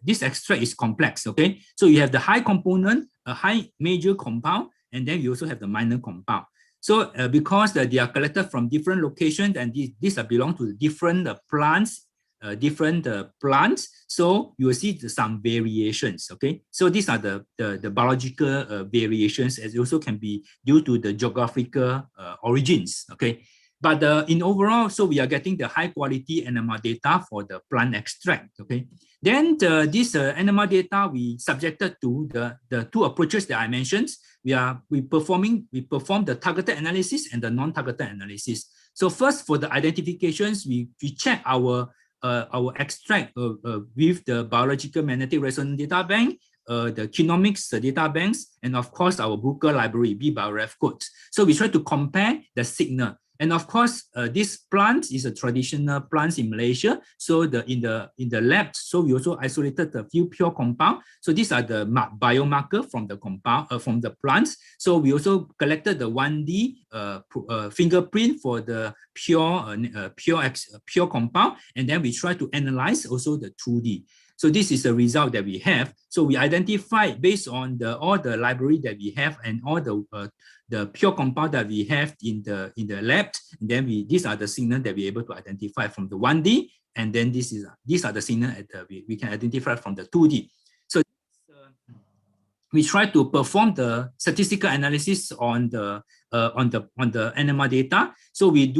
this extract is complex. Okay, so you have the high component, a high major compound, and then you also have the minor compound. So because they are collected from different locations, and these belong to different plants, so you will see some variations. Okay, so these are the biological variations, as also can be due to the geographical origins. Okay, but in overall, so we are getting the high quality enema data for the plant extract. Okay, then this enema data we subjected to the two approaches that I mentioned. We perform the targeted analysis and the non-targeted analysis. So first, for the identifications, we check our extract with the biological magnetic resonance data bank, the genomics data banks, and of course our Bruker library, bBioRef codes. So we try to compare the signal. And of course, this plant is a traditional plant in Malaysia. So in the lab, so we also isolated a few pure compound. So these are the biomarker from the compound from the plants. So we also collected the 1D fingerprint for the pure compound, and then we try to analyze also the 2D. So this is the result that we have. So we identified based on all the library that we have and all the pure compound that we have in the lab. And then these are the signals that we're able to identify from the 1D, and then these are the signals that we can identify from the 2D. So we try to perform the statistical analysis on the enema data. So we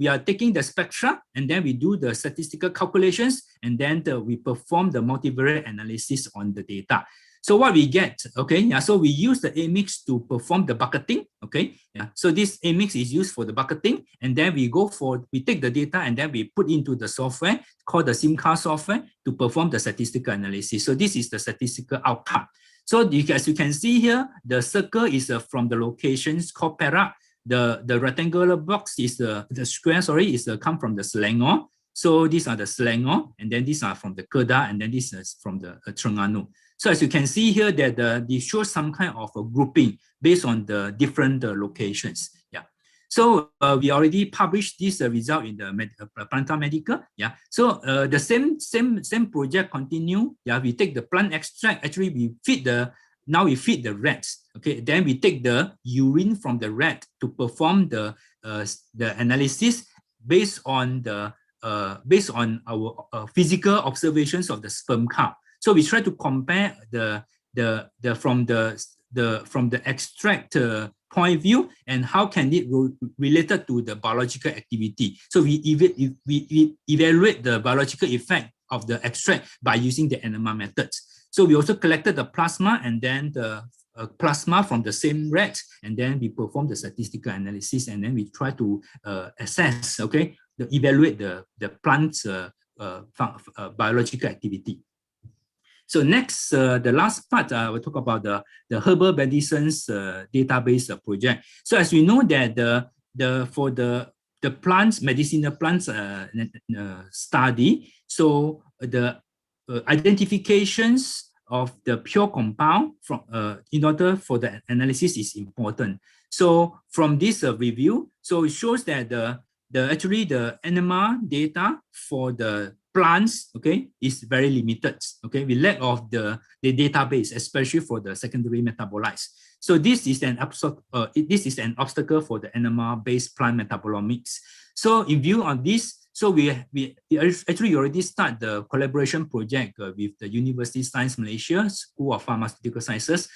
are taking the spectra, and then we do the statistical calculations, and then we perform the multivariate analysis on the data. So what we get, okay, yeah, so we use the A-mix to perform the bucketing, okay, yeah. So this A-mix is used for the bucketing, and then we take the data, and then we put into the software called the SIMCA software to perform the statistical analysis. So this is the statistical outcome. So as you can see here, the circle is from the locations called Perak. The rectangular box is the square, sorry, is come from the Selangor. So these are the Selangor, and then these are from the Kedah, and then this is from the Terengganu. So as you can see here, that they show some kind of a grouping based on the different locations. Yeah. So we already published this result in the Planta Medica. Yeah. So the same project continue. Yeah. We take the plant extract. Actually, we feed the rats. Okay. Then we take the urine from the rat to perform the analysis based on our physical observations of the sperm count. So we try to compare from the extract point of view, and how can it related to the biological activity. So we evaluate the biological effect of the extract by using the enema methods. So we also collected the plasma, and then the plasma from the same rat, and then we perform the statistical analysis, and then we try to assess, okay, evaluate the plant's biological activity. So next, the last part, I will talk about the herbal medicines database project. So as we know that for the plants, medicinal plants study, so the identifications of the pure compound from in order for the analysis is important. So from this review, so it shows that actually the enema data for the plants, okay, is very limited. Okay, we lack of the database, especially for the secondary metabolites. So this is an obstacle for the enema-based plant metabolomics. So in view of this, so we actually already start the collaboration project with the University of Science Malaysia School of Pharmaceutical Sciences,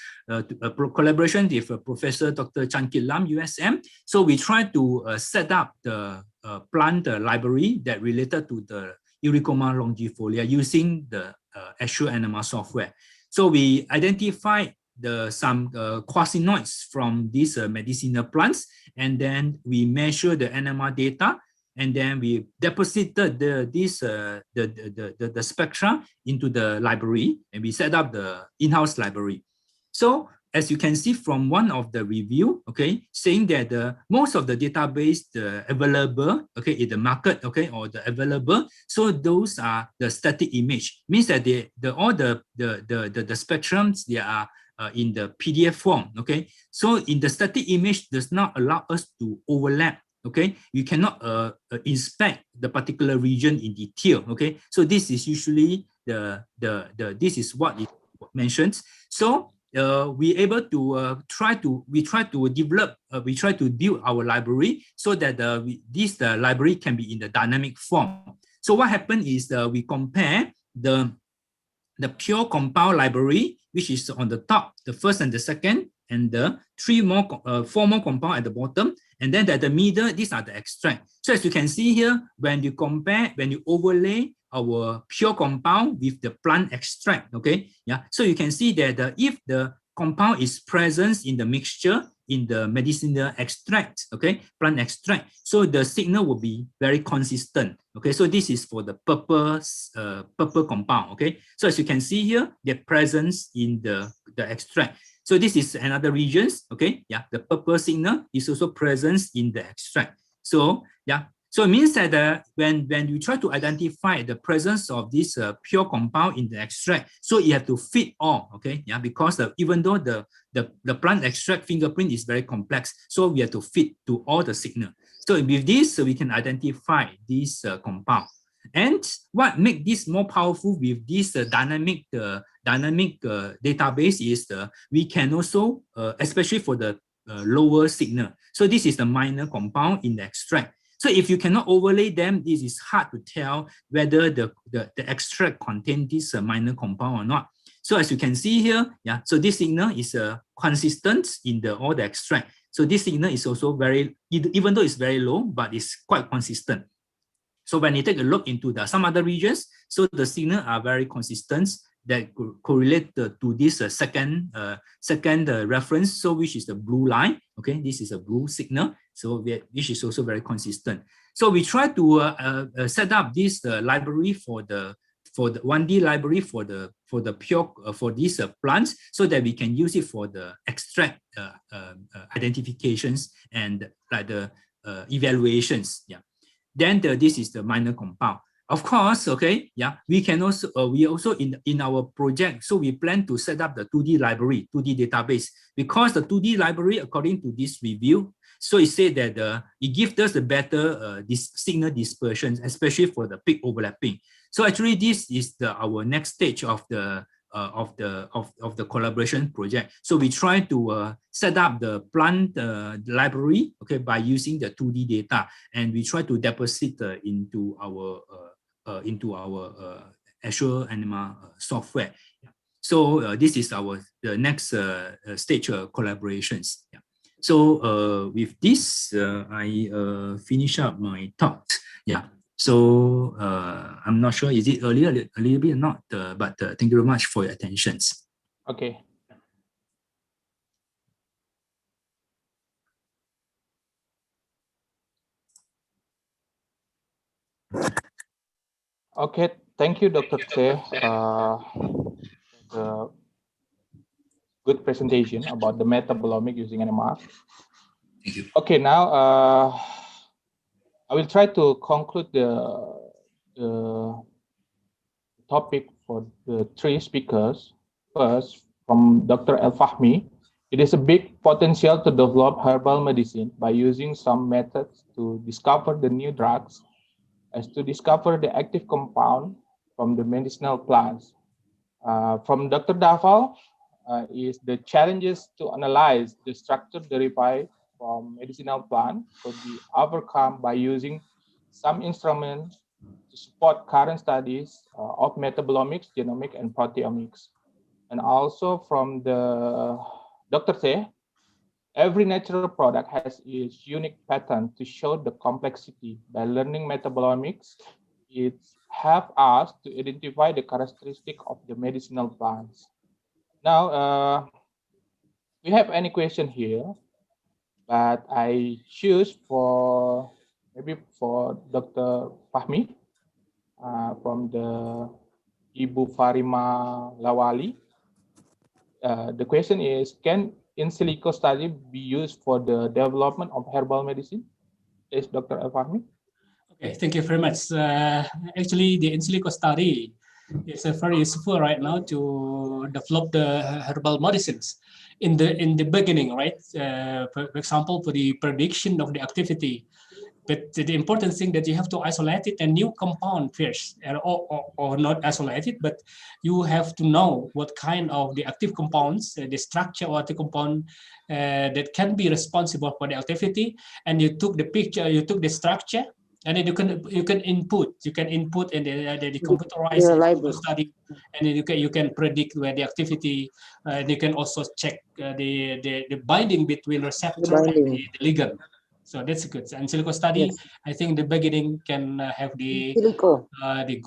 collaboration with Professor Dr. Chan Kit Lam, USM. So we try to set up the plant library that related to the Eurycoma longifolia using the Azure NMR software. So we identified some quasinoids from these medicinal plants, and then we measure the NMR data, and then we deposited the spectra into the library, and we set up the in-house library. So as you can see from one of the review, okay, saying that most of the database available, okay, in the market, okay, or the available, so those are the static image, means that all the spectrums, they are in the PDF form, okay. So in the static image does not allow us to overlap, okay. You cannot inspect the particular region in detail, okay. So this is usually this is what it mentions. So we able to try to build our library so that this library can be in the dynamic form. So what happened is we compare the pure compound library, which is on the top, the first and the second, and the four more compound at the bottom, and then at the middle, these are the extract. So as you can see here, when you overlay our pure compound with the plant extract, okay, yeah. So you can see that if the compound is present in the mixture in the medicinal extract, okay, plant extract, so the signal will be very consistent, okay. So this is for the purple compound, okay. So as you can see here, the presence in the extract. So this is another regions, okay, yeah. The purple signal is also present in the extract. So yeah. So it means that when you try to identify the presence of this pure compound in the extract, so you have to fit all, okay, yeah, because even though the plant extract fingerprint is very complex, so we have to fit to all the signal. So with this, we can identify this compound. And what makes this more powerful with this dynamic database is we can also, especially for the lower signal. So this is the minor compound in the extract. So if you cannot overlay them, this is hard to tell whether the extract contains this minor compound or not. So as you can see here, yeah, so this signal is consistent in all the extract. So this signal is also very, even though it's very low, but it's quite consistent. So when you take a look into some other regions, so the signal are very consistent that correlate to this second reference, so which is the blue line, okay, this is a blue signal, so which is also very consistent. So we try to set up this library for the 1D library for the pure for these plants, so that we can use it for the extract identifications and like the evaluations. Yeah. Then this is the minor compound. Of course, okay, yeah, we can also we also in our project, so we plan to set up the 2D library, 2D database, because the 2D library, according to this review, so it said that it gives us a better signal dispersion, especially for the peak overlapping. So actually, this is our next stage of the collaboration project. So we try to set up the plant library, okay, by using the 2D data, and we try to deposit into our Azure NMR software. So this is the next stage collaborations. Yeah. So with this, I finish up my talk. Yeah. So I'm not sure, is it earlier a little bit or not, but thank you very much for your attention. Okay. Okay, thank you, Dr. Tse, the good presentation about the metabolomic using NMR. Thank you. Okay, now I will try to conclude the topic for the three speakers. First, from Dr. El-Fahmy, it is a big potential to develop herbal medicine by using some methods to discover the new drugs, as to discover the active compound from the medicinal plants. From Dr. Daval is the challenges to analyze the structure derived from medicinal plant could be overcome by using some instruments to support current studies of metabolomics, genomics, and proteomics. And also from the Dr. Tse, Every natural product has its unique pattern to show the complexity. By learning metabolomics, it helps us to identify the characteristic of the medicinal plants. Now, we have any question here, but I choose for maybe for Dr. Fahmi from the Ibu Farima Lawali. The question is, can in silico study be used for the development of herbal medicine? Yes, Dr. Fahmi. Okay, thank you very much. Actually, the in silico study is very useful right now to develop the herbal medicines. In the beginning, right? For example, for the prediction of the activity. But the important thing that you have to isolate it a new compound first, or not isolate it, but you have to know what kind of the active compounds, the structure of the compound that can be responsible for the activity, and you took the picture, you took the structure, and then you can input in the computerized study, and then you can predict where the activity, and you can also check the binding between receptor and the ligand. So that's good. And silico study, yes. I think the beginning can have the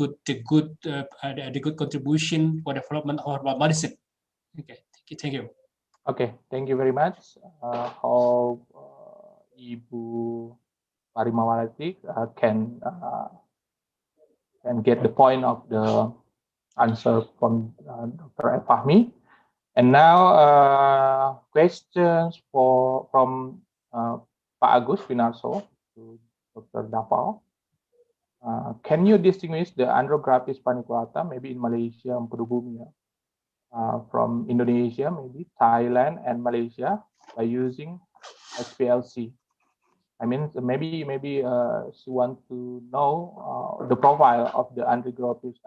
good contribution for development of herbal medicine. Okay, thank you. Okay, thank you very much. Hope Ibu Parimawati can get the point of the answer from Dr. Fahmi. And now questions from Pak Agus Winarso to Dr. Davao. Can you distinguish the Andrographis paniculata, maybe in Malaysia and Prubumi, from Indonesia, maybe Thailand and Malaysia, by using HPLC? I mean, maybe she wants to know the profile of the Andrographis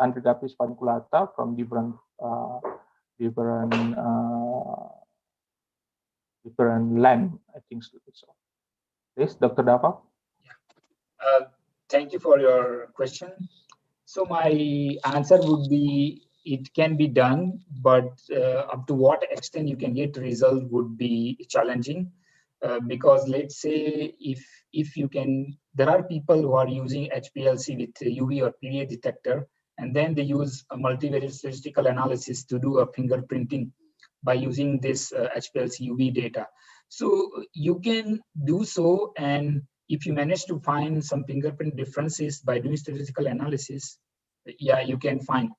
paniculata from different land, I think so. Yes, Dr. Dava. Thank you for your question. So my answer would be, it can be done, but up to what extent you can get result would be challenging. Because let's say if you can, there are people who are using HPLC with UV or PDA detector, and then they use a multivariate statistical analysis to do a fingerprinting by using this HPLC UV data. So you can do so, and if you manage to find some fingerprint differences by doing statistical analysis, yeah, you can find.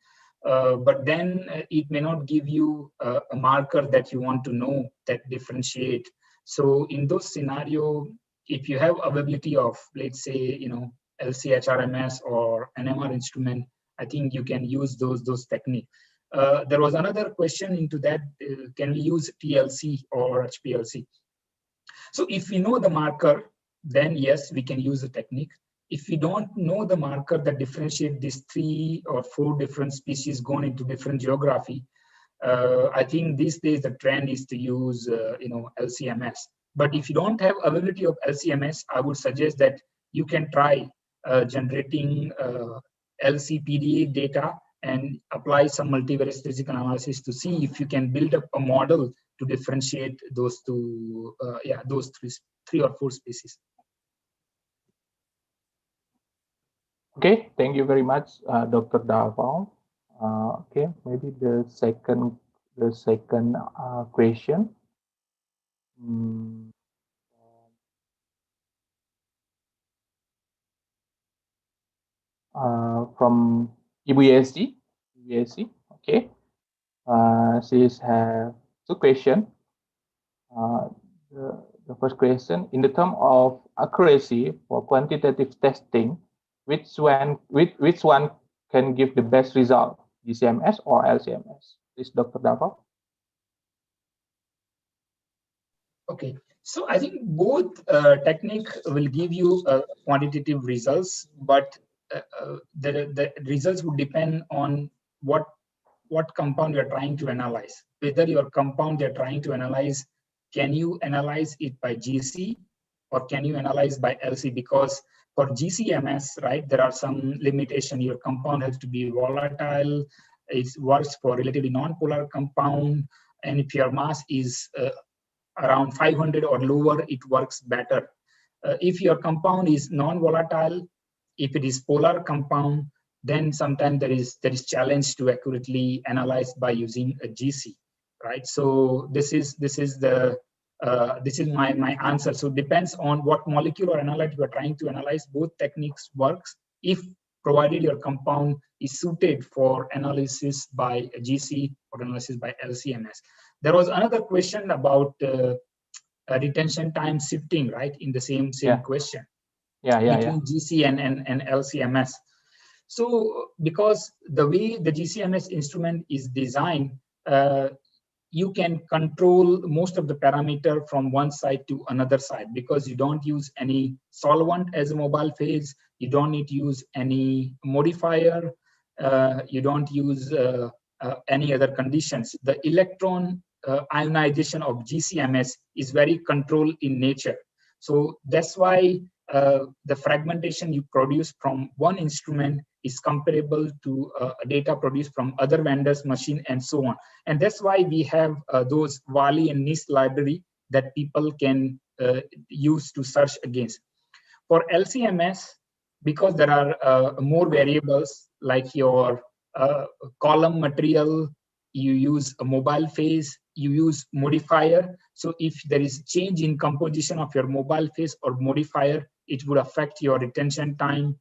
But then it may not give you a marker that you want to know that differentiate. So in those scenario, if you have availability of, let's say, LCHRMS or NMR instrument, I think you can use those techniques. There was another question into that, can we use TLC or HPLC? So if we know the marker, then yes, we can use the technique. If we don't know the marker that differentiate these 3 or 4 different species going into different geography, I think these days the trend is to use LCMS. But if you don't have availability of LCMS, I would suggest that you can try generating LCPDA data and apply some multivariate statistical analysis to see if you can build up a model to differentiate those those 3 or 4 species. Okay, thank you very much, Dr. Davao. Okay, maybe the second question. From Ibu Yesi. Okay. She has 2 questions. The first question, in the term of accuracy for quantitative testing, which one can give the best result, GCMS or LCMS? Is Dr. Dava? Okay, so I think both technique will give you quantitative results, but the results would depend on what compound you're trying to analyze. Whether your compound you're trying to analyze, can you analyze it by GC or can you analyze by LC? Because for GCMS, right, there are some limitation. Your compound has to be volatile. It works for relatively non-polar compound, and if your mass is around 500 or lower, it works better. If your compound is non-volatile, if it is polar compound, then sometimes there is challenge to accurately analyze by using a GC, right? So this is my answer. So it depends on what molecule or analyte you are trying to analyze. Both techniques works if provided your compound is suited for analysis by a GC or analysis by LCMS. There was another question about retention time shifting, right? In the same question. Between GC and LCMS. So because the way the GCMS instrument is designed, you can control most of the parameter from one side to another side, because you don't use any solvent as a mobile phase, you don't need to use any modifier, you don't use any other conditions. The electron ionization of GCMS is very controlled in nature. So that's why the fragmentation you produce from one instrument is comparable to data produced from other vendors' machine and so on. And that's why we have those Wali and NIST library that people can use to search against. For LCMS, because there are more variables like your column material, you use a mobile phase, you use modifier. So if there is change in composition of your mobile phase or modifier, it would affect your retention time.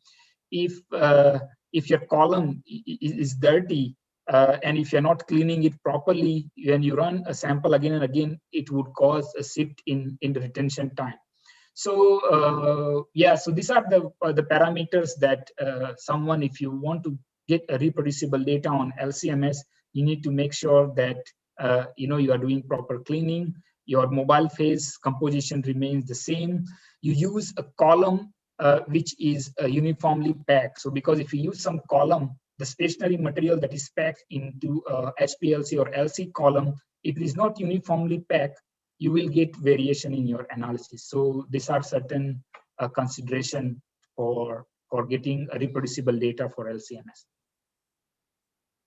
If your column is dirty and if you're not cleaning it properly, when you run a sample again and again, it would cause a shift in the retention time. So so these are the parameters that someone, if you want to get a reproducible data on LCMS, you need to make sure that you are doing proper cleaning, your mobile phase composition remains the same. You use a column which is uniformly packed. So because if you use some column, the stationary material that is packed into HPLC or LC column, if it is not uniformly packed, you will get variation in your analysis. So these are certain consideration for getting a reproducible data for LCMS.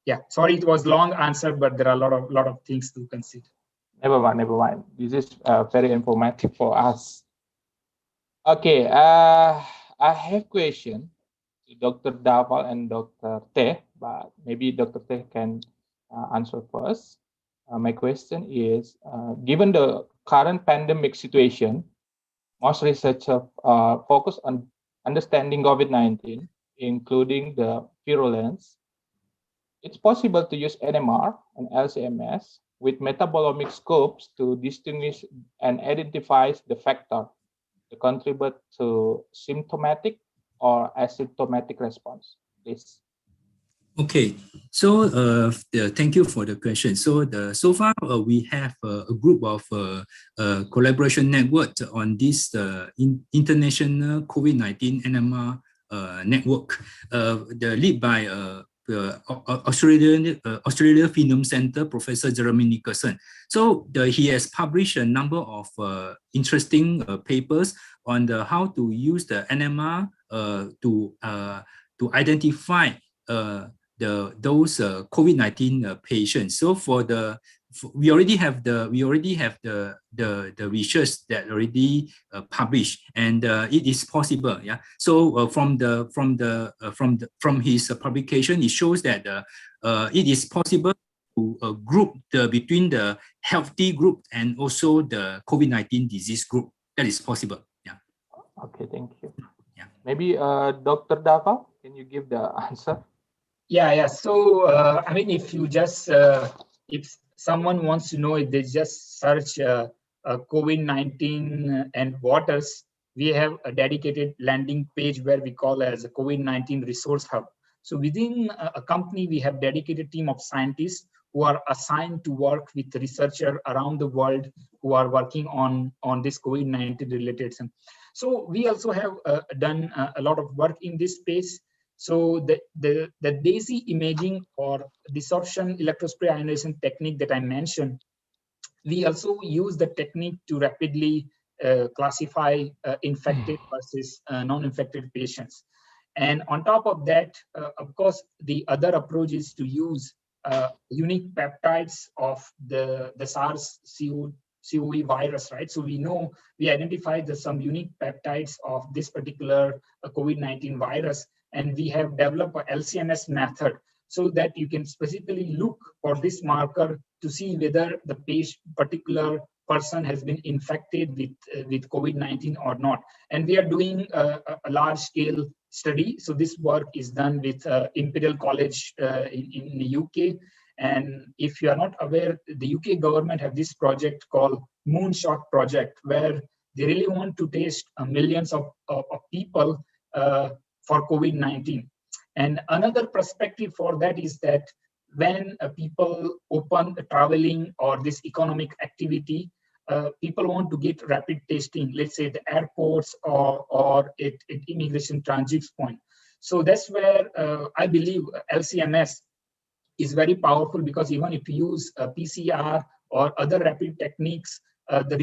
Yeah, sorry, it was long answer, but there are a lot of things to consider. Never mind. This is very informative for us. Okay, I have question to Dr. Daval and Dr. Teh, but maybe Dr. Teh can answer first. My question is, given the current pandemic situation, most researchers focus on understanding COVID-19, including the virulence. It's possible to use NMR and LCMS with metabolomic scopes to distinguish and identify the factor to contribute to symptomatic or asymptomatic response, please. Okay, so thank you for the question. So so far we have a group of collaboration network on this international COVID-19 NMR network, led by Australia Phenome Center, Professor Jeremy Nicholson. So he has published a number of interesting papers on how to use the NMR to identify those COVID-19 patients. So we already have the research that already published, and it is possible. Yeah. So from his publication, it shows that it is possible to group between the healthy group and also the COVID-19 disease group. That is possible. Yeah. Okay, thank you. Yeah. Maybe Dr. Dava, can you give the answer? Yeah. So I mean, if you just if someone wants to know, if they just search COVID-19 and waters, we have a dedicated landing page where we call as a COVID-19 resource hub. So within a company, we have dedicated team of scientists who are assigned to work with researchers around the world who are working on this COVID-19 related. So we also have done a lot of work in this space. So the DAISY imaging or desorption electrospray ionization technique that I mentioned, we also use the technique to rapidly classify infected versus non-infected patients. And on top of that, of course, the other approach is to use unique peptides of the SARS-CoV-2 CoV virus, right? So we know we identified some unique peptides of this particular COVID-19 virus, and we have developed a LCMS method so that you can specifically look for this marker to see whether the particular person has been infected with COVID-19 or not. And we are doing a large-scale study. So this work is done with Imperial College in the UK. And if you are not aware, the UK government have this project called Moonshot Project, where they really want to test millions of people for COVID-19. And another perspective for that is that when people open traveling or this economic activity, people want to get rapid testing, let's say the airports or at immigration transit point. So that's where I believe LCMS is very powerful, because even if you use PCR or other rapid techniques, the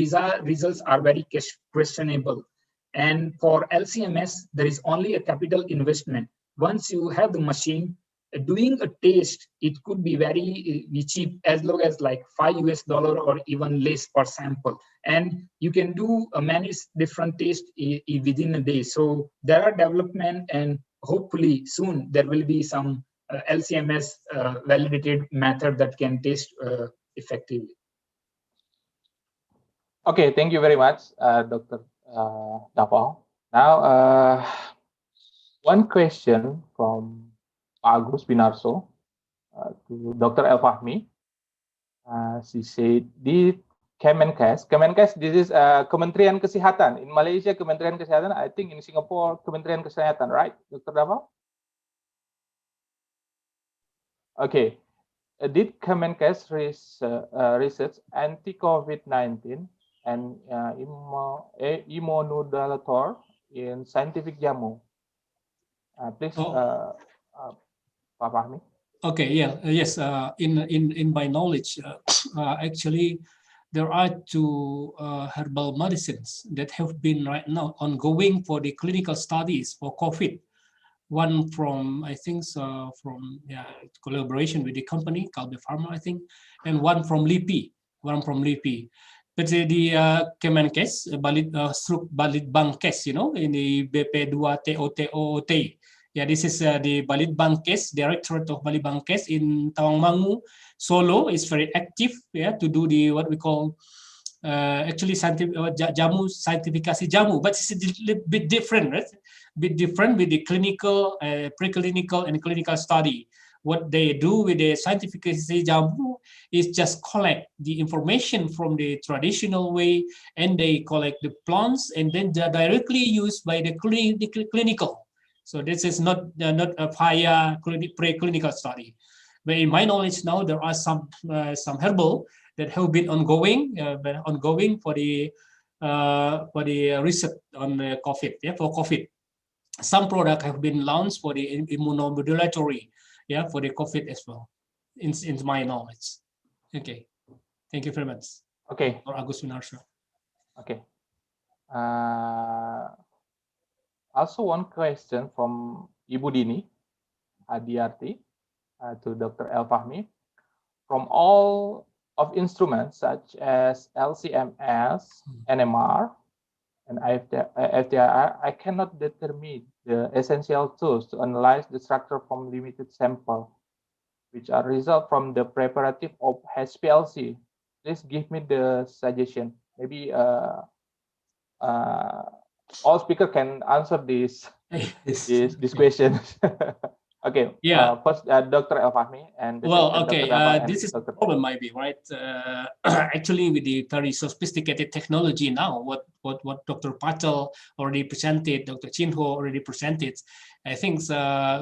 results are very questionable. And for LCMS, there is only a capital investment. Once you have the machine, doing a test, it could be very cheap, as low as like $5 or even less per sample. And you can do many different tests within a day. So there are development, and hopefully soon there will be some LCMS validated method that can test effectively. Okay, thank you very much, Dr. Dapal. Now, one question from Agus Binarso to Dr. El Fahmi. She said, did Kemenkes, this is Kementerian Kesehatan. In Malaysia, Kementerian Kesehatan. I think in Singapore, Kementerian Kesehatan, right, Dr. Dapal? Okay. Did Kemenkes research anti-COVID-19 and immunomodulator in scientific JAMU? Please, Pak Fahmi. Okay, yeah, yes. In my knowledge, actually, there are two herbal medicines that have been right now ongoing for the clinical studies for COVID. One from, I think, from collaboration with the company, Kalbe Pharma, I think, and one from LIPI. But the Kemenkes, Balitbangkes, you know, in the BP2TOTOT. Yeah, this is the Balitbangkes, Directorate of Balitbangkes in Tawangmangu, Solo is very active, to do the what we call actually jamu, scientificasi jamu, but it's a little bit different, right? Bit different with the clinical, preclinical, and clinical study. What they do with the scientificasi jamu is just collect the information from the traditional way, and they collect the plants, and then they're directly used by the clinical. So this is not a higher preclinical study. But in my knowledge now, there are some herbal that have been ongoing for the research on COVID. Yeah, for COVID, some products have been launched for the immunomodulatory. Yeah, for the COVID as well. In my knowledge. Okay, thank you very much. Okay. Or Agus Winarso. Okay. Also, one question from Ibu Dini Adiarti to Dr. El Fahmi. From all of instruments such as LCMS, NMR, and FTIR, I cannot determine the essential tools to analyze the structure from limited sample, which are result from the preparative of HPLC. Please give me the suggestion. Maybe all speakers can answer this question. Okay. Yeah. First, Dr. El Fahmi, and okay. This is the problem, might be right. Actually, with the very sophisticated technology now, what Dr. Patel already presented, Dr. Chinho already presented, I think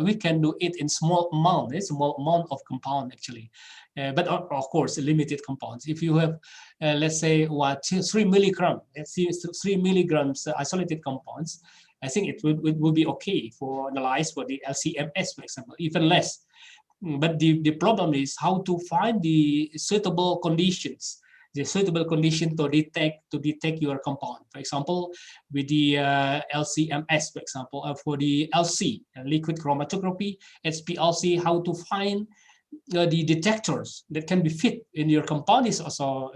we can do it in small amount. It's small amount of compound actually, but of course limited compounds. If you have, let's say, 3 milligrams, let's see, 3 milligrams isolated compounds, I think it would be okay for analyze for the LCMS, for example, even less. But the problem is how to find the suitable conditions, to detect your compound. For example, with the LCMS, for example, for the LC, liquid chromatography, HPLC, how to find the detectors that can be fit in your compound is also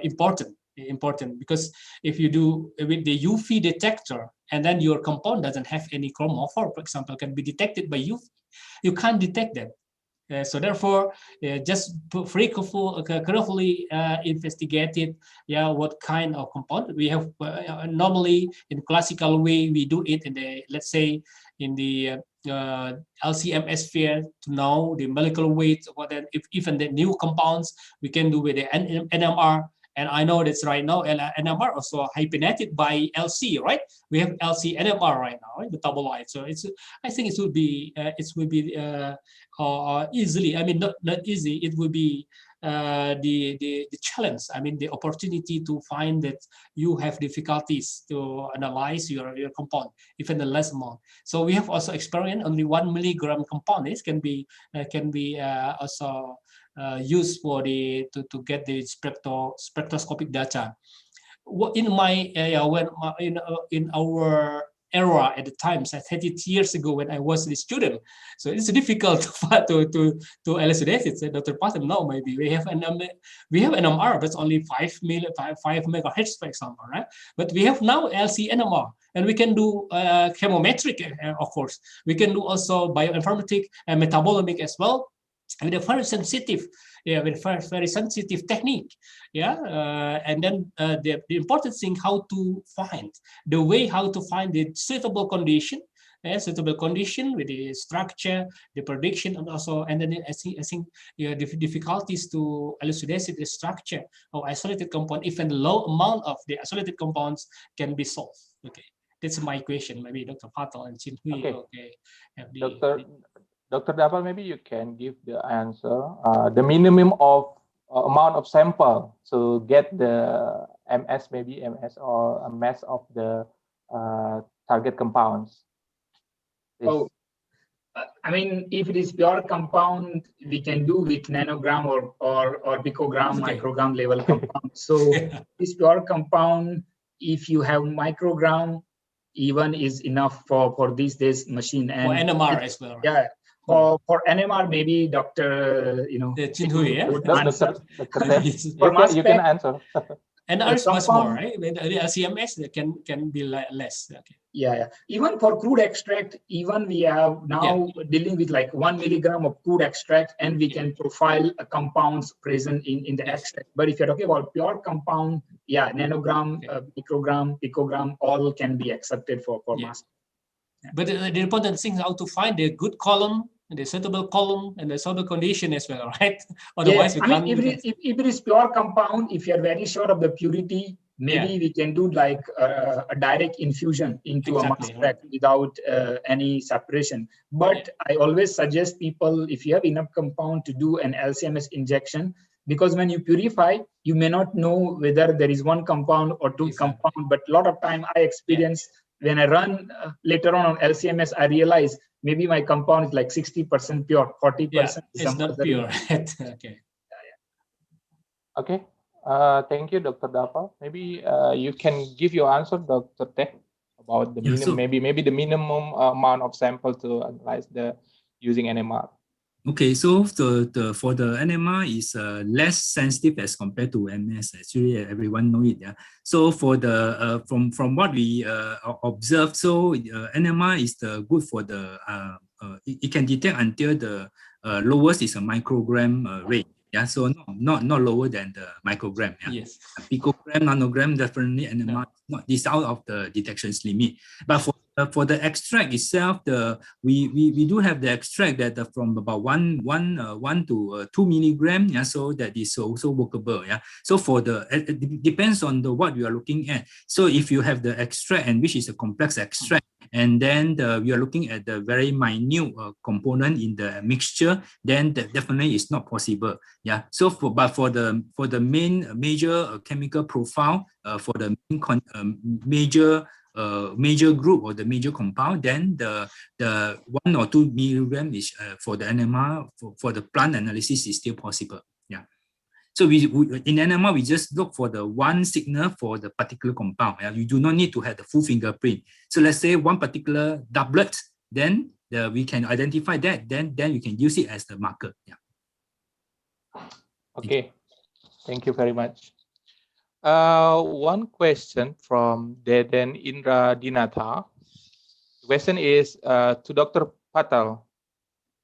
important, because if you do with the UV detector and then your compound doesn't have any chromophore, for example, can be detected by UV, you can't detect them. So therefore, just carefully investigated, what kind of compound we have. Normally, in classical way, we do it in the, let's say, in the LCMS sphere to know the molecular weight. If even the new compounds, we can do with the NMR. And I know that's right now NMR also hyphenated by LC, right? We have LC NMR right now, right? Metabolite. So I think it would be easily. I mean, not easy. It would be the challenge. I mean, the opportunity to find that you have difficulties to analyze your compound, even the less amount. So we have also experienced only 1 milligram compound. This can be also used for to get the spectroscopic data. In my in our era at the time, 30 years ago when I was a student, so it's difficult to elucidate it. Dr. Patel, now maybe we have NMR, that's only 5 megahertz, for example, right? But we have now LC NMR, and we can do chemometric, of course. We can do also bioinformatic and metabolomic as well, with a very sensitive, with very sensitive technique, and then the important thing, how to find the suitable condition, with the structure, the prediction, and then I think the difficulties to elucidate the structure of isolated compound. Even the low amount of the isolated compounds can be solved. Okay, that's my question. Maybe Dr. Patel and Chin Hui. Okay. Dr. Dapal, maybe you can give the answer. The minimum of amount of sample to get the MS or a mass of the target compounds. Oh, I mean, if it is pure compound, we can do with nanogram or picogram, microgram level compound. So this pure compound, if you have microgram, even is enough for these days machine. And for NMR as well. Right? Yeah. For NMR, maybe Dr. Chin Hui, answer. You can answer. And ours much more, right? With the LCMS, that can be less. Okay. Yeah. Even for crude extract, even we are now dealing with like 1 milligram of crude extract, and we can profile compounds present in the extract. But if you're talking about pure compound, nanogram, microgram, picogram, all can be accepted for mass. But the important thing is how to find the good column, the suitable column, and the suitable condition as well, right? Otherwise, we can't. If it is pure compound, if you're very sure of the purity, maybe we can do like a direct infusion into a mass spec without any separation. But I always suggest people, if you have enough compound, to do an LCMS injection, because when you purify, you may not know whether there is one compound or two compound. But a lot of time I experience when I run later on LCMS, I realize maybe my compound is like 60% pure, 40% it's not pure. Okay. Thank you, Dr. Dapal. Maybe you can give your answer, Dr. Teh, about the minimum, maybe the minimum amount of sample to analyze using NMR. Okay, so for the NMR is less sensitive as compared to MS. Actually, everyone know it. Yeah. So for the from what we observed, so NMR is good for the it can detect until the lowest is a microgram rate. Yeah, so not lower than the microgram. Yeah? Yes. Picogram, nanogram, definitely NMR is out of the detections limit. But for the extract itself, we do have the extract that from about 1 to 2 milligram. Yeah, so that is also workable. Yeah. So it depends on what you are looking at. So if you have the extract, and which is a complex extract, and then we are looking at the very minute component in the mixture, then that definitely is not possible. Yeah. So for the major chemical profile, for the major group or the major compound, then the 1 or 2 milligram is for the NMR for the plant analysis is still possible. Yeah. So we in NMR we just look for the one signal for the particular compound. Yeah? You do not need to have the full fingerprint. So let's say one particular doublet then we can identify that, then we can use it as the marker. Yeah. Okay, thank you very much. One question from Deden Indra Dinata. The question is to Dr. Patel.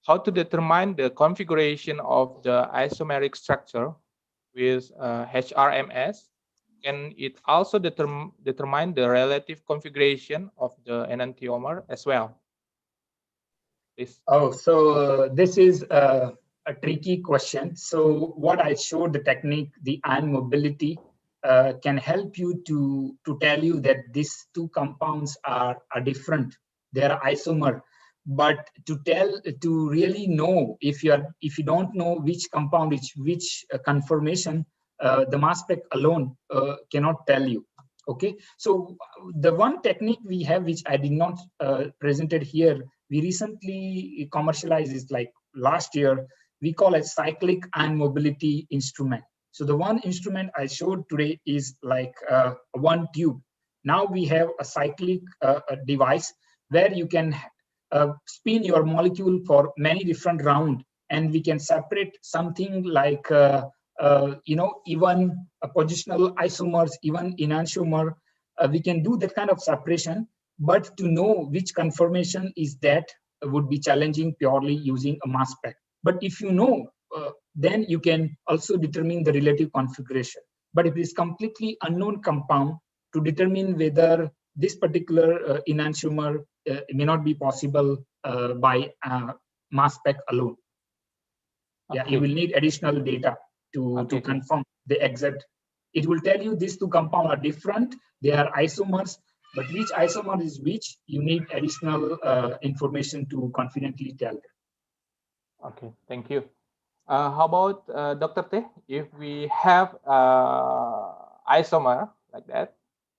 How to determine the configuration of the isomeric structure with HRMS? Can it also determine the relative configuration of the enantiomer as well? Please. Oh, so this is a tricky question. So what I showed, the technique, the ion mobility, can help you to tell you that these two compounds are different. They are isomer. But to really know, if you don't know which compound is which conformation, the mass spec alone cannot tell you. Okay, so the one technique we have, which I did not presented here, we recently commercialized is like last year. We call it cyclic ion mobility instrument. So the one instrument I showed today is like one tube. Now we have a cyclic device where you can spin your molecule for many different rounds, and we can separate something like even positional isomers, even enantiomer. We can do that kind of separation, but to know which conformation is that would be challenging purely using a mass spec. But if you know, then you can also determine the relative configuration. But if it is completely unknown compound, to determine whether this particular enantiomer may not be possible by mass spec alone. Okay. Yeah, you will need additional data to confirm the exact. It will tell you these two compounds are different. They are isomers, but which isomer is which, you need additional information to confidently tell them. Okay, thank you. How about Dr. Teh? If we have isomer like that,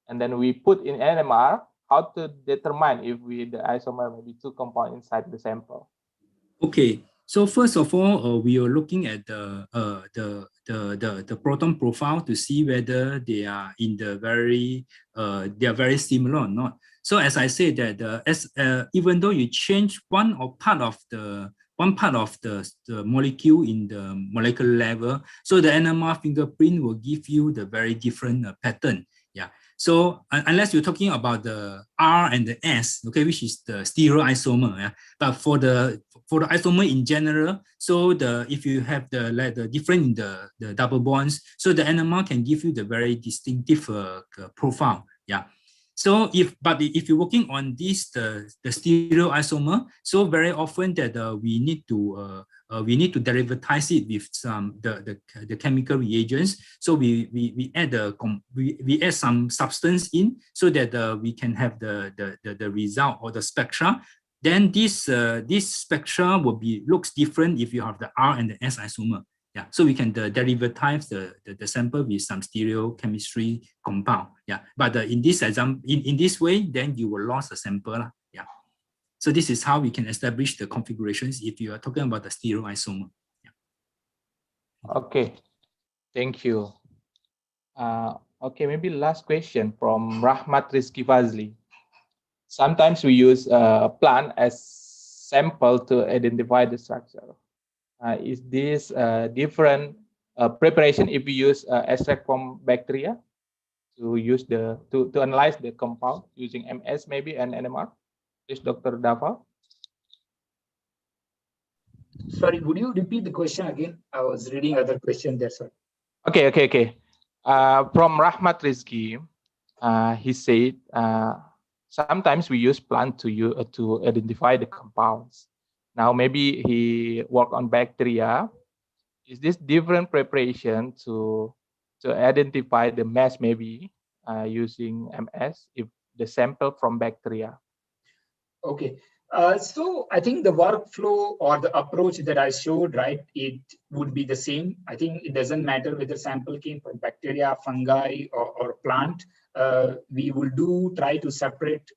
and then we put in NMR, how to determine if the isomer may be two compounds inside the sample? Okay, so first of all, we are looking at the proton profile to see whether they are in the they are very similar or not. So as I said that even though you change one part of the molecule in the molecular level, so the NMR fingerprint will give you the very different pattern. Yeah. So unless you're talking about the R and the S, okay, which is the stereoisomer, yeah. But for the isomer in general, so if you have the different in the double bonds, so the NMR can give you the very distinctive profile, yeah. So if you're working on this the stereoisomer, so very often that we need to derivatize it with some the chemical reagents. So we add some substance in so that we can have the result or the spectra. Then this spectra looks different if you have the R and the S isomer. Yeah, so we can derivatize the sample with some stereochemistry compound. Yeah, but in this example, in this way, then you will lose the sample. Yeah. So this is how we can establish the configurations if you are talking about the stereoisomer. Yeah. Okay, thank you. Okay, maybe last question from Rahmat Rizky Fazli. Sometimes we use a plant as sample to identify the structure. Is this different preparation if we use extract from bacteria to use to analyze the compound using MS maybe and NMR? Please, Dr. Dava. Sorry, would you repeat the question again? I was reading other question there, sir. Okay. From Rahmat Rizki, he said sometimes we use plant to identify the compounds. Now maybe he worked on bacteria. Is this different preparation to identify the mass maybe using MS if the sample from bacteria? Okay. So I think the workflow or the approach that I showed, right, it would be the same. I think it doesn't matter whether sample came from bacteria, fungi, or plant. We will try to separate,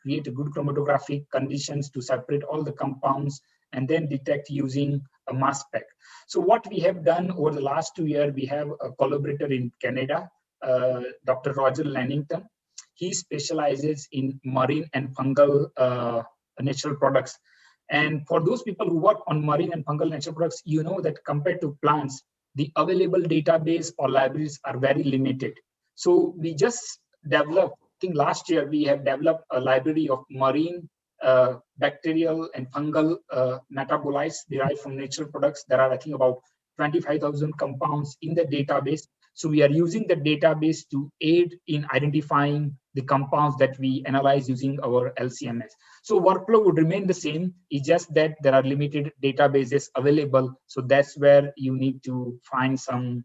create a good chromatographic conditions to separate all the compounds and then detect using a mass spec. So what we have done over the last 2 years, we have a collaborator in Canada, Dr. Roger Lannington. He specializes in marine and fungal natural products. And for those people who work on marine and fungal natural products, you know that compared to plants, the available database or libraries are very limited. So we just developed, I think last year, we have developed a library of marine, bacterial and fungal metabolites derived from natural products. There are, I think, about 25,000 compounds in the database. So we are using the database to aid in identifying the compounds that we analyze using our LCMS. So workflow would remain the same. It's just that there are limited databases available. So that's where you need to find some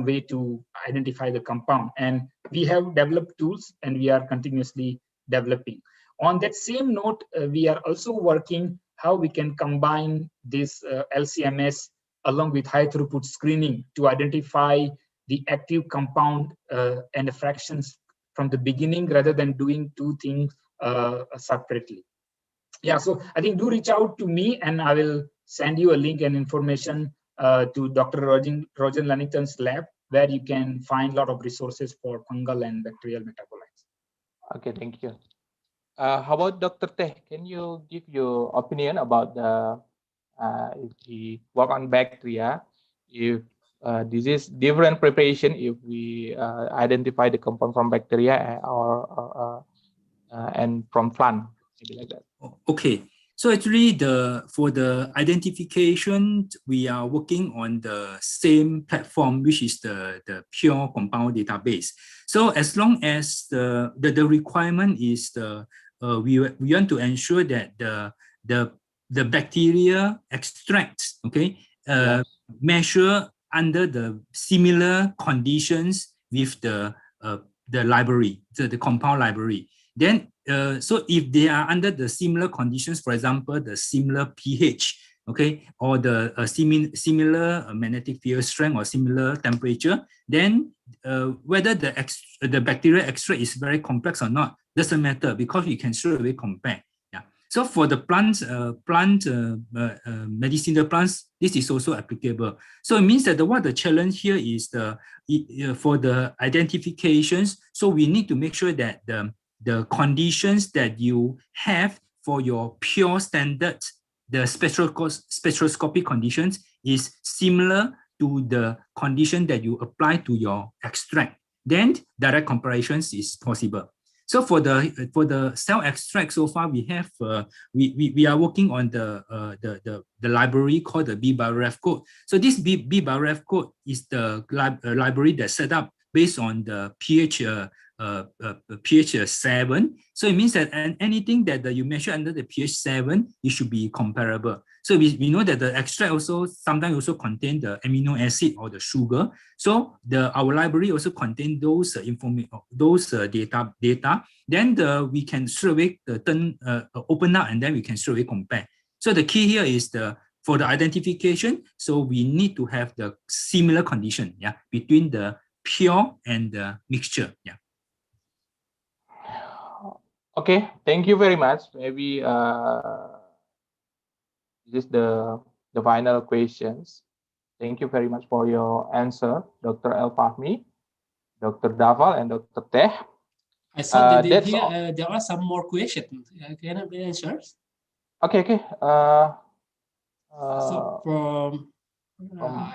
way to identify the compound. And we have developed tools, and we are continuously developing. On that same note, we are also working how we can combine this LCMS along with high throughput screening to identify the active compound and the fractions from the beginning, rather than doing two things separately. Yeah, so I think do reach out to me, and I will send you a link and information to Dr. Roger Lannington's lab, where you can find a lot of resources for fungal and bacterial metabolites. Okay, thank you. How about Dr. Teh? Can you give your opinion about the if we work on bacteria, if this is different preparation if we identify the compound from bacteria or and from plant, maybe like that. Okay, so actually for the identification, we are working on the same platform, which is the pure compound database. So as long as the requirement is we want to ensure that the bacteria extracts, okay, measure under the similar conditions with the library, the compound library. Then, so if they are under the similar conditions, for example, the similar pH, okay, or the similar magnetic field strength or similar temperature, then whether the bacterial extract is very complex or not doesn't matter, because we can straight away compare. Yeah. So for the medicinal plants, this is also applicable. So it means that what the challenge here is for the identifications. So we need to make sure that the conditions that you have for your pure standard, the spectroscopy conditions, is similar to the condition that you apply to your extract. Then direct comparisons is possible. So for the cell extract, so far we have we are working on the library called the BBioRef code. So this BBioRef code is the library that's set up based on the pH 7. So it means that anything that you measure under the pH 7, it should be comparable. So we know that the extract also sometimes also contain the amino acid or the sugar. So our library also contain those data. Then we can straight away open up, and then we can straight away compare. So the key here is for the identification. So we need to have the similar condition, yeah, between the pure and the mixture, yeah. Okay, thank you very much. Maybe this is the final questions. Thank you very much for your answer, Dr. El Fahmi, Dr. Daval, and Dr. Teh. I saw that here there are some more questions. Can I be answers? Okay. So from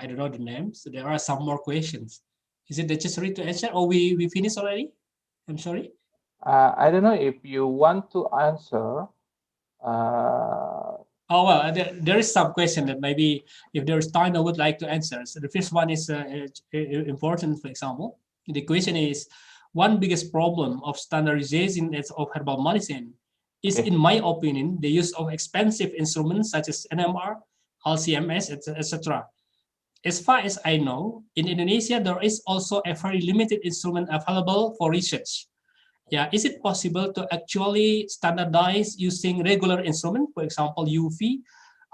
I don't know the names. So there are some more questions. Is it necessary to answer, or we finished already? I'm sorry. I don't know if you want to answer. Oh, well, there is some question that maybe if there is time, I would like to answer. So the first one is important, for example. The question is, one biggest problem of standardization of herbal medicine is, in my opinion, the use of expensive instruments such as NMR, LCMS, etc. As far as I know, in Indonesia, there is also a very limited instrument available for research. Yeah, is it possible to actually standardize using regular instrument, for example, UV,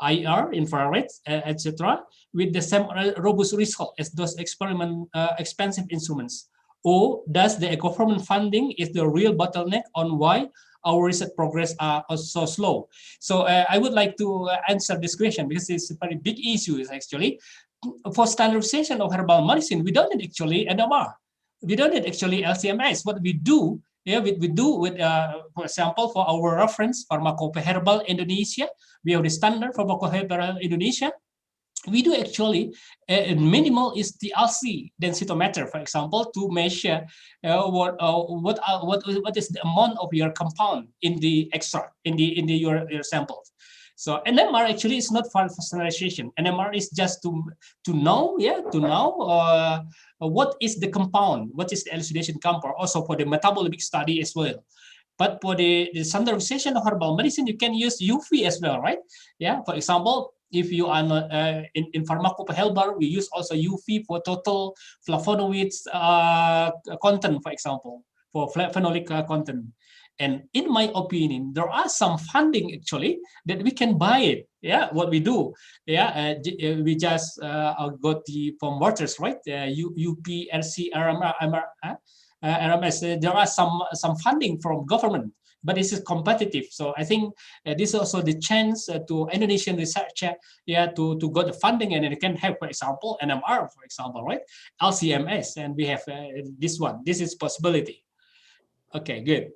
IR, infrared, etc., with the same robust result as those expensive instruments? Or does the government funding is the real bottleneck on why our research progress are so slow? So I would like to answer this question, because it's a very big issue. Actually, for standardization of herbal medicine, we don't need actually NMR. We don't need actually LCMS. What we do Yeah, we do with, for example, for our reference, Pharmacopoeia Herbal Indonesia, we have the standard Pharmacopoeia Herbal Indonesia. We do actually minimal is the LC densitometer, for example, to measure what is the amount of your compound in the extract in your samples. So NMR actually is not for standardization. NMR is just to know what is the compound, what is the elucidation compound, also for the metabolic study as well. But for the standardization of herbal medicine, you can use UV as well, right? Yeah, for example, if you are not in Pharmacopoeia Herbal, we use also UV for total flavonoids content, for example, for phenolic content. And in my opinion, there are some funding actually that we can buy it. Yeah, what we do. Yeah, we just got the from Waters, right? UPRC, RMS. There are some funding from government, but this is competitive. So I think this is also the chance to Indonesian researcher, to get the funding, and it can have, for example, NMR, for example, right? LCMS, and we have this one. This is possibility. Okay, good.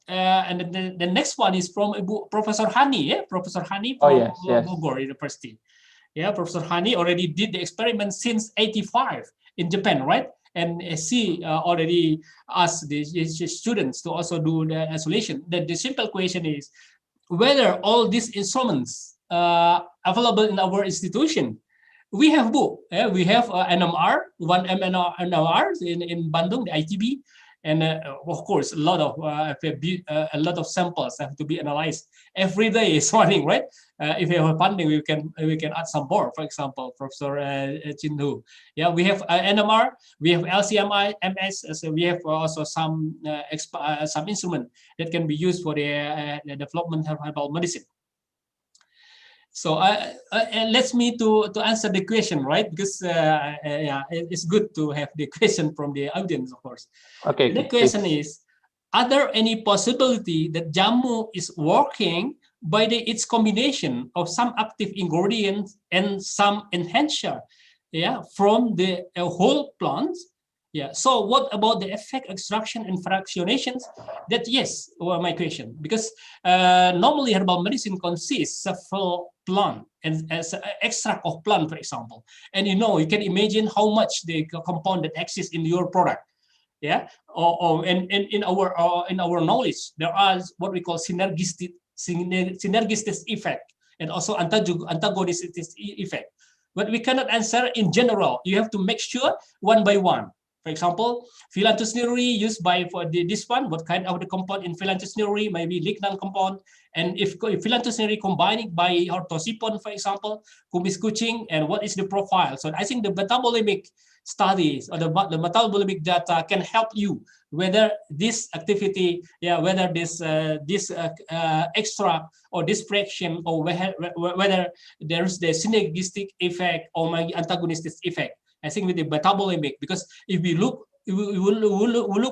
And the next one is from Professor Hani, Professor Hani from Bogor University. Yeah, Professor Hani already did the experiment since '85 in Japan, right? And she already asked the students to also do the isolation. The simple question is whether all these instruments available in our institution. We have book. We have NMR, 1M NMR in Bandung, the ITB. And of course, a lot of samples have to be analyzed every day. Is running, right? If you have funding, we can add some more. For example, Professor Chin Hu. Yeah, we have NMR, we have LCMI, MS. So we have also some instrument that can be used for the development of herbal medicine. So let's me to answer the question, right? Because it's good to have the question from the audience, of course. Okay. The question is, are there any possibility that jamu is working by its combination of some active ingredients and some enhancer, from the whole plants? Yeah. So what about the effect, extraction, and fractionations? That yes, my question. Because normally herbal medicine consists of several plant and as extract of plant, for example. And you can imagine how much the compound that exists in your product. Yeah. And in our knowledge, there are what we call synergistic effect and also antagonistic effect. But we cannot answer in general. You have to make sure one by one. For example, Phyllanthus neuri used for this one, what kind of the compound in Phyllanthus neuri, maybe lignan compound. And if Phyllanthus neuri combined by orthosipon, for example, kumis kucing, and what is the profile? So I think the metabolomic studies or the metabolomic data can help you whether this activity, whether this extract or this fraction, or whether there is the synergistic effect or maybe antagonistic effect. I think with the metabolomic, because if we look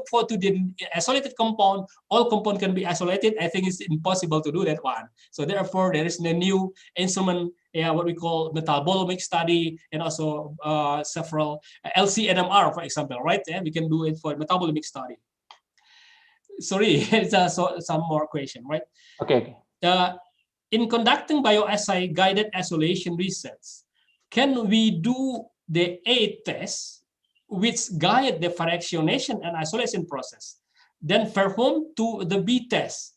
for to the isolated compound, all compound can be isolated. I think it's impossible to do that one. So therefore, there is the new instrument, what we call metabolomic study, and also several LC-NMR, for example, right? We can do it for metabolomic study. Sorry, it's some more question, right? Okay. In conducting bioassay guided isolation research, can we do the A test, which guide the fractionation and isolation process, then perform to the B test,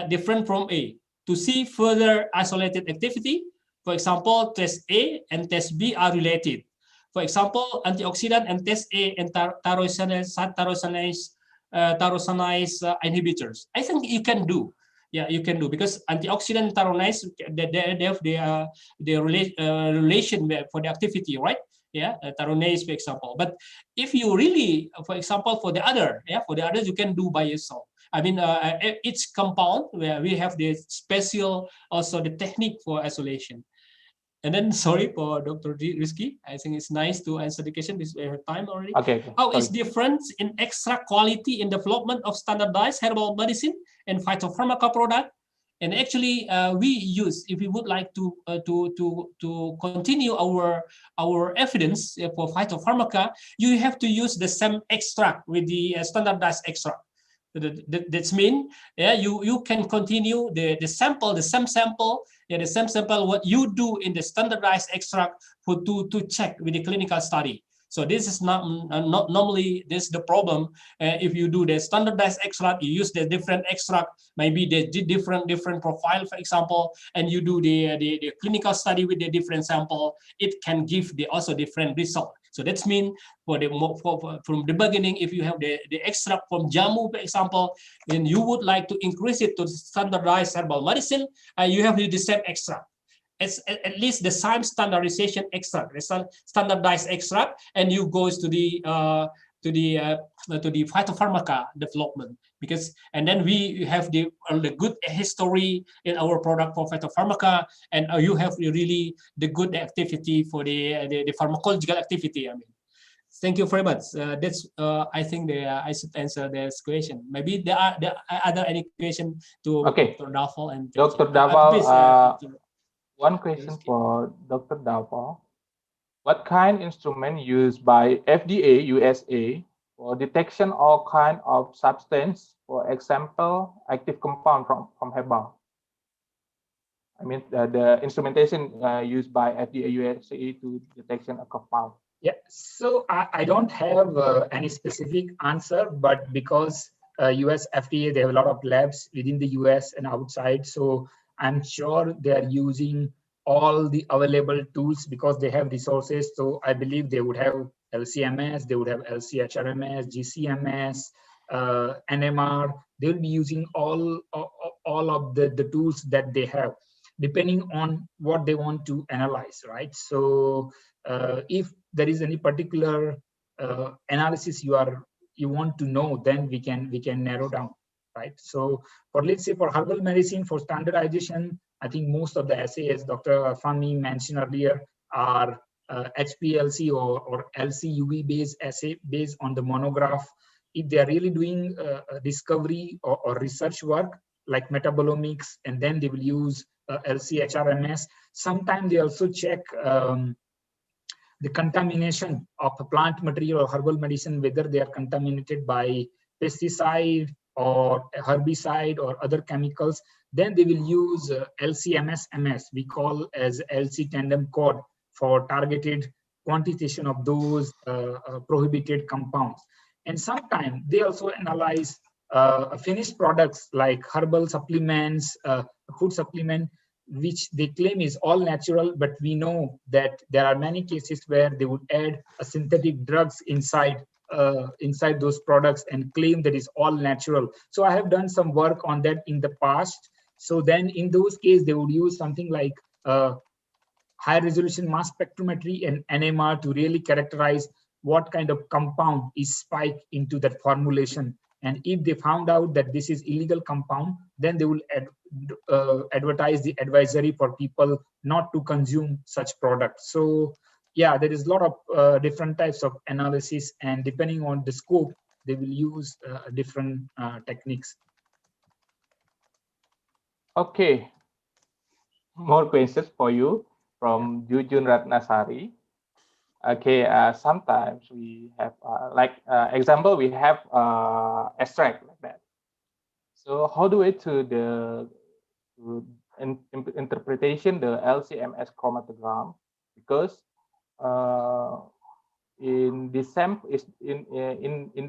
different from A, to see further isolated activity? For example, test A and test B are related. For example, antioxidant and test A and tyrosinase inhibitors. I think you can do. Yeah, you can do, because antioxidant and tyrosinase, they have the relation for the activity, right? Tyrosinase, for example. But if you really, for example, for the others, you can do by yourself. I mean, each compound where we have the special, also the technique for isolation. And then, sorry for Dr. Rizky, I think it's nice to answer the question. This we have time already. Okay. How is difference in extract quality in development of standardized herbal medicine and phytopharmaca product? And actually, we use, if we would like to continue our evidence for phytopharmaca, you have to use the same extract with the standardized extract. That's mean, yeah, you can continue the same sample, yeah, the same sample what you do in the standardized extract for to check with the clinical study. So this is not normally this is the problem. If you do the standardized extract, you use the different extract, maybe the different profile, for example, and you do the clinical study with the different sample, it can give the also different result. So that's mean from the beginning, if you have the extract from jamu, for example, and you would like to increase it to standardized herbal medicine, you have the same extract. It's at least the same standardization extract, the standardized extract, and you goes to the phytopharmaca development, because and then we have the good history in our product for phytopharmaca, and you have really the good activity for the pharmacological activity. I mean, thank you very much. That's I think I should answer this question. Maybe there are other any question to Dr. Daval and Dr. Daval. One question for Dr. Daval. What kind instrument used by FDA USA for detection all kind of substance, for example, active compound from Herbal? I mean, the instrumentation used by FDA USA to detection a compound. Yeah, so I don't have any specific answer, but because US FDA, they have a lot of labs within the US and outside, so I'm sure they're using all the available tools because they have resources. So I believe they would have LCMS, they would have LCHRMS, GCMS, NMR. They'll be using all of the tools that they have, depending on what they want to analyze, right? So if there is any particular analysis you want to know, then we can narrow down, right? So for, let's say, for herbal medicine, for standardization, I think most of the assays Dr. Fahmy mentioned earlier are HPLC or LC-UV based assay based on the monograph. If they are really doing discovery or research work like metabolomics, and then they will use LCHRMS. Sometimes they also check the contamination of a plant material or herbal medicine, whether they are contaminated by pesticide or herbicide or other chemicals. Then they will use LCMS-MS, we call as LC tandem code, for targeted quantitation of those prohibited compounds. And sometimes they also analyze finished products like herbal supplements, food supplement, which they claim is all natural, but we know that there are many cases where they would add a synthetic drugs inside those products and claim that is all natural. So I have done some work on that in the past. So then in those cases, they would use something like high resolution mass spectrometry and NMR to really characterize what kind of compound is spiked into that formulation. And if they found out that this is illegal compound, then they will advertise the advisory for people not to consume such products. So yeah, there is a lot of different types of analysis, and depending on the scope, they will use different techniques. Okay, more questions for you from Jujun Ratnasari. Okay, sometimes we have example, we have extract like that. So how do we interpretation the LCMS chromatogram, because in the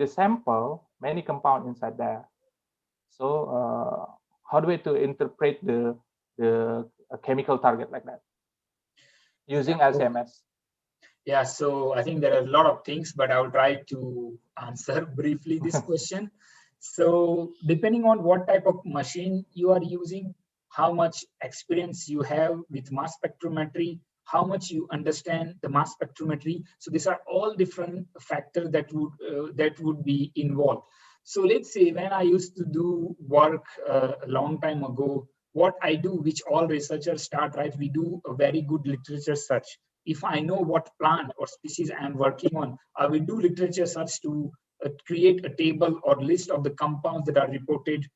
sample many compound inside there. So how do we to interpret the chemical target like that using LCMS? Yeah, so I think there are a lot of things, but I will try to answer briefly this question. So depending on what type of machine you are using, how much experience you have with mass spectrometry, how much you understand the mass spectrometry. So these are all different factors that would be involved. So let's say when I used to do work a long time ago, what I do, which all researchers start, right? We do a very good literature search. If I know what plant or species I am working on, I will do literature search to create a table or list of the compounds that are reported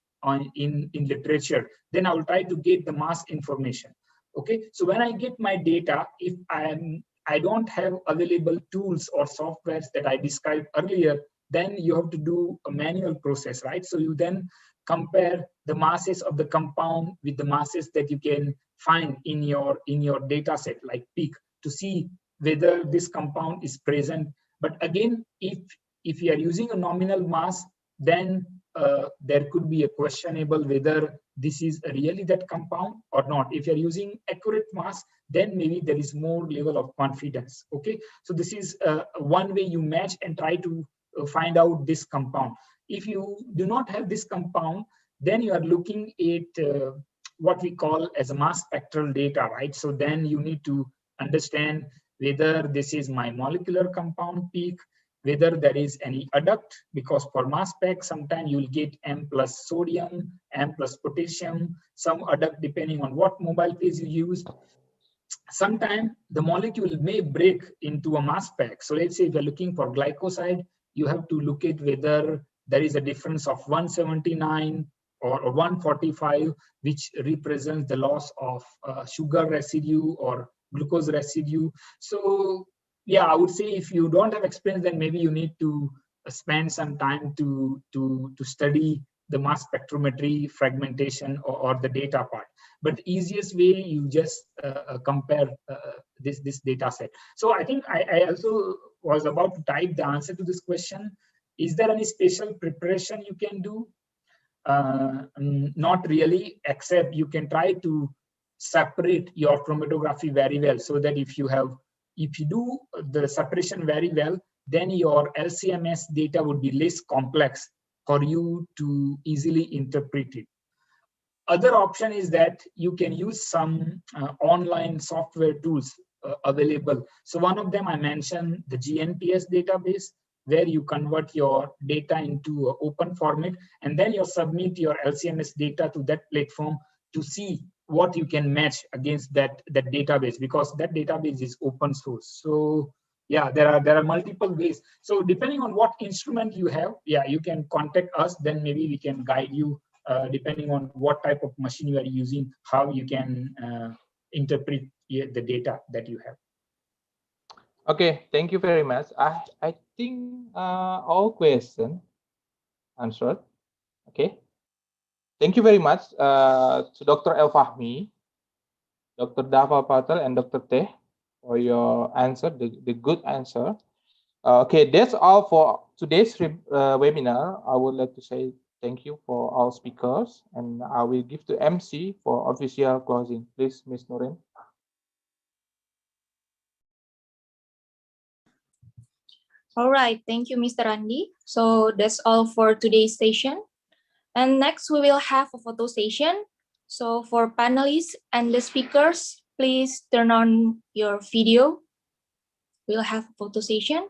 in literature. Then I will try to get the mass information. Okay, so when I get my data, if I don't have available tools or softwares that I described earlier, then you have to do a manual process, right? So you then compare the masses of the compound with the masses that you can find in your data set, like peak, to see whether this compound is present. But again, if you are using a nominal mass, then there could be a questionable whether this is really that compound or not. If you're using accurate mass, then maybe there is more level of confidence. Okay, so this is one way you match and try to find out this compound. If you do not have this compound, then you are looking at what we call as a mass spectral data, right? So then you need to understand whether this is my molecular compound peak, whether there is any adduct, because for mass spec, sometimes you'll get M plus sodium, M plus potassium, some adduct depending on what mobile phase you use. Sometimes the molecule may break into a mass spec. So let's say if you're looking for glycoside, you have to look at whether there is a difference of 179 or 145, which represents the loss of sugar residue or glucose residue. So yeah, I would say if you don't have experience, then maybe you need to spend some time to study the mass spectrometry, fragmentation, or the data part. But the easiest way, you just compare this data set. So I think I also was about to type the answer to this question. Is there any special preparation you can do? Not really, except you can try to separate your chromatography very well, so that if you do the separation very well, then your LCMS data would be less complex for you to easily interpret it. Other option is that you can use some online software tools available. So one of them I mentioned, the GNPS database, where you convert your data into an open format, and then you submit your LCMS data to that platform to see what you can match against that database, because that database is open source. So yeah, there are multiple ways. So depending on what instrument you have, yeah, you can contact us, then maybe we can guide you depending on what type of machine you are using, how you can interpret the data that you have. Okay, thank you very much. I think all questions answered. Okay, thank you very much to Dr. El Fahmi, Dr. Dava Patel, and Dr. Teh for your answer, the good answer. Okay, that's all for today's webinar. I would like to say thank you for all speakers, and I will give to MC for official closing. Please, Ms. Nurin. All right, thank you, Mr. Randi. So that's all for today's session. And next we will have a photo session. So for panelists and the speakers, please turn on your video. We'll have a photo session.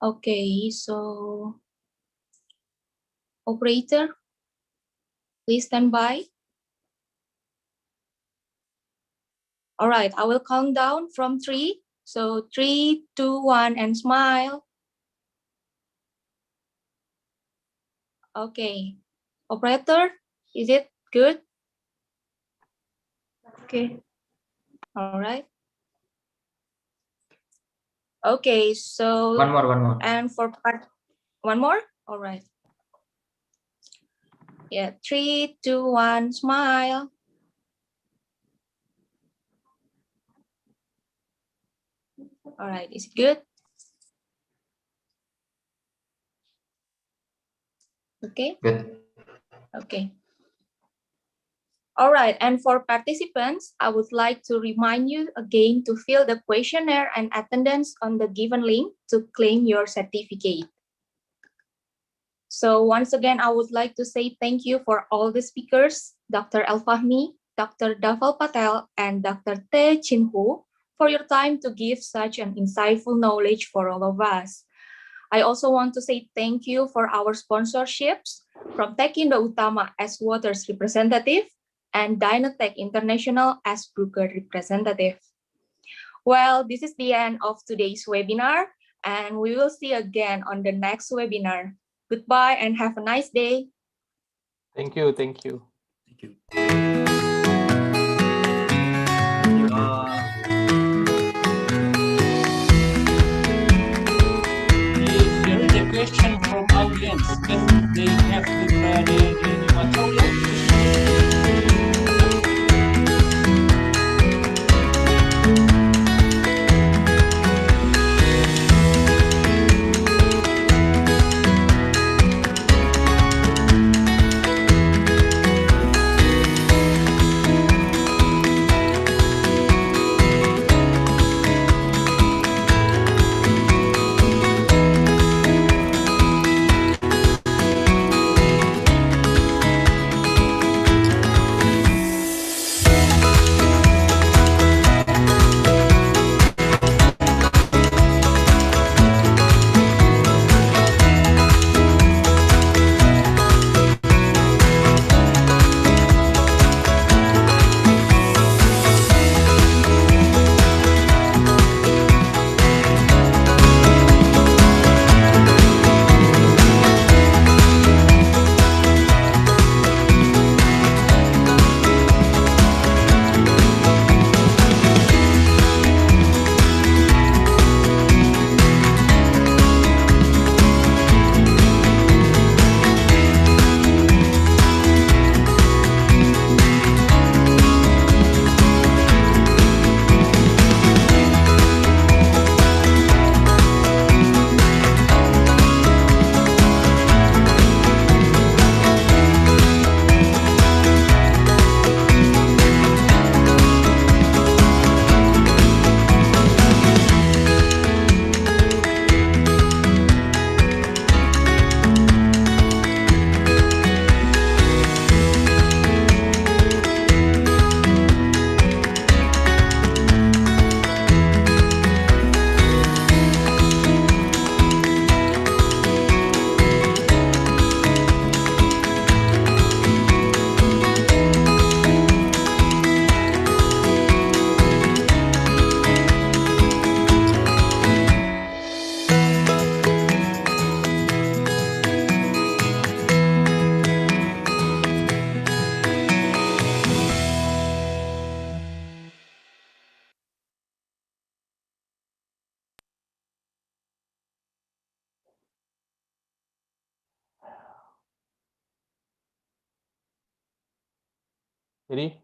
Okay, so operator, please stand by. All right, I will count down from 3. So 3, 2, 1, and smile. Okay, operator, is it good? Okay. All right. Okay, so one more. And for part one more? All right. Yeah, 3, 2, 1, smile. All right, is it good? Okay. Good. Okay. All right, and for participants, I would like to remind you again to fill the questionnaire and attendance on the given link to claim your certificate. So once again, I would like to say thank you for all the speakers, Dr. El Fahmi, Dr. Dhaval Patel, and Dr. Teh Chin Ho, for your time to give such an insightful knowledge for all of us. I also want to say thank you for our sponsorships from Tekindo Utama as Waters representative and Dynatech International as Brooker representative. Well, this is the end of today's webinar, and we will see you again on the next webinar. Goodbye and have a nice day. Thank you. Thank you. Thank you. Jadi